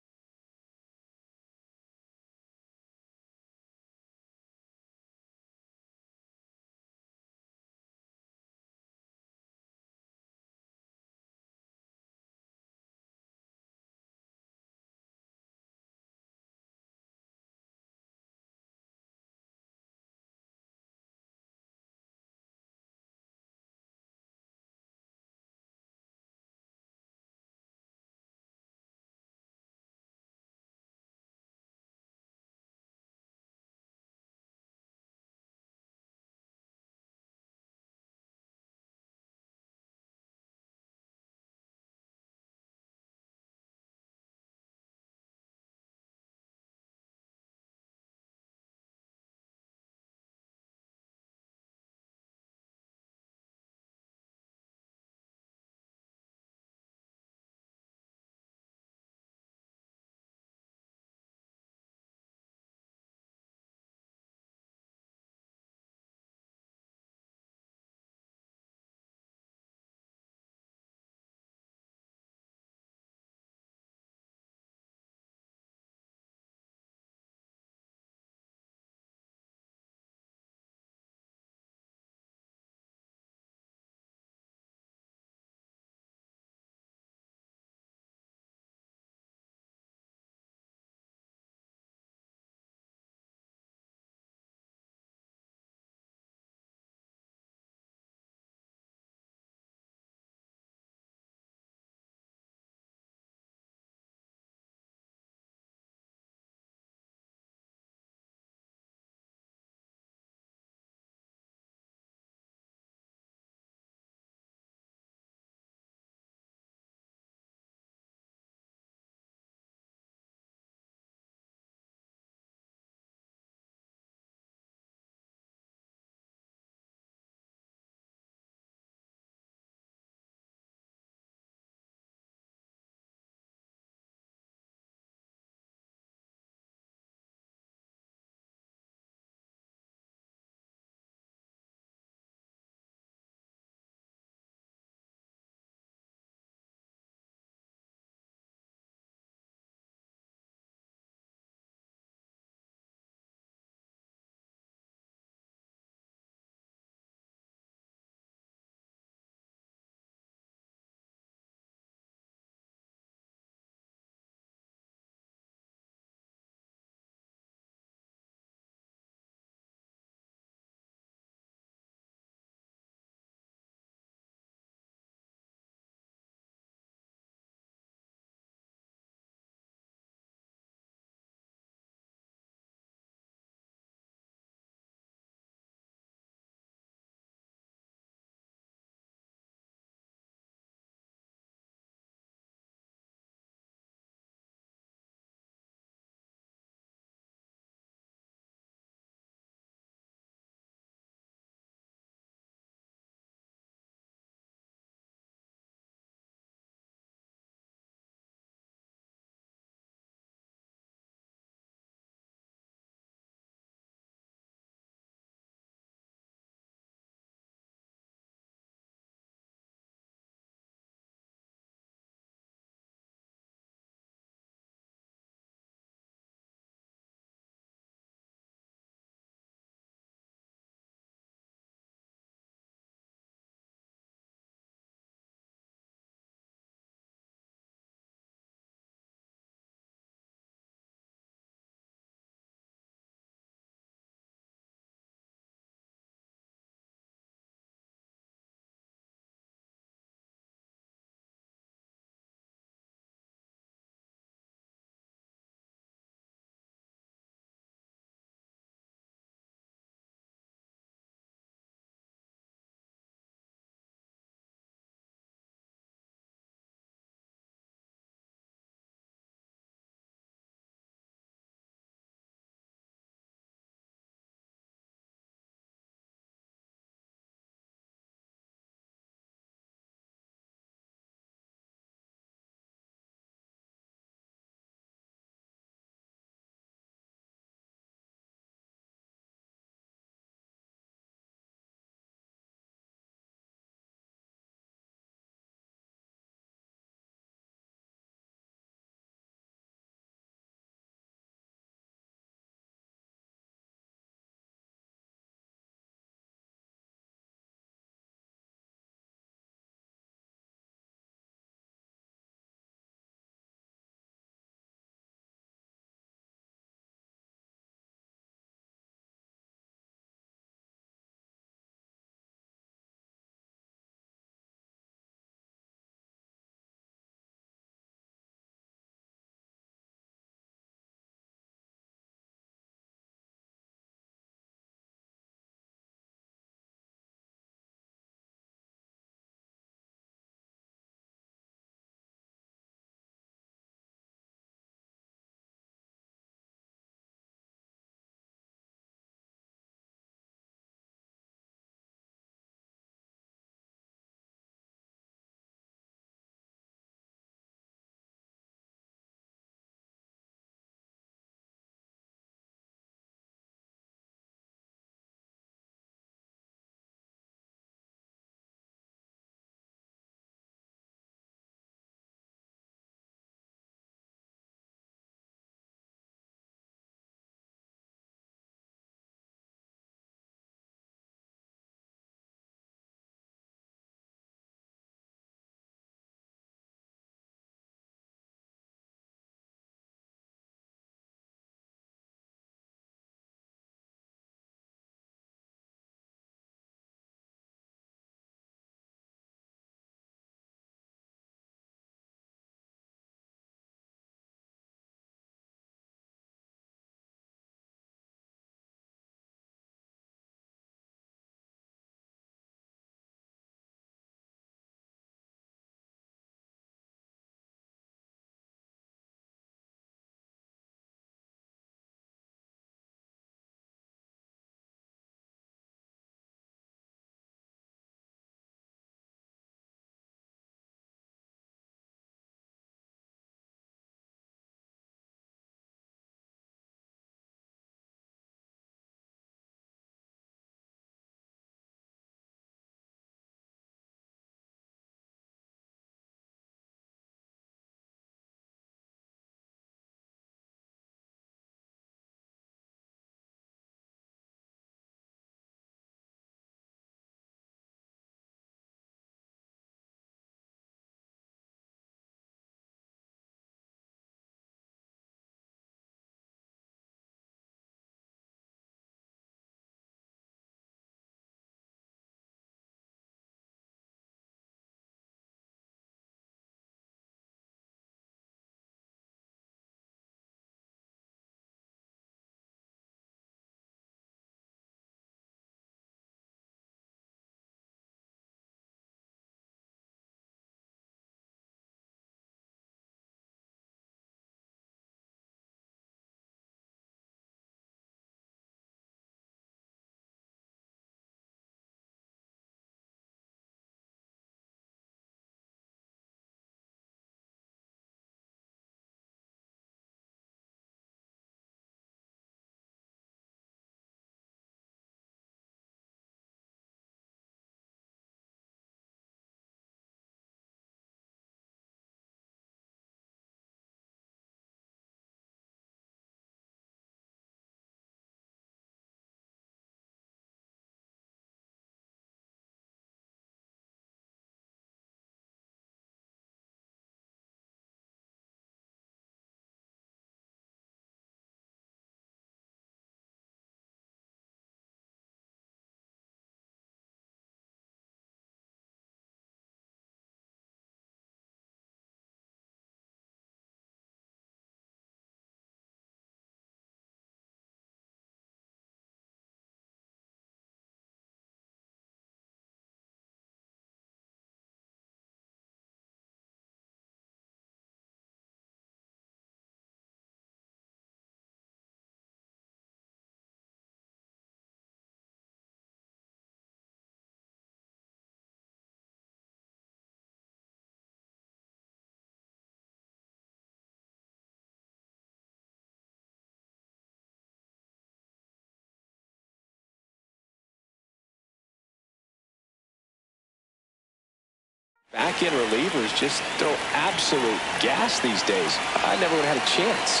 Back-end relievers just throw absolute gas these days. I never would have had a chance.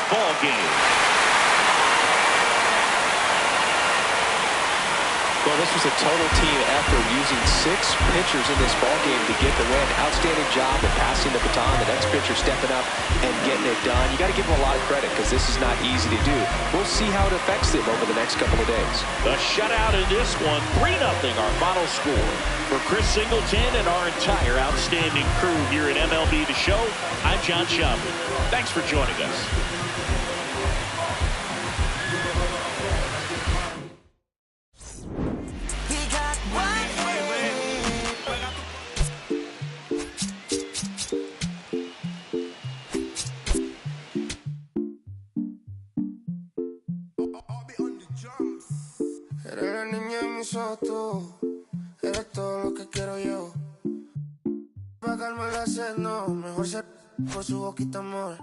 Ball game. Well, this was a total team effort using 6 pitchers in this ball game to get the win. Outstanding job of passing the baton. The next pitcher stepping up and getting it done. You got to give them a lot of credit because this is not easy to do. We'll see how it affects them over the next couple of days. The shutout in this one, 3-0 our final score. For Chris Singleton and our entire outstanding crew here at MLB The Show, I'm John Schaumburg. Thanks for joining us. Eres la niña de mis ojos, tú eres todo lo que quiero yo. Pa' calmar la sed, no, mejor ser por su boquita, amor.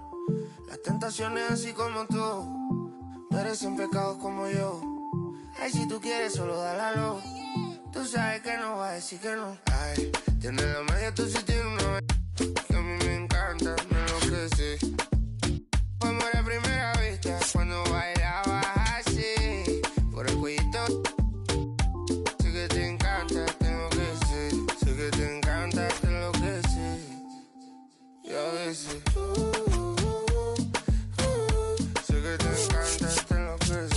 Las tentaciones así como tú merecen pecados como yo. Ay, si tú quieres, solo dale a luz. Tú sabes que no va a decir que no. Ay, tienes la magia, tú sí tienes una que a mí me encanta, me enloquece. Fue amor a primera vista cuando bailabas así por el cuellito. Sé que te encanta, te enloquece. Sé que te encanta, te enloquece. Y a veces sé que te encanta, te enloquece.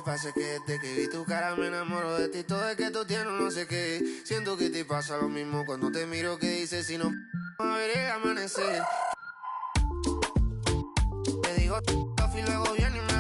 Pasa que desde que vi tu cara me enamoro de ti. Todo es que tú tienes no sé qué. Siento que te pasa lo mismo cuando te miro. Que dices si no a ver el amanecer. Te digo y luego viene y me